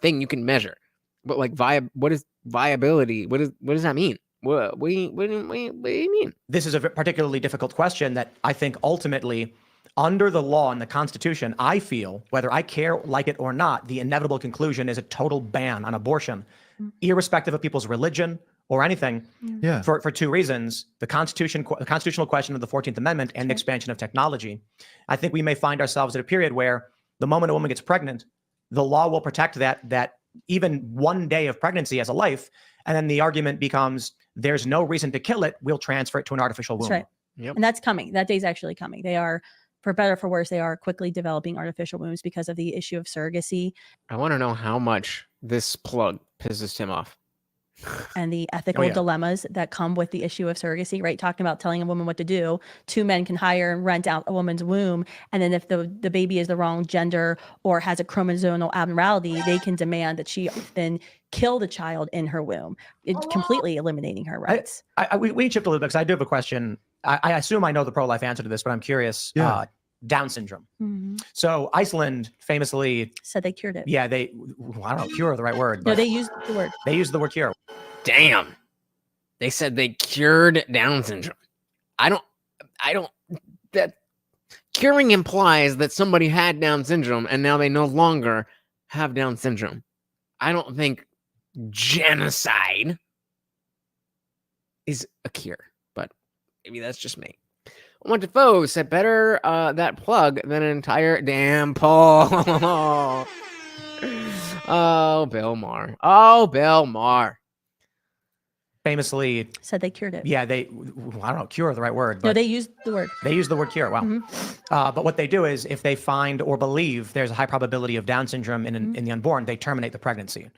thing you can measure. But like what is viability? What does that mean? What do you mean? This is a particularly difficult question that I think ultimately, under the law and the Constitution, I feel, whether I care, like it or not, the inevitable conclusion is a total ban on abortion, irrespective of people's religion or anything. Yeah. For two reasons: the constitutional question of the 14th Amendment and the expansion of technology. I think we may find ourselves at a period where the moment a woman gets pregnant, the law will protect that even one day of pregnancy as a life, and then the argument becomes there's no reason to kill it. We'll transfer it to an artificial womb. That's right. Yep. And that's coming. That day's actually coming. They are, for better or for worse, they are quickly developing artificial wombs because of the issue of surrogacy. I want to know how much this plug pisses Tim off. And the ethical dilemmas that come with the issue of surrogacy, right? Talking about telling a woman what to do. 2 men can hire and rent out a woman's womb. And then if the baby is the wrong gender or has a chromosomal abnormality, they can demand that she then kill the child in her womb, completely eliminating her rights. We chipped a little bit because I do have a question. I assume I know the pro-life answer to this, but I'm curious. Yeah. Down syndrome. So Iceland famously said they cured it. Yeah, I don't know, cure the right word. No, they used the word. They used the word cure. Damn. They said they cured Down syndrome. I don't, that curing implies that somebody had Down syndrome and now they no longer have Down syndrome. I don't think genocide is a cure. Maybe that's just me. Wanted Foe said better that plug than an entire damn poll. Oh, Bill Maher. Oh, Bill Maher. Famously Said they cured it. Yeah, I don't know, cure is the right word. But No, they used the word. They use the word cure. Wow. Mm-hmm. But what they do is if they find or believe there's a high probability of Down syndrome in the unborn, they terminate the pregnancy.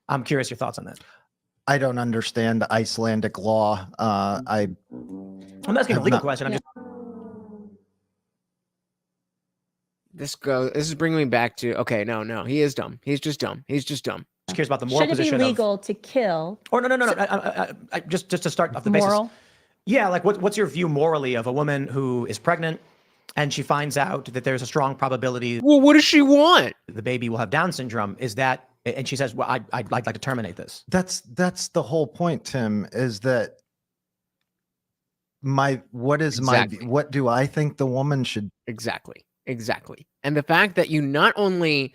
I'm curious your thoughts on that. I don't understand Icelandic law. I'm asking a legal question. I'm just This is bringing me back to no, he is dumb. He's just dumb. curious about the moral Should it be position legal to kill? Or no. Just to start off the basis. Moral? Yeah, like what's your view morally of a woman who is pregnant and she finds out that there's a strong probability Well, what does she want? the baby will have Down syndrome? Is that, and she says, well, I'd like to terminate this. That's the whole point, Tim, is that what do I think the woman should? Exactly. And the fact that you not only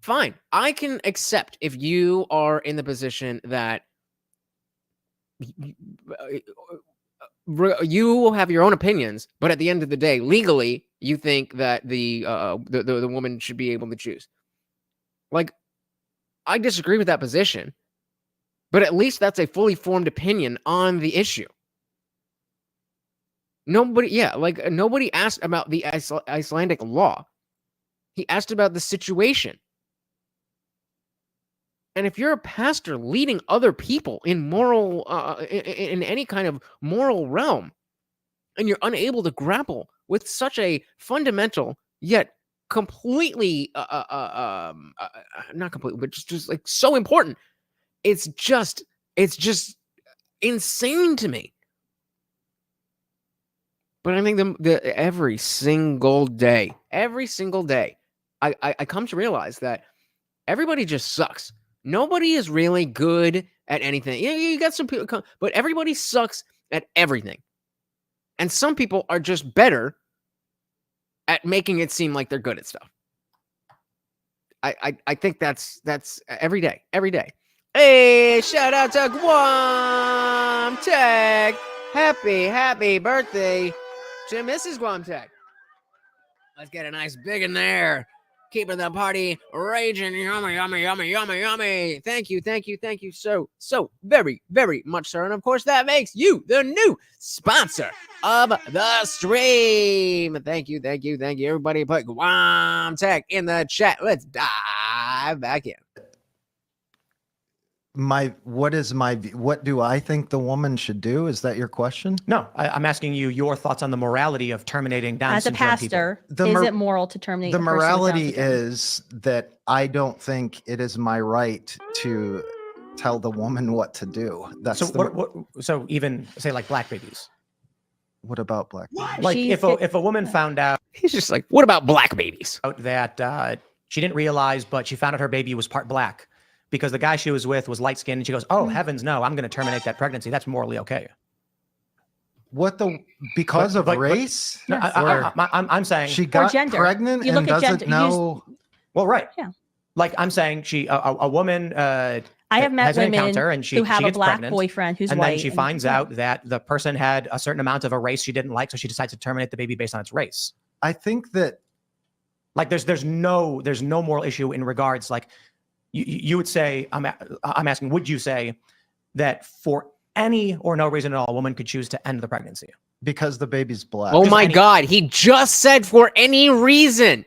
fine, I can accept if you are in the position that you will have your own opinions, but at the end of the day, legally, you think that the woman should be able to choose. I disagree with that position, but at least that's a fully formed opinion on the issue. Nobody asked about the Icelandic law. He asked about the situation. And if you're a pastor leading other people in moral, in any kind of moral realm, and you're unable to grapple with such a fundamental yet completely, not completely, but just like so important, it's just insane to me. But I think every single day, I come to realize that everybody just sucks. Nobody is really good at anything. You got some people, but everybody sucks at everything. And some people are just better at making it seem like they're good at stuff. I think that's every day. Hey, shout out to Guam Tech. Happy birthday to Mrs. Guam Tech. Let's get a nice big in there. Keeping the party raging. Yummy. Thank you so very, very much, sir. And of course, that makes you the new sponsor of the stream. Thank you. Everybody put Guam Tech in the chat. Let's dive back in. What do I think the woman should do? Is that your question? No, I'm asking you your thoughts on the morality of terminating Down syndrome As a pastor, is it moral to terminate? The morality is that I don't think it is my right to tell the woman what to do. That's so even say like black babies. What about black babies? Like if a woman found out, he's just like, what about black babies? That she didn't realize, but she found out her baby was part black. Because the guy she was with was light-skinned, and she goes, "Oh heavens, no! I'm going to terminate that pregnancy. That's morally okay." Because of race? No, I'm saying she got pregnant and doesn't know. Well, right. Yeah. Like I'm saying, a woman. I have met women and who have a black pregnant, boyfriend who's and white, then she finds out that the person had a certain amount of a race she didn't like, so she decides to terminate the baby based on its race. I think that, like, there's no moral issue in regards like. You would say, I'm asking, would you say that for any or no reason at all, a woman could choose to end the pregnancy? Because the baby's black. Oh my God, he just said for any reason.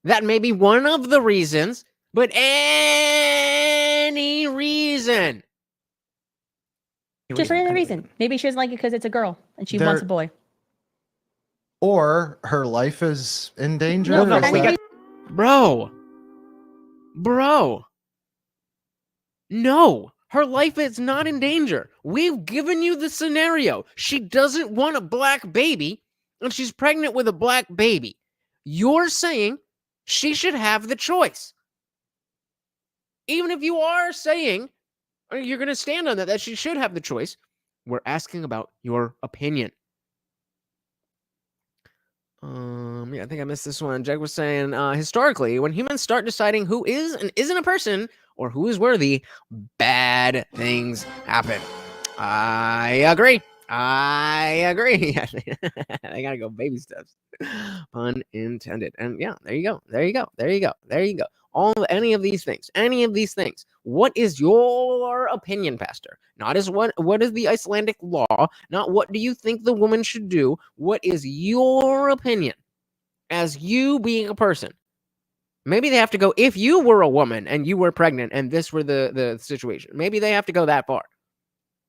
That may be one of the reasons, but any reason. Just for any reason. Maybe she doesn't like it because it's a girl and she wants a boy. Or her life is in danger. Bro. No, her life is not in danger. We've given you the scenario. She doesn't want a black baby, and she's pregnant with a black baby. You're saying she should have the choice. Even if you are saying, or you're going to stand on that she should have the choice, we're asking about your opinion. I think I missed this one. Jack was saying, historically, when humans start deciding who is and isn't a person or who is worthy, bad things happen. I agree. I agree. I gotta go baby steps. Pun intended. And yeah, there you go. There you go. There you go. There you go. Any of these things. What is your opinion, Pastor? Not as what is the Icelandic law? Not what do you think the woman should do? What is your opinion as you being a person? Maybe they have to go, if you were a woman and you were pregnant and this were the situation, maybe they have to go that far.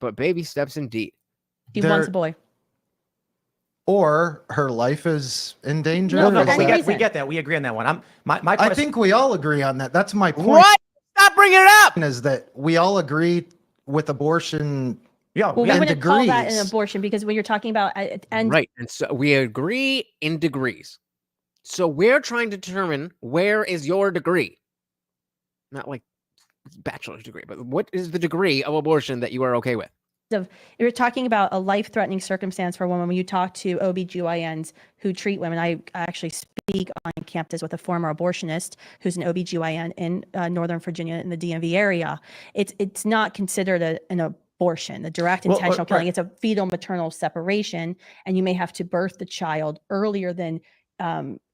But baby steps indeed. He wants a boy. Or her life is in danger. No, No, for we any get reason. that. We agree on that one. My question, I think we all agree on that. That's my point. What? Stop bringing it up. Is that we all agree with abortion. yeah, Well, we yeah, wouldn't call that an degrees. abortion because when you're talking about and Right. And so we agree in degrees. So we're trying to determine where is your degree? Not like bachelor's degree, but what is the degree of abortion that you are okay with? you're talking about a life-threatening circumstance for a woman. When you talk to OBGYNs who treat women, I actually speak on campus with a former abortionist who's an OBGYN in Northern Virginia in the DMV area. It's not considered an abortion, the direct intentional killing. It's a fetal maternal separation, and you may have to birth the child earlier than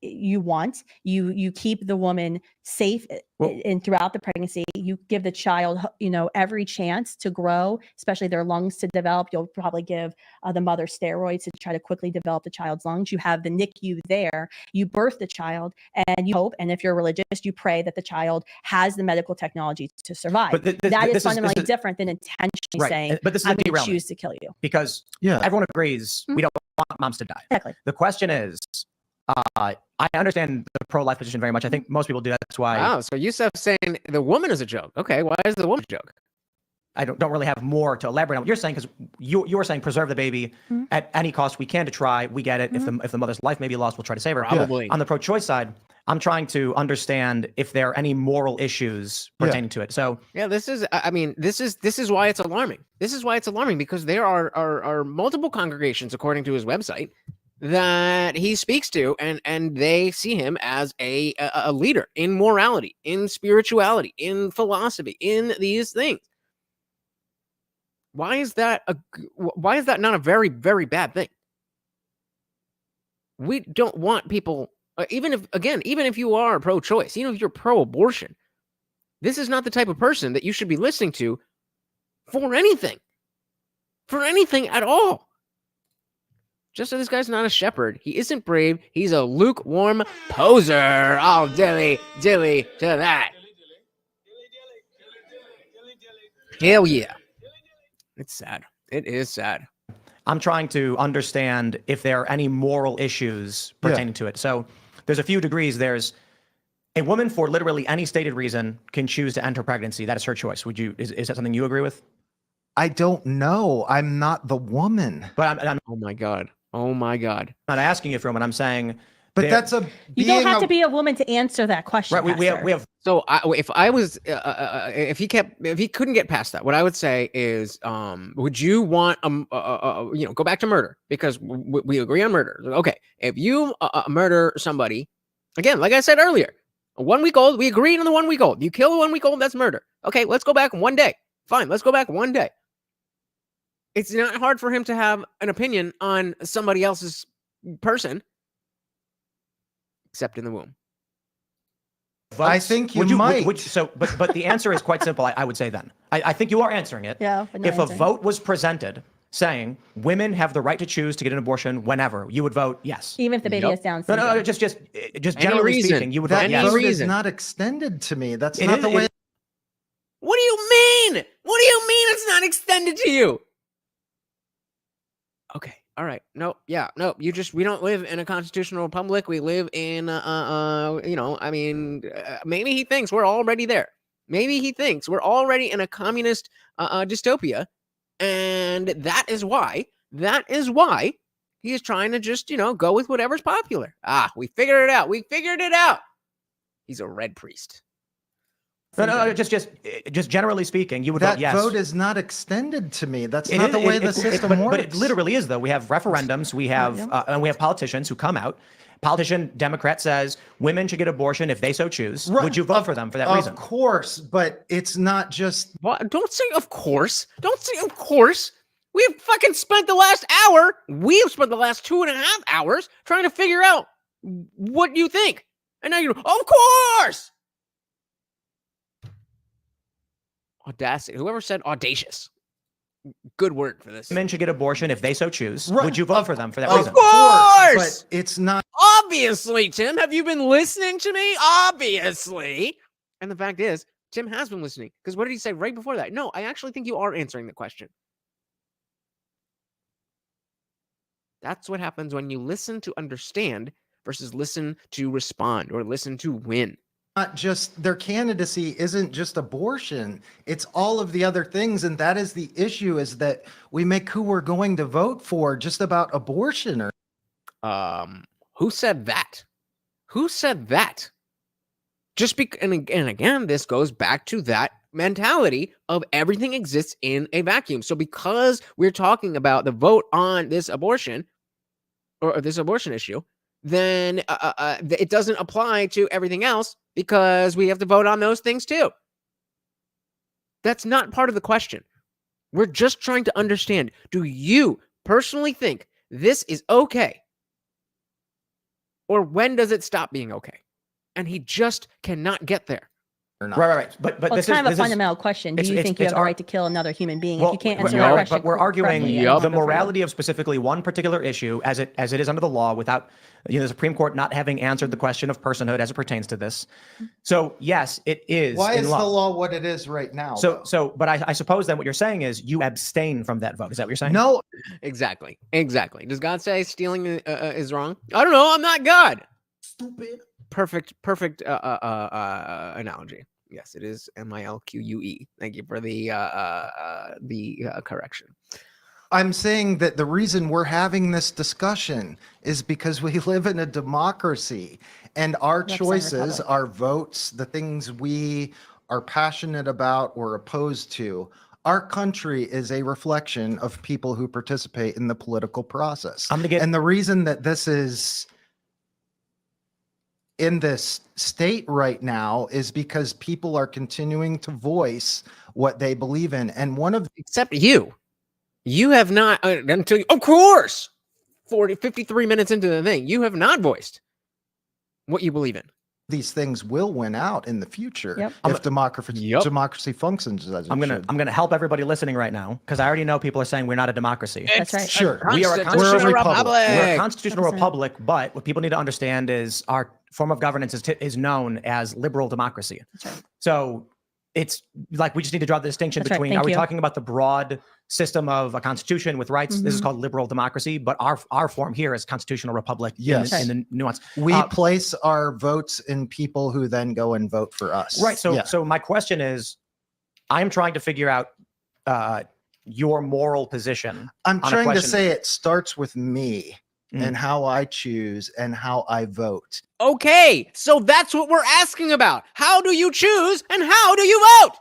you want. You keep the woman safe and throughout the pregnancy. You give the child, every chance to grow, especially their lungs to develop. You'll probably give the mother steroids to try to quickly develop the child's lungs. You have the NICU there. You birth the child, and you hope, and if you're religious, you pray that the child has the medical technology to survive. But that is fundamentally different than intentionally saying, but this is I'm going to choose to kill you. Because everyone agrees we don't want moms to die. Exactly. The question is, I understand the pro-life position very much. I think most people do. That's why. Oh, so Yusuf saying the woman is a joke. Okay, why is the woman a joke? I don't really have more to elaborate on what you're saying, because you're saying preserve the baby at any cost we can to try. We get it. If the mother's life may be lost, we'll try to save her. Probably. On the pro-choice side, I'm trying to understand if there are any moral issues pertaining to it. So yeah, this is why it's alarming. This is why it's alarming, because there are multiple congregations, according to his website, that he speaks to, and they see him as a leader in morality, in spirituality, in philosophy, in these things. Why is that not a very, very bad thing? We don't want people, even if you are pro-choice, even if you're pro-abortion, this is not the type of person that you should be listening to for anything at all. Just so this guy's not a shepherd. He isn't brave. He's a lukewarm poser. Oh, dilly to that. Hell yeah. It's sad. It is sad. I'm trying to understand if there are any moral issues pertaining to it. So there's a few degrees. There's a woman, for literally any stated reason, can choose to end her pregnancy. That is her choice. Is that something you agree with? I don't know. I'm not the woman. But I'm Oh my God. not asking you for a woman. I'm saying, But that's a. You don't have to be a woman to answer that question. right? We have. So if he couldn't get past that, what I would say is, would you want go back to murder, because we agree on murder. Okay, if you murder somebody, again, like I said earlier, 1 week old, we agreed on the 1 week old. You kill a 1 week old, that's murder. Okay, let's go back one day. Fine, let's go back one day. It's not hard for him to have an opinion on somebody else's person, except in the womb. I think you might. But the answer is quite simple. I would say then. I think you are answering it. Yeah. If a vote was presented saying women have the right to choose to get an abortion whenever, you would vote yes. Even if the baby is Down syndrome. No, just generally speaking, you would vote That yes. vote is not extended to me. That's It not is- the way. it- What do you mean? What do you mean it's not extended to you? Okay. All right. No. Yeah. No. We don't live in a constitutional republic. We live in, maybe he thinks we're already there. Maybe he thinks we're already in a communist dystopia. And that is why he is trying to just, go with whatever's popular. We figured it out. He's a red priest. No, just generally speaking, you would vote yes. That vote is not extended to me. That's not the way the system works. But it literally is, though. We have referendums. We have and we have politicians who come out. Democrat says women should get abortion if they so choose. Right. Would you vote for them for that reason? Of course, but it's not just. What? Don't say of course. Don't say of course. We've fucking spent the last hour, we've spent the last 2.5 hours trying to figure out what you think. And now you're, of course! Audacity. Whoever said audacious. Good word for this. Men should get abortion if they so choose. Right. Would you vote for them for that Of reason? course! But it's not. Obviously, Tim. Have you been listening to me? Obviously. And the fact is, Tim has been listening. Because what did he say right before that? No, I actually think you are answering the question. That's what happens when you listen to understand versus listen to respond or listen to win. Not just their candidacy isn't just abortion, it's all of the other things, and that is the issue, is that we make who we're going to vote for just about abortion. Or Who said that? Who said that? Just and again, this goes back to that mentality of everything exists in a vacuum. So because we're talking about the vote on this abortion or this abortion issue, then it doesn't apply to everything else because we have to vote on those things too. That's not part of the question. We're just trying to understand, do you personally think this is okay? Or when does it stop being okay? And he just cannot get there. Right. But Well, this it's kind of is a fundamental question. Do you think you have the right to kill another human being? Well, if you can't but- answer no, that question, but we're arguing correctly, Yup. the go for it. morality of specifically one particular issue as it is under the law without the Supreme Court not having answered the question of personhood as it pertains to this. So yes, it is. why in is law. the law what it is right now? though? But I suppose then what you're saying is you abstain from that vote. Is that what you're saying? No, Exactly. Does God say stealing is wrong? I don't know. I'm not God. stupid. Perfect analogy. Yes, it is MILQUE. Thank you for the correction. I'm saying that the reason we're having this discussion is because we live in a democracy, and our Representative choices, Republic. our votes, the things we are passionate about or opposed to, our country is a reflection of people who participate in the political process. I'm gonna get And the reason that this is in this state right now is because people are continuing to voice what they believe in. And one of Except you. You have not, until, of course, 53 minutes into the thing, you have not voiced what you believe in. these things will win out in the future Yep. if democracy functions as it I'm should. gonna help everybody listening right now because I already know people are saying we're not a democracy. That's right. Sure. We are a constitutional republic. We're a republic. constitutional 100%. republic, but what people need to understand is our form of governance is known as liberal democracy. That's right. So it's like we just need to draw the distinction That's right. between Thank are we you. talking about the broad system of a constitution with rights? This is Mhm. called liberal democracy, but our form here is constitutional republic. Yes. in the nuance. We place our votes in people who then go and vote for us. Right. So Yeah. so my question is, I'm trying to figure out your moral position. I'm on a trying to question. say it starts with me Mm. and how I choose and how I vote. Okay, so that's what we're asking about. How do you choose and how do you vote?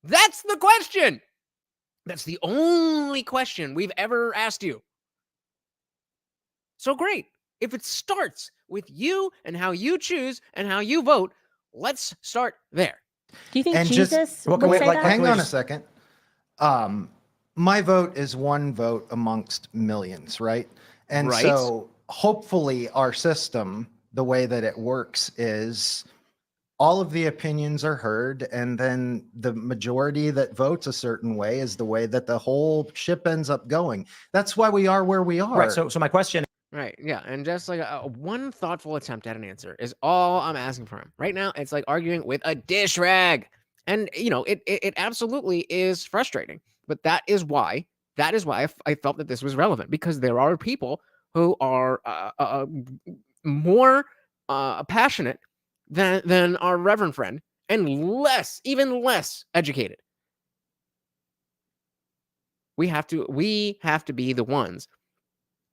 That's the question. That's the only question we've ever asked you. So great. If it starts with you and how you choose and how you vote, let's start there. Do you think And just- Jesus Well, can would we, say like, that? hang Hang we on a just- second. My vote is one vote amongst millions, right? And Right. so hopefully our system, the way that it works is all of the opinions are heard, and then the majority that votes a certain way is the way that the whole ship ends up going. That's why we are where we are. Right. So my question Right. Yeah. And just like one thoughtful attempt at an answer is all I'm asking for him. Right now, it's like arguing with a dish rag. And, it absolutely is frustrating. But that is why I felt that this was relevant, because there are people who are more passionate than our reverend friend and even less educated. We have to be the ones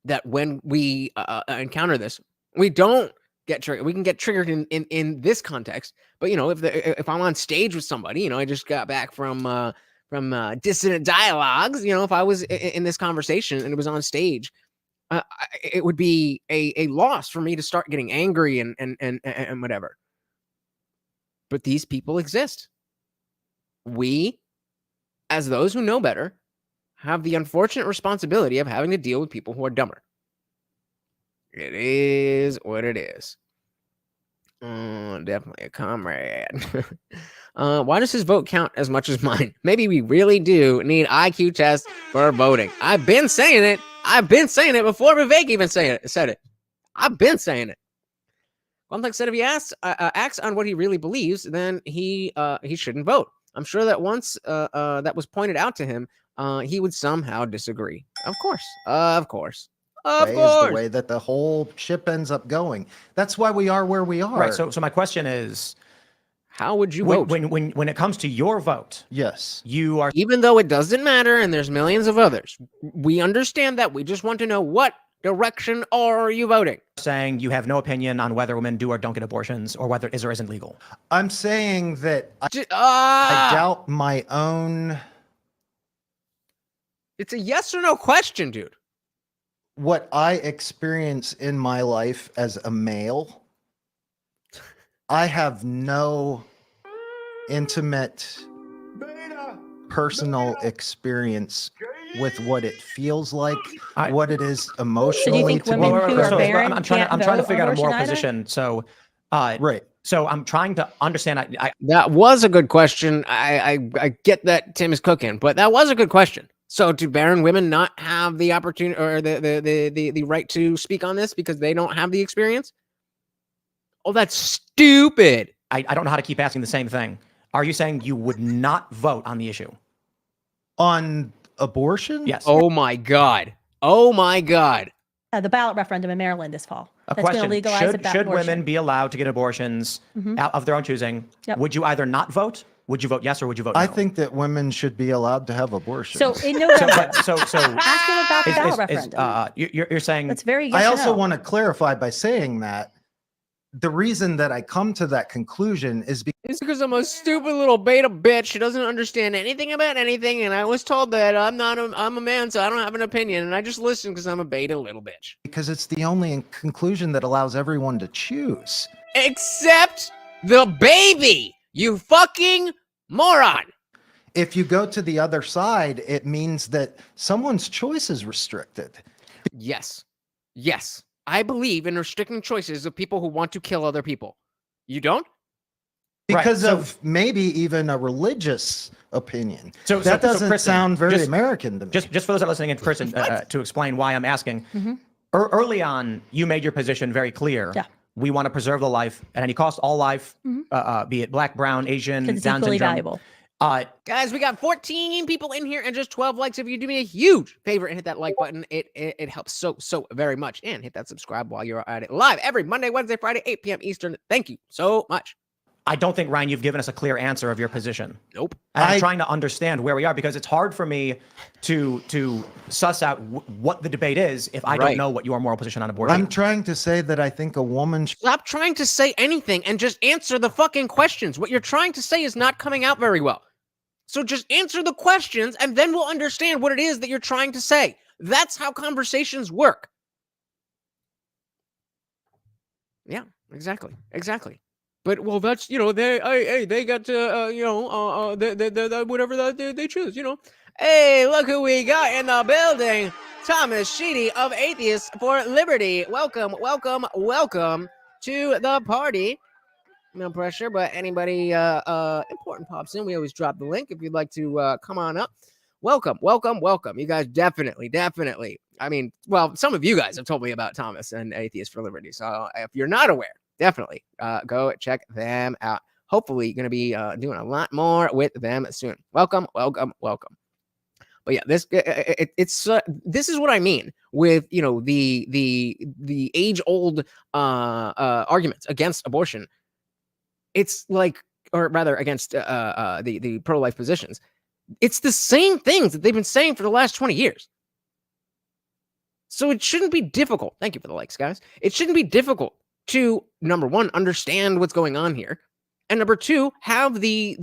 that when we encounter this, we don't get triggered. We can get triggered in this context, but if I'm on stage with somebody, I just got back from Dissident Dialogues. If I was in this conversation and it was on stage, it would be a loss for me to start getting angry and whatever. But these people exist. We, as those who know better, have the unfortunate responsibility of having to deal with people who are dumber. It is what it is. Definitely a comrade. Why does his vote count as much as mine? Maybe we really do need IQ tests for voting. I've been saying it. I've been saying it before Vivek even said it. I've been saying it. Complex said if he acts on what he really believes, then he shouldn't vote. I'm sure that once that was pointed out to him, he would somehow disagree. Of course. Is the way that the whole ship ends up going. That's why we are where we are. Right. So my question is, how would you vote when it comes to your vote? Yes, you are. Even though it doesn't matter, and there's millions of others, we understand that. We just want to know, what direction are you voting? Saying you have no opinion on whether women do or don't get abortions, or whether it is or isn't legal. I'm saying that I doubt my own. It's a yes or no question, dude. What I experience in my life as a male, I have no intimate personal experience with what it feels like, what it is emotionally. So do you think women who are barren I'm trying to figure out a moral position. So, right. So I'm trying to understand. That was a good question. I get that Tim is cooking, but that was a good question. So do barren women not have the opportunity or the right to speak on this because they don't have the experience? Oh, that's stupid. I don't know how to keep asking the same thing. Are you saying you would not vote on the issue? On abortion? Yes. Oh my God. Oh my God. The ballot referendum in Maryland this fall. That's going to legalize should women be allowed to get abortions out of their own choosing? Yep. Would you either not vote? Would you vote yes, or would you vote no? I think that women should be allowed to have abortions. So in November, so ask him about the ballot referendum. You're saying that's very. I also want to clarify by saying that the reason that I come to that conclusion is because I'm a stupid little beta bitch who doesn't understand anything about anything, and I was told that I'm a man, so I don't have an opinion, and I just listen because I'm a beta little bitch. Because it's the only conclusion that allows everyone to choose. Except the baby, you fucking moron. If you go to the other side, it means that someone's choice is restricted. Yes. Yes. I believe in restricting choices of people who want to kill other people. You don't? Because of maybe even a religious opinion. So that doesn't Kristan, sound very American to me. Just for those that are listening, and Kristan, to explain why I'm asking. Early on, you made your position very clear. Yeah. We want to preserve the life at any cost, all life, be it Black, brown, Asian, Down syndrome. Valuable. Guys, we got 14 people in here and just 12 likes. If you do me a huge favor and hit that like button, it helps so very much. And hit that subscribe while you're at it live every Monday, Wednesday, Friday, 8 p.m. Eastern. Thank you so much. I don't think, Ryan, you've given us a clear answer of your position. Nope. And I'm trying to understand where we are, because it's hard for me to suss out what the debate is if I don't know what your moral position on abortion is. I'm trying to say that I think a woman... Stop trying to say anything and just answer the fucking questions. What you're trying to say is not coming out very well. So just answer the questions, and then we'll understand what it is that you're trying to say. That's how conversations work. Yeah, exactly. But well, that's, you know, they got to whatever they choose, you know. Hey, look who we got in the building. Thomas Sheedy of Atheists for Liberty. Welcome to the party. No pressure, but anybody important pops in, we always drop the link if you'd like to come on up. Welcome. You guys definitely. I mean, well, some of you guys have told me about Thomas and Atheists for Liberty. So if you're not aware, definitely go check them out. Hopefully, going to be doing a lot more with them soon. Welcome. But yeah, this is what I mean with, you know, the age-old arguments against abortion. It's like, or rather against the pro-life positions. It's the same things that they've been saying for the last 20 years. So it shouldn't be difficult. Thank you for the likes, guys. It shouldn't be difficult to, number one, understand what's going on here, and number two, have the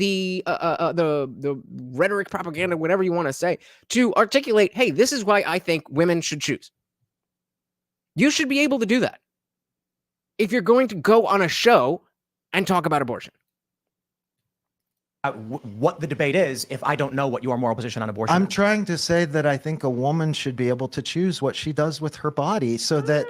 rhetoric, propaganda, whatever you want to say, to articulate, hey, this is why I think women should choose. You should be able to do that if you're going to go on a show and talk about abortion. what the debate is if I don't know what your moral position on abortion I'm is. trying to say that I think a woman should be able to choose what she does with her body so that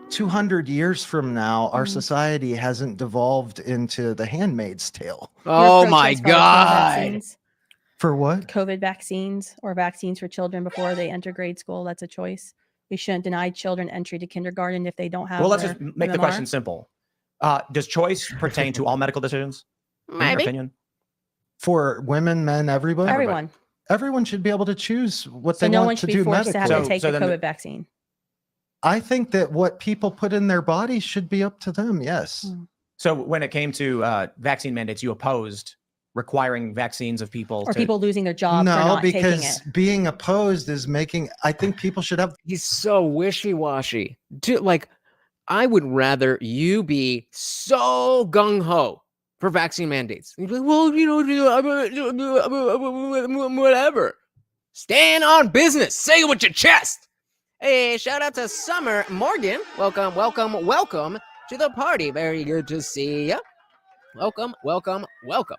200 years from now, our society hasn't devolved into the Handmaid's Tale. Oh You're my pro-choice for vaccine God. vaccines, For what? COVID vaccines or vaccines for children before they enter grade school. That's a choice. We shouldn't deny children entry to kindergarten if they don't have. Well, let's their just make the MMR. question simple. Does choice pertain to all medical decisions? In your Maybe. opinion? For women, men, everybody? Everyone. Everyone should be able to choose what So they no one want should to be do forced to have medically. to take So the then COVID vaccine. I think that what people put in their bodies should be up to them. Yes. So when it came to vaccine mandates, you opposed requiring vaccines of people Or to people losing their job for No, not taking because it. being opposed is making, I think people should have. He's so wishy-washy. Like, I would rather you be so gung-ho for vaccine mandates. You'd be like, well, whatever. Stand on business. Say it with your chest. Hey, shout out to Summer Morgan. Welcome, welcome, welcome to the party. Very good to see you. Welcome, welcome, welcome.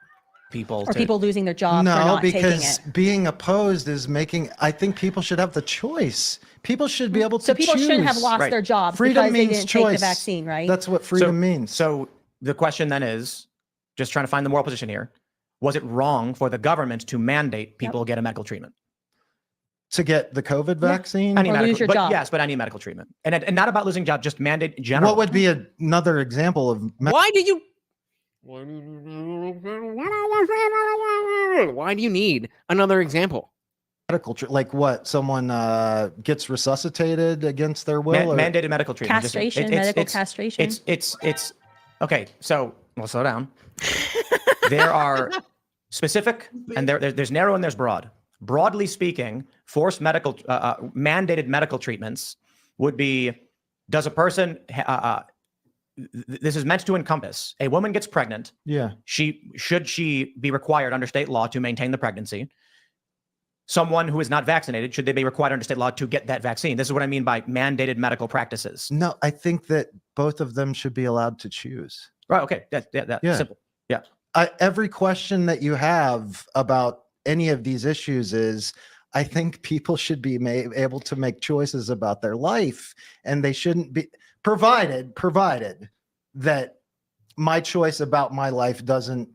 people Or to people losing their job for No, not taking because it. being opposed is making, I think people should have the choice. People should be able to So people choose. shouldn't have lost Right. their jobs Freedom because they means didn't take the choice. vaccine, right? That's what freedom means. So the question then is, just trying to find the moral position here, was it wrong for the government to mandate people get a medical treatment? To get the COVID vaccine? Any Or medical, lose your but job. yes, but any medical treatment. And not about losing job, just mandate in general. What would be another example of Why do you need another example? medical like what? Someone gets resuscitated against their will? or- mandated medical treatment. Just- Castration, medical castration. It's okay. So we'll slow down. There are specific and there's narrow and there's broad. Broadly speaking, forced medical mandated medical treatments would be: does a person this is meant to encompass a woman gets pregnant, Yeah. should she be required under state law to maintain the pregnancy? Someone who is not vaccinated, should they be required under state law to get that vaccine? This is what I mean by mandated medical practices. No, I think that both of them should be allowed to choose. Right. Okay. That Yeah. simple. Yeah. Every question that you have about any of these issues is, I think people should be able to make choices about their life, and they shouldn't be provided that my choice about my life doesn't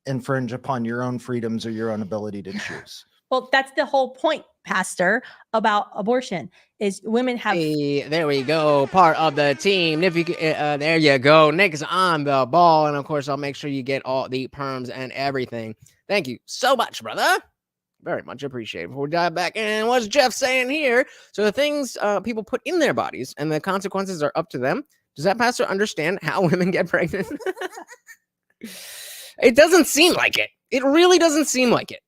infringe upon your own freedoms or your own ability to choose. Well, that's the whole point, Pastor, about abortion is women have. Hey, there we go. Part of the team. If you there you go. Nick's on the ball, and of course, I'll make sure you get all the perms and everything. Thank you so much, brother. Very much appreciated. Before we dive back in, what's Jeff saying here? So the things people put in their bodies and the consequences are up to them. Does that pastor understand how women get pregnant? It doesn't seem like it. It really doesn't seem like it.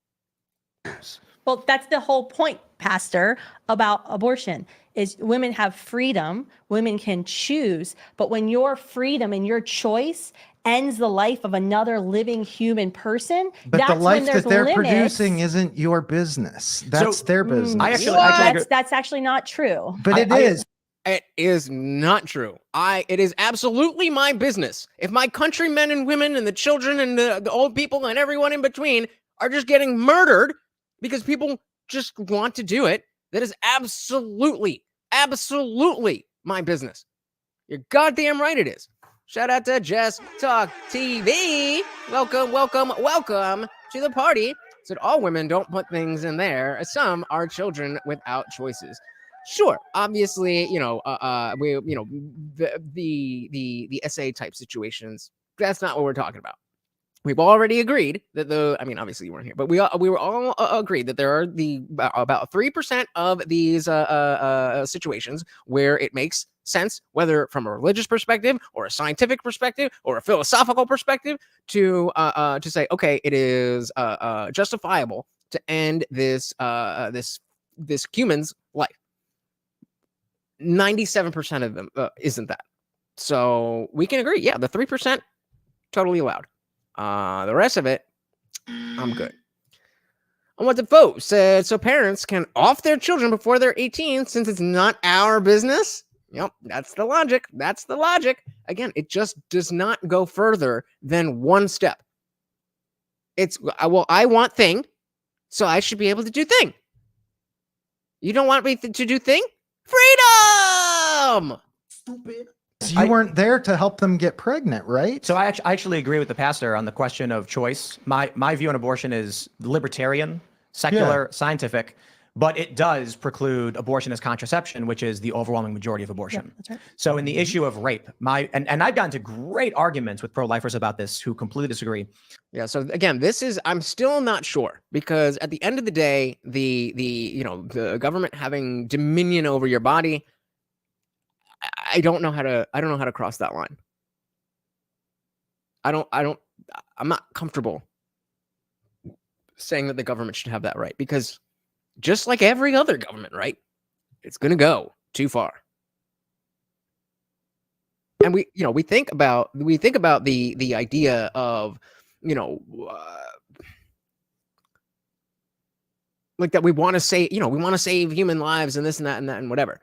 Well, that's the whole point, Pastor, about abortion is women have freedom. Women can choose. But when your freedom and your choice ends the life of another living human person, But that's the life when there's that they're limits. producing isn't your business. That's their business. I actually agree. That's actually not true. But it is. It is not true. It is absolutely my business. If my countrymen and women and the children and the old people and everyone in between are just getting murdered because people just want to do it, that is absolutely my business. You're goddamn right it is. Shout out to Just Talk TV. Welcome to the party. Said all women don't put things in there. Some are children without choices. Sure, obviously, the essay type situations, that's not what we're talking about. We've already agreed that obviously you weren't here, but we were all agreed that there are about 3% of these situations where it makes sense, whether from a religious perspective or a scientific perspective or a philosophical perspective, to say, okay, it is justifiable to end this human's life. 97% of them isn't that. So we can agree, yeah, the 3% totally allowed. The rest of it, I'm good. And what the vote said, so parents can off their children before they're 18 since it's not our business. Yep, that's the logic. Again, it just does not go further than one step. It's well, I want thing, so I should be able to do thing. You don't want me to do thing? Freedom! Stupid. You weren't there to help them get pregnant, right? So I actually agree with the pastor on the question of choice. My view on abortion is libertarian, secular, scientific, but it does preclude abortion as contraception, which is the overwhelming majority of abortion. Yeah, that's right. So in the issue of rape, and I've gotten into great arguments with pro-lifers about this who completely disagree. Yeah. So again, I'm still not sure, because at the end of the day, the government having dominion over your body, I don't know how to cross that line. I'm not comfortable saying that the government should have that right, because just like every other government, right, it's going to go too far. And we think about the idea of, like that we want to save human lives and this and that and whatever.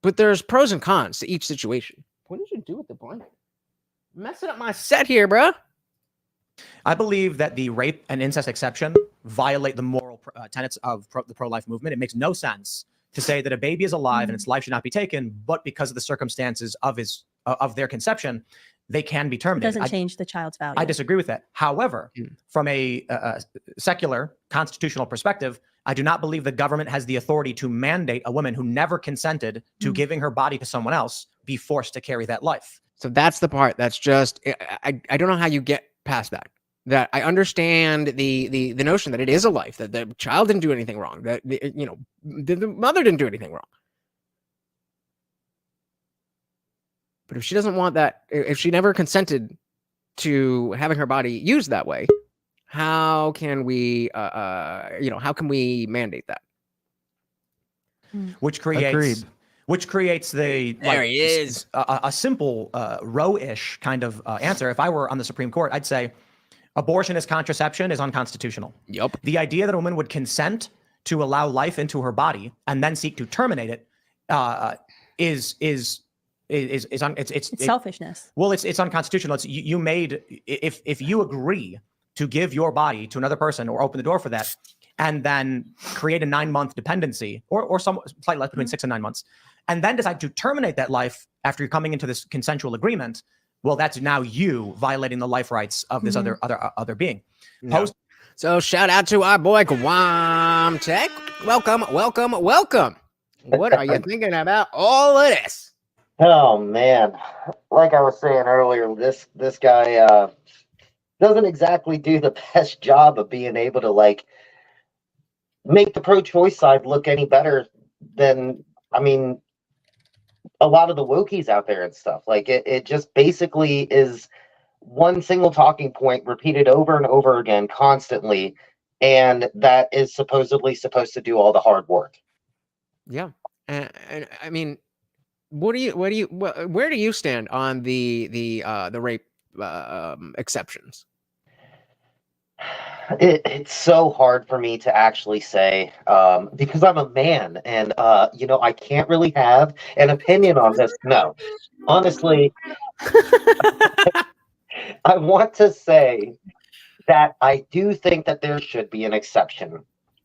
But there's pros and cons to each situation. What did you do with the blanket? Messing up my set here, bro. I believe that the rape and incest exception violate the moral tenets of the pro-life movement. It makes no sense to say that a baby is alive and its life should not be taken, but because of the circumstances of their conception, they can be It terminated. doesn't change the child's value. I disagree with that. However, from a secular constitutional perspective, I do not believe the government has the authority to mandate a woman who never consented to giving her body to someone else be forced to carry that life. So that's the part that's just, I don't know how you get past that. That I understand the notion that it is a life, that the child didn't do anything wrong, that the mother didn't do anything wrong. But if she doesn't want that, if she never consented to having her body used that way, how can we mandate that? Which creates the there he is a simple row-ish kind of answer. If I were on the Supreme Court, I'd say abortion as contraception is unconstitutional. Yep. The idea that a woman would consent to allow life into her body and then seek to terminate it is selfishness. Well, it's unconstitutional. It's you made if you agree to give your body to another person or open the door for that, and then create a 9-month dependency or some slightly less between 6 and 9 months, and then decide to terminate that life after you're coming into this consensual agreement, well, that's now you violating the life rights of this other being. No. So shout out to our boy Guam Tech. Welcome. What are you thinking about all of this? Oh man, like I was saying earlier, this guy doesn't exactly do the best job of being able to like make the pro-choice side look any better than, I mean, a lot of the wokies out there and stuff. Like it just basically is one single talking point repeated over and over again constantly, and that is supposedly supposed to do all the hard work. Yeah, and I mean, where do you stand on the rape exceptions? It's so hard for me to actually say because I'm a man, and I can't really have an opinion on this. No, honestly, I want to say that I do think that there should be an exception.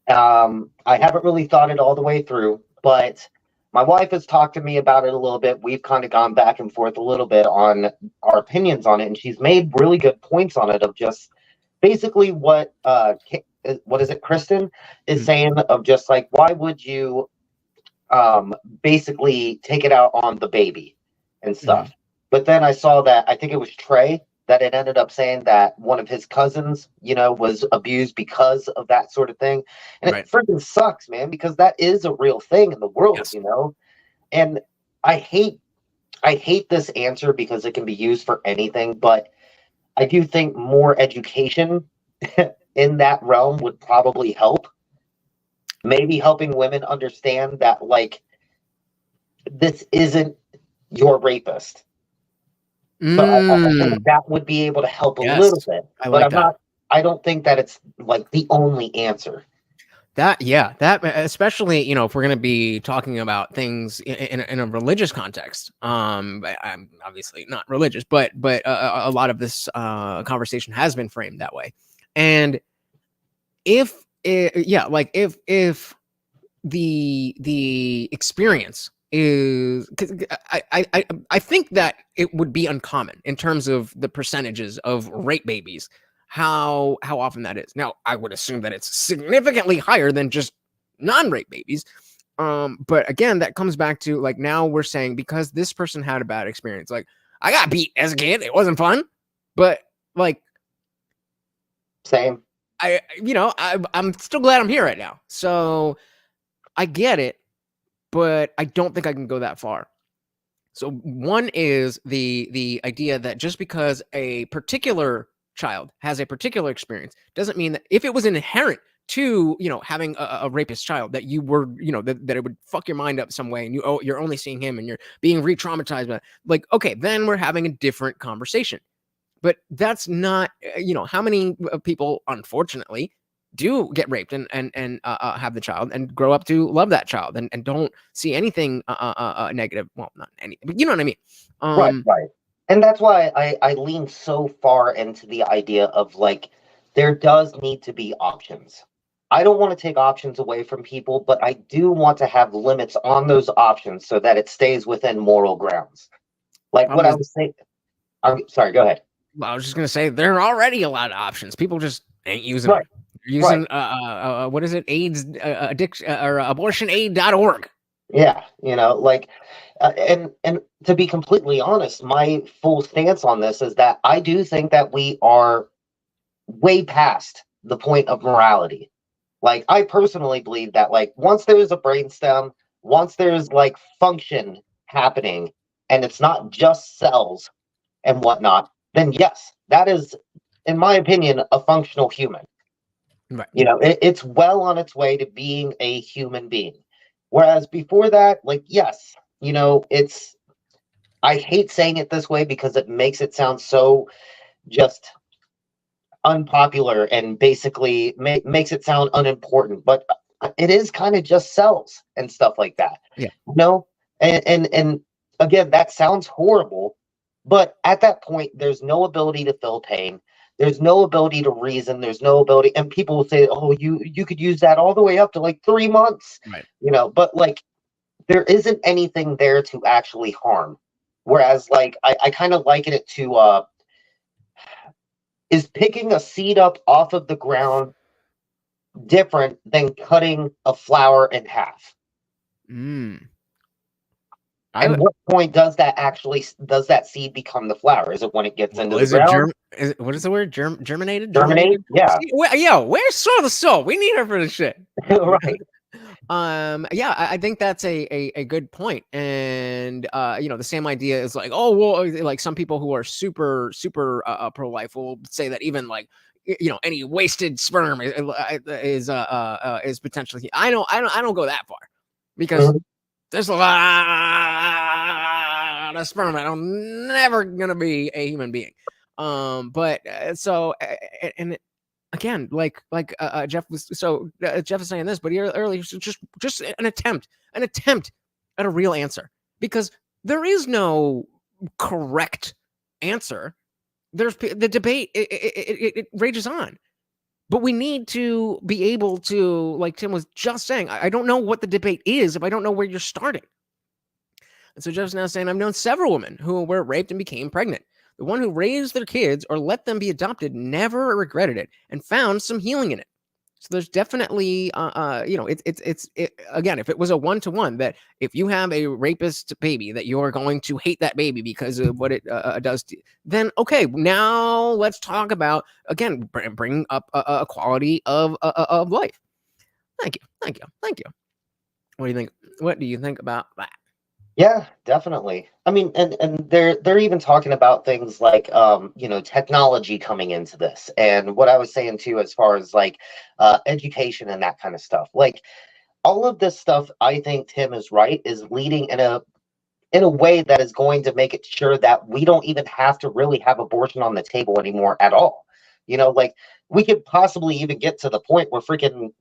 I haven't really thought it all the way through, but my wife has talked to me about it a little bit. We've kind of gone back and forth a little bit on our opinions on it, and she's made really good points on it of just basically what is it, Kristan is saying, of just like, why would you basically take it out on the baby and stuff. But then I saw that, I think it was Trey, that it ended up saying that one of his cousins, was abused because of that sort of thing. And it freaking sucks, man, because that is a real thing in the world, And I hate this answer because it can be used for anything, but I do think more education in that realm would probably help. Maybe helping women understand that, like, this isn't your rapist. So I think that would be able to help a little bit. I don't think that it's like the only answer. That especially, if we're going to be talking about things in a religious context, I'm obviously not religious, but a lot of this conversation has been framed that way. And if the experience is, cause I think that it would be uncommon in terms of the percentages of rape babies, how often that is. Now, I would assume that it's significantly higher than just non-rape babies. But again, that comes back to like, now we're saying because this person had a bad experience, like I got beat as a kid, it wasn't fun, but like same. I'm still glad I'm here right now. So I get it, but I don't think I can go that far. So one is the idea that just because a particular child has a particular experience doesn't mean that if it was inherent to, having a rapist child, that you were, that it would fuck your mind up some way, and you're only seeing him and you're being re-traumatized by it. Like, okay, then we're having a different conversation. But that's not, how many people, unfortunately, do get raped and have the child and grow up to love that child and don't see anything negative. Well, not any, but you know what I mean? Right. And that's why I lean so far into the idea of like, there does need to be options. I don't want to take options away from people, but I do want to have limits on those options so that it stays within moral grounds. Like what I was saying. I'm sorry, go ahead. Well, I was just going to say there are already a lot of options. People just ain't using them. Using what is it? AIDS addiction or abortionaid.org. Yeah, and to be completely honest, my full stance on this is that I do think that we are way past the point of morality. Like, I personally believe that, like, once there's a brainstem, once there's like function happening, and it's not just cells and whatnot, then yes, that is, in my opinion, a functional human. Right. It's well on its way to being a human being. Whereas before that, like, yes, it's, I hate saying it this way because it makes it sound so just unpopular and basically makes it sound unimportant, but it is kind of just cells and stuff like that. Yeah. And again, that sounds horrible, but at that point, there's no ability to feel pain. There's no ability to reason. There's no ability, and people will say, "Oh, you could use that all the way up to like 3 months." Right. But like, there isn't anything there to actually harm. Whereas, like, I kind of liken it to is picking a seed up off of the ground different than cutting a flower in half? At what point does that seed become the flower? Is it when it gets into the ground? What is the word? Germinated? Germinate? Yeah. Where's Soul the Soul? We need her for this shit. Right. Yeah, I think that's a good point. And the same idea is like, oh well, like some people who are super pro-life will say that even like any wasted sperm is potentially. I don't go that far because there's a lot of sperm that I'm never gonna be a human being. But so and again, like Jeff was Jeff is saying this, but earlier just an attempt at a real answer, because there is no correct answer. There's the debate, it rages on, but we need to be able to, like Tim was just saying, I don't know what the debate is if I don't know where you're starting. And so Jeff's now saying, I've known several women who were raped and became pregnant. The one who raised their kids or let them be adopted never regretted it and found some healing in it. So there's definitely, it's again, if it was a 1-to-1, that if you have a rapist baby, that you're going to hate that baby because of what it does to you, then okay, now let's talk about, again, bring up a quality of life. Thank you. What do you think about that? Yeah, definitely. I mean, and they're even talking about things like technology coming into this, and what I was saying too, as far as like education and that kind of stuff. Like, all of this stuff, I think Tim is right, is leading in a way that is going to make it sure that we don't even have to really have abortion on the table anymore at all. Like, we could possibly even get to the point where freaking,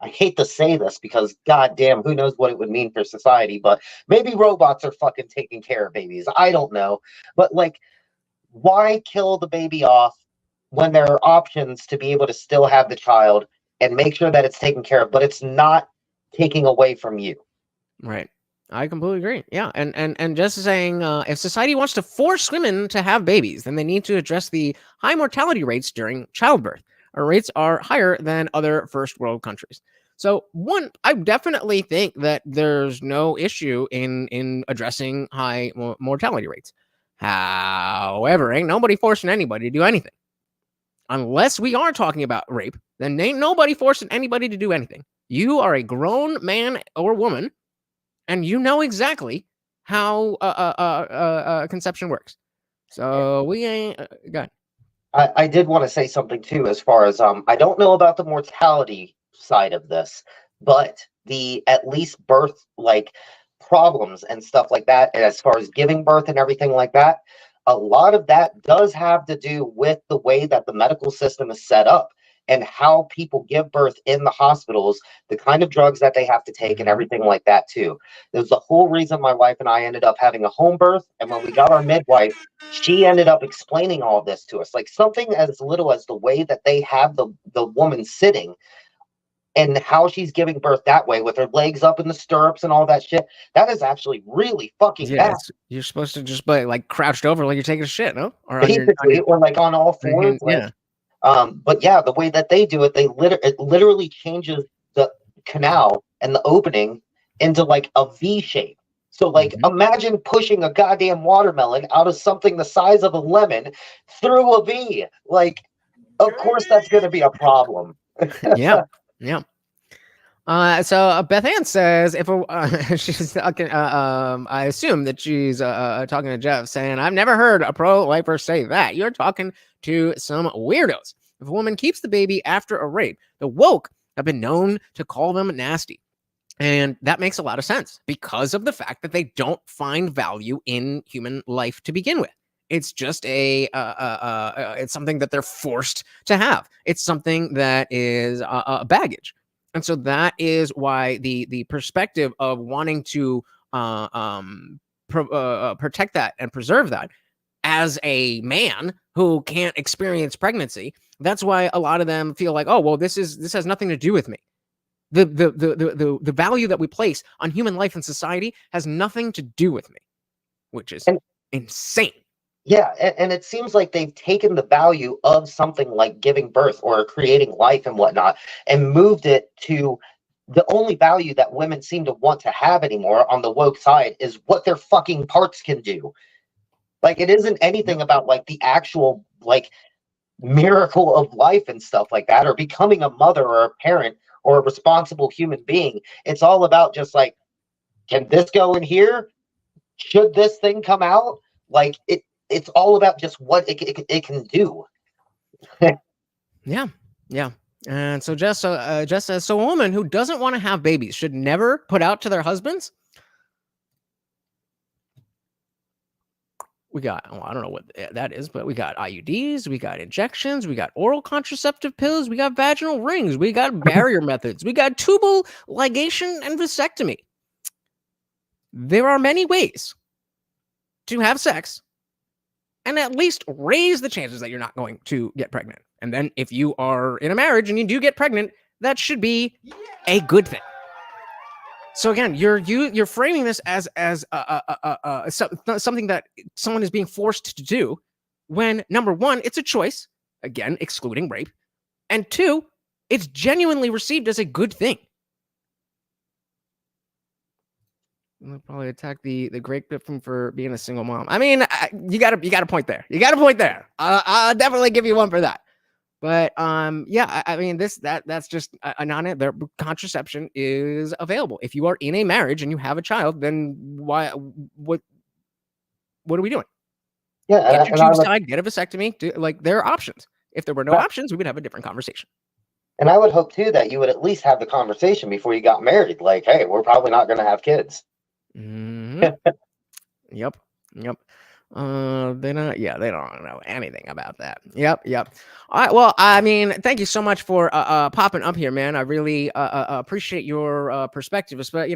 I hate to say this because goddamn, who knows what it would mean for society, but maybe robots are fucking taking care of babies. I don't know. But like, why kill the baby off when there are options to be able to still have the child and make sure that it's taken care of, but it's not taking away from you. Right. I completely agree. Yeah, and just saying, if society wants to force women to have babies, then they need to address the high mortality rates during childbirth. Our rates are higher than other first world countries. So, one, I definitely think that there's no issue in addressing high mortality rates. However, ain't nobody forcing anybody to do anything. Unless we are talking about rape, then ain't nobody forcing anybody to do anything. You are a grown man or woman, and you know exactly how conception works. So we ain't got. I did want to say something too, as far as I don't know about the mortality side of this, but the at least birth like problems and stuff like that, and as far as giving birth and everything like that, a lot of that does have to do with the way that the medical system is set up and how people give birth in the hospitals, the kind of drugs that they have to take and everything like that too. There's the whole reason my wife and I ended up having a home birth. And when we got our midwife, she ended up explaining all this to us, like something as little as the way that they have the woman sitting and how she's giving birth that way with her legs up in the stirrups and all that shit. That is actually really fucking bad. You're supposed to just be like crouched over like you're taking a shit, no? Or basically, or like on all fours. Yeah. But yeah, the way that they do it, it literally changes the canal and the opening into like a V shape. So like imagine pushing a goddamn watermelon out of something the size of a lemon through a V. Like, of course that's going to be a problem. Yeah. So Beth Ann says, if she's talking, I assume that she's talking to Jeff, saying, "I've never heard a pro-lifer say that. You're talking to some weirdos. If a woman keeps the baby after a rape, the woke have been known to call them nasty." And that makes a lot of sense because of the fact that they don't find value in human life to begin with. It's just it's something that they're forced to have. It's something that is baggage. And so that is why the perspective of wanting to protect that and preserve that as a man who can't experience pregnancy, that's why a lot of them feel like, oh, well, this has nothing to do with me. The value that we place on human life and society has nothing to do with me, which is insane. Yeah, and it seems like they've taken the value of something like giving birth or creating life and whatnot and moved it to the only value that women seem to want to have anymore on the woke side is what their fucking parts can do. Like, it isn't anything about like the actual like miracle of life and stuff like that, or becoming a mother or a parent or a responsible human being. It's all about just like, can this go in here? Should this thing come out? Like it's all about just what it can do. Yeah. And so Jess says, so a woman who doesn't want to have babies should never put out to their husbands? We got, I don't know what that is, but we got IUDs, we got injections, we got oral contraceptive pills, we got vaginal rings, we got barrier methods, we got tubal ligation and vasectomy. There are many ways to have sex and at least raise the chances that you're not going to get pregnant. And then if you are in a marriage and you do get pregnant, that should be a good thing. So again, you're framing this as something that someone is being forced to do, when number one, it's a choice, again excluding rape, and two, it's genuinely received as a good thing. We'll probably attack the great Griffin for being a single mom. I mean, you got a point there. I'll definitely give you one for that. But yeah, I mean, that's just a non. Their contraception is available. If you are in a marriage and you have a child, then what are we doing? Yeah, get your tubes tied, get a vasectomy. Like, there are options. If there were no options, we would have a different conversation. And I would hope too that you would at least have the conversation before you got married. Like, hey, we're probably not going to have kids. Mm-hmm. Yep. They don't know anything about that. Yep. All right. Well, I mean, thank you so much for popping up here, man. I really appreciate your perspective. But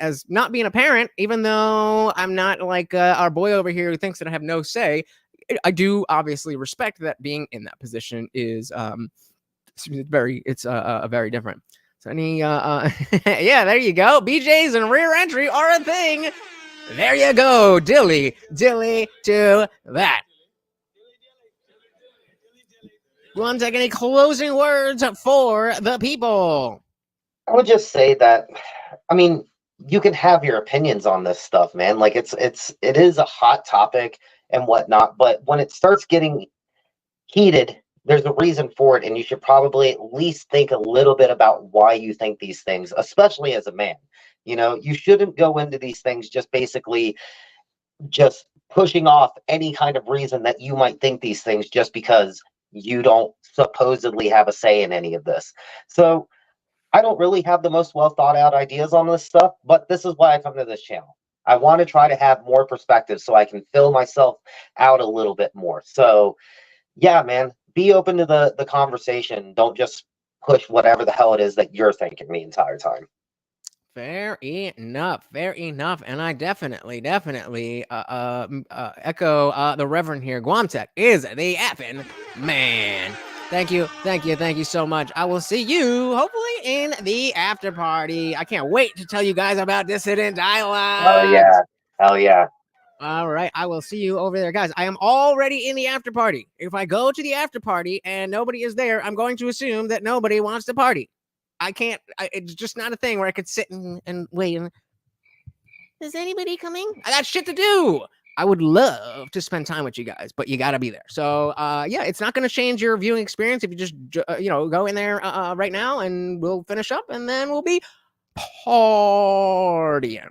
as not being a parent, even though I'm not like our boy over here who thinks that I have no say, I do obviously respect that being in that position is very different. So any yeah, there you go. BJs and rear entry are a thing. There you go. Dilly to that. Want to take any closing words for the people? I would just say that, I mean, you can have your opinions on this stuff, man. Like it is a hot topic and whatnot, but when it starts getting heated, there's a reason for it, and you should probably at least think a little bit about why you think these things, especially as a man. You know, you shouldn't go into these things just basically just pushing off any kind of reason that you might think these things just because you don't supposedly have a say in any of this. So I don't really have the most well thought out ideas on this stuff, but this is why I come to this channel. I want to try to have more perspective so I can fill myself out a little bit more. So yeah, man, be open to the conversation. Don't just push whatever the hell it is that you're thinking the entire time. Fair enough. And I definitely echo the Reverend here. Guamtech is the effing man. Thank you so much. I will see you hopefully in the after party. I can't wait to tell you guys about Dissident Dialogue. Oh yeah, hell yeah. All right, I will see you over there, guys. I am already in the after party. If I go to the after party and nobody is there, I'm going to assume that nobody wants to party. I can't, it's just not a thing where I could sit and wait. Is anybody coming? I got shit to do. I would love to spend time with you guys, but you got to be there. So, yeah, it's not going to change your viewing experience if you just, go in there right now, and we'll finish up, and then we'll be partying.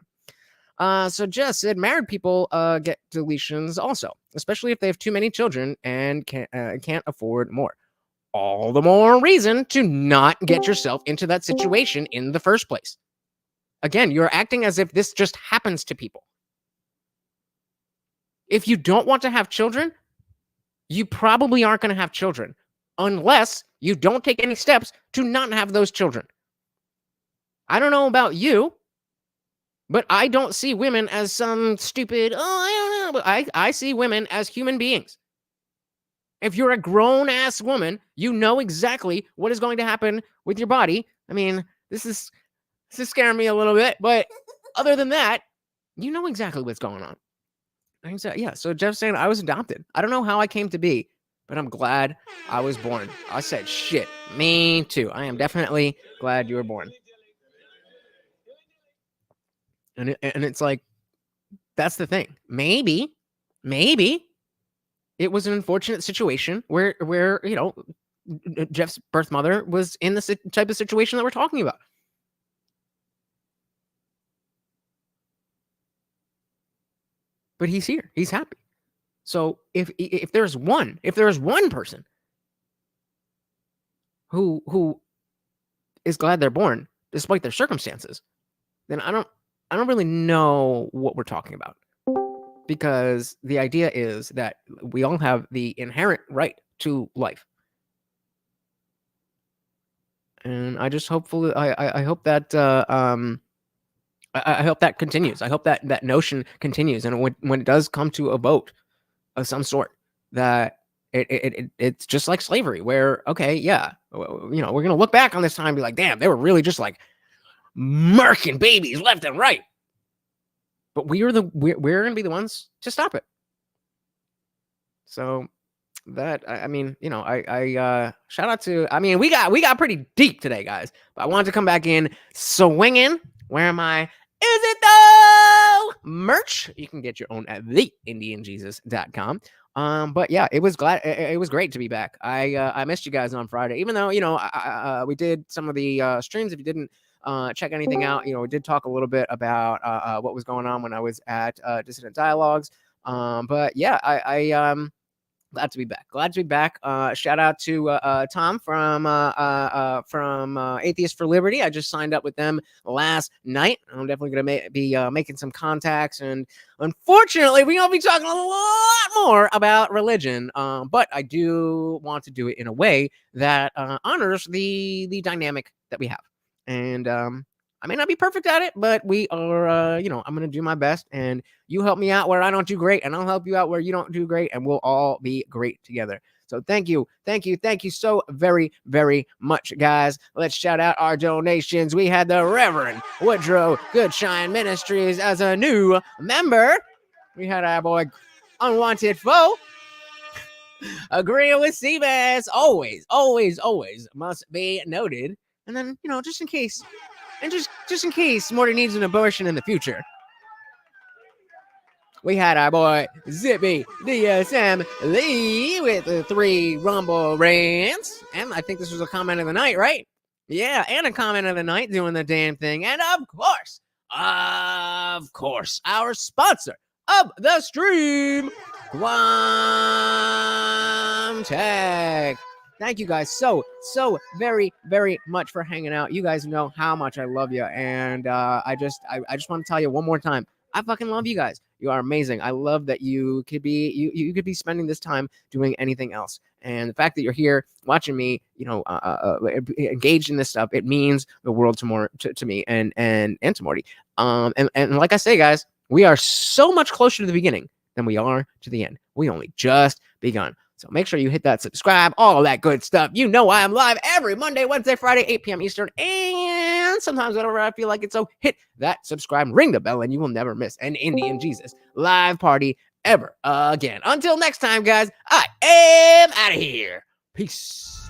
So Jess said married people get deletions also, especially if they have too many children and can't afford more. All the more reason to not get yourself into that situation in the first place. Again, you're acting as if this just happens to people. If you don't want to have children, you probably aren't going to have children unless you don't take any steps to not have those children. I don't know about you, but I don't see women as some stupid, I don't know, but I see women as human beings. If you're a grown-ass woman, you know exactly what is going to happen with your body. I mean, this is scaring me a little bit, but other than that, you know exactly what's going on. Yeah, so Jeff's saying I was adopted. I don't know how I came to be, but I'm glad I was born. I said, shit, me too. I am definitely glad you were born. And it's like, that's the thing. Maybe it was an unfortunate situation where Jeff's birth mother was in the type of situation that we're talking about. But he's here. He's happy. So if there's one person who is glad they're born despite their circumstances, then I don't really know what we're talking about. Because the idea is that we all have the inherent right to life. And I just hopefully I hope that I hope that continues. I hope that notion continues, and when it does come to a vote of some sort, that it's just like slavery, where okay, yeah, we're gonna look back on this time and be like, damn, they were really just like murking babies left and right. But we're gonna be the ones to stop it. So that I mean, I shout out to. I mean, we got pretty deep today, guys. But I wanted to come back in swinging. Where am I? Is it though? Merch. You can get your own at theindianjesus.com. But yeah, it was great to be back. I missed you guys on Friday, even though we did some of the streams. If you didn't check anything out, we did talk a little bit about what was going on when I was at Dissident Dialogues. But yeah, I glad to be back. Shout out to Tom from Atheist for Liberty. I just signed up with them last night. I'm definitely going to be making some contacts, and unfortunately, we're going to be talking a lot more about religion. But I do want to do it in a way that honors the dynamic that we have. And I may not be perfect at it, but we are, I'm going to do my best, and you help me out where I don't do great, and I'll help you out where you don't do great, and we'll all be great together. So thank you so very, very much, guys. Let's shout out our donations. We had the Reverend Woodrow Goodshine Ministries as a new member. We had our boy Unwanted Foe agreeing with Seabass. Always must be noted. And then, just in case, and just in case Morty needs an abortion in the future, we had our boy Zippy DSM Lee with the 3 Rumble rants. And I think this was a comment of the night, right? Yeah, and a comment of the night doing the damn thing. And of course, our sponsor of the stream, Guam Tech. Thank you guys so very, very much for hanging out. You guys know how much I love you. And I just want to tell you one more time, I fucking love you guys. You are amazing. I love that you could be you could be spending this time doing anything else. And the fact that you're here watching me, engaged in this stuff, it means the world to me and to Morty. And like I say, guys, we are so much closer to the beginning than we are to the end. We only just begun. So make sure you hit that subscribe, all of that good stuff. You know I am live every Monday, Wednesday, Friday, 8 p.m. Eastern, and sometimes whenever I feel like it. So hit that subscribe, ring the bell, and you will never miss an Indian Jesus live party ever again. Until next time, guys, I am out of here. Peace.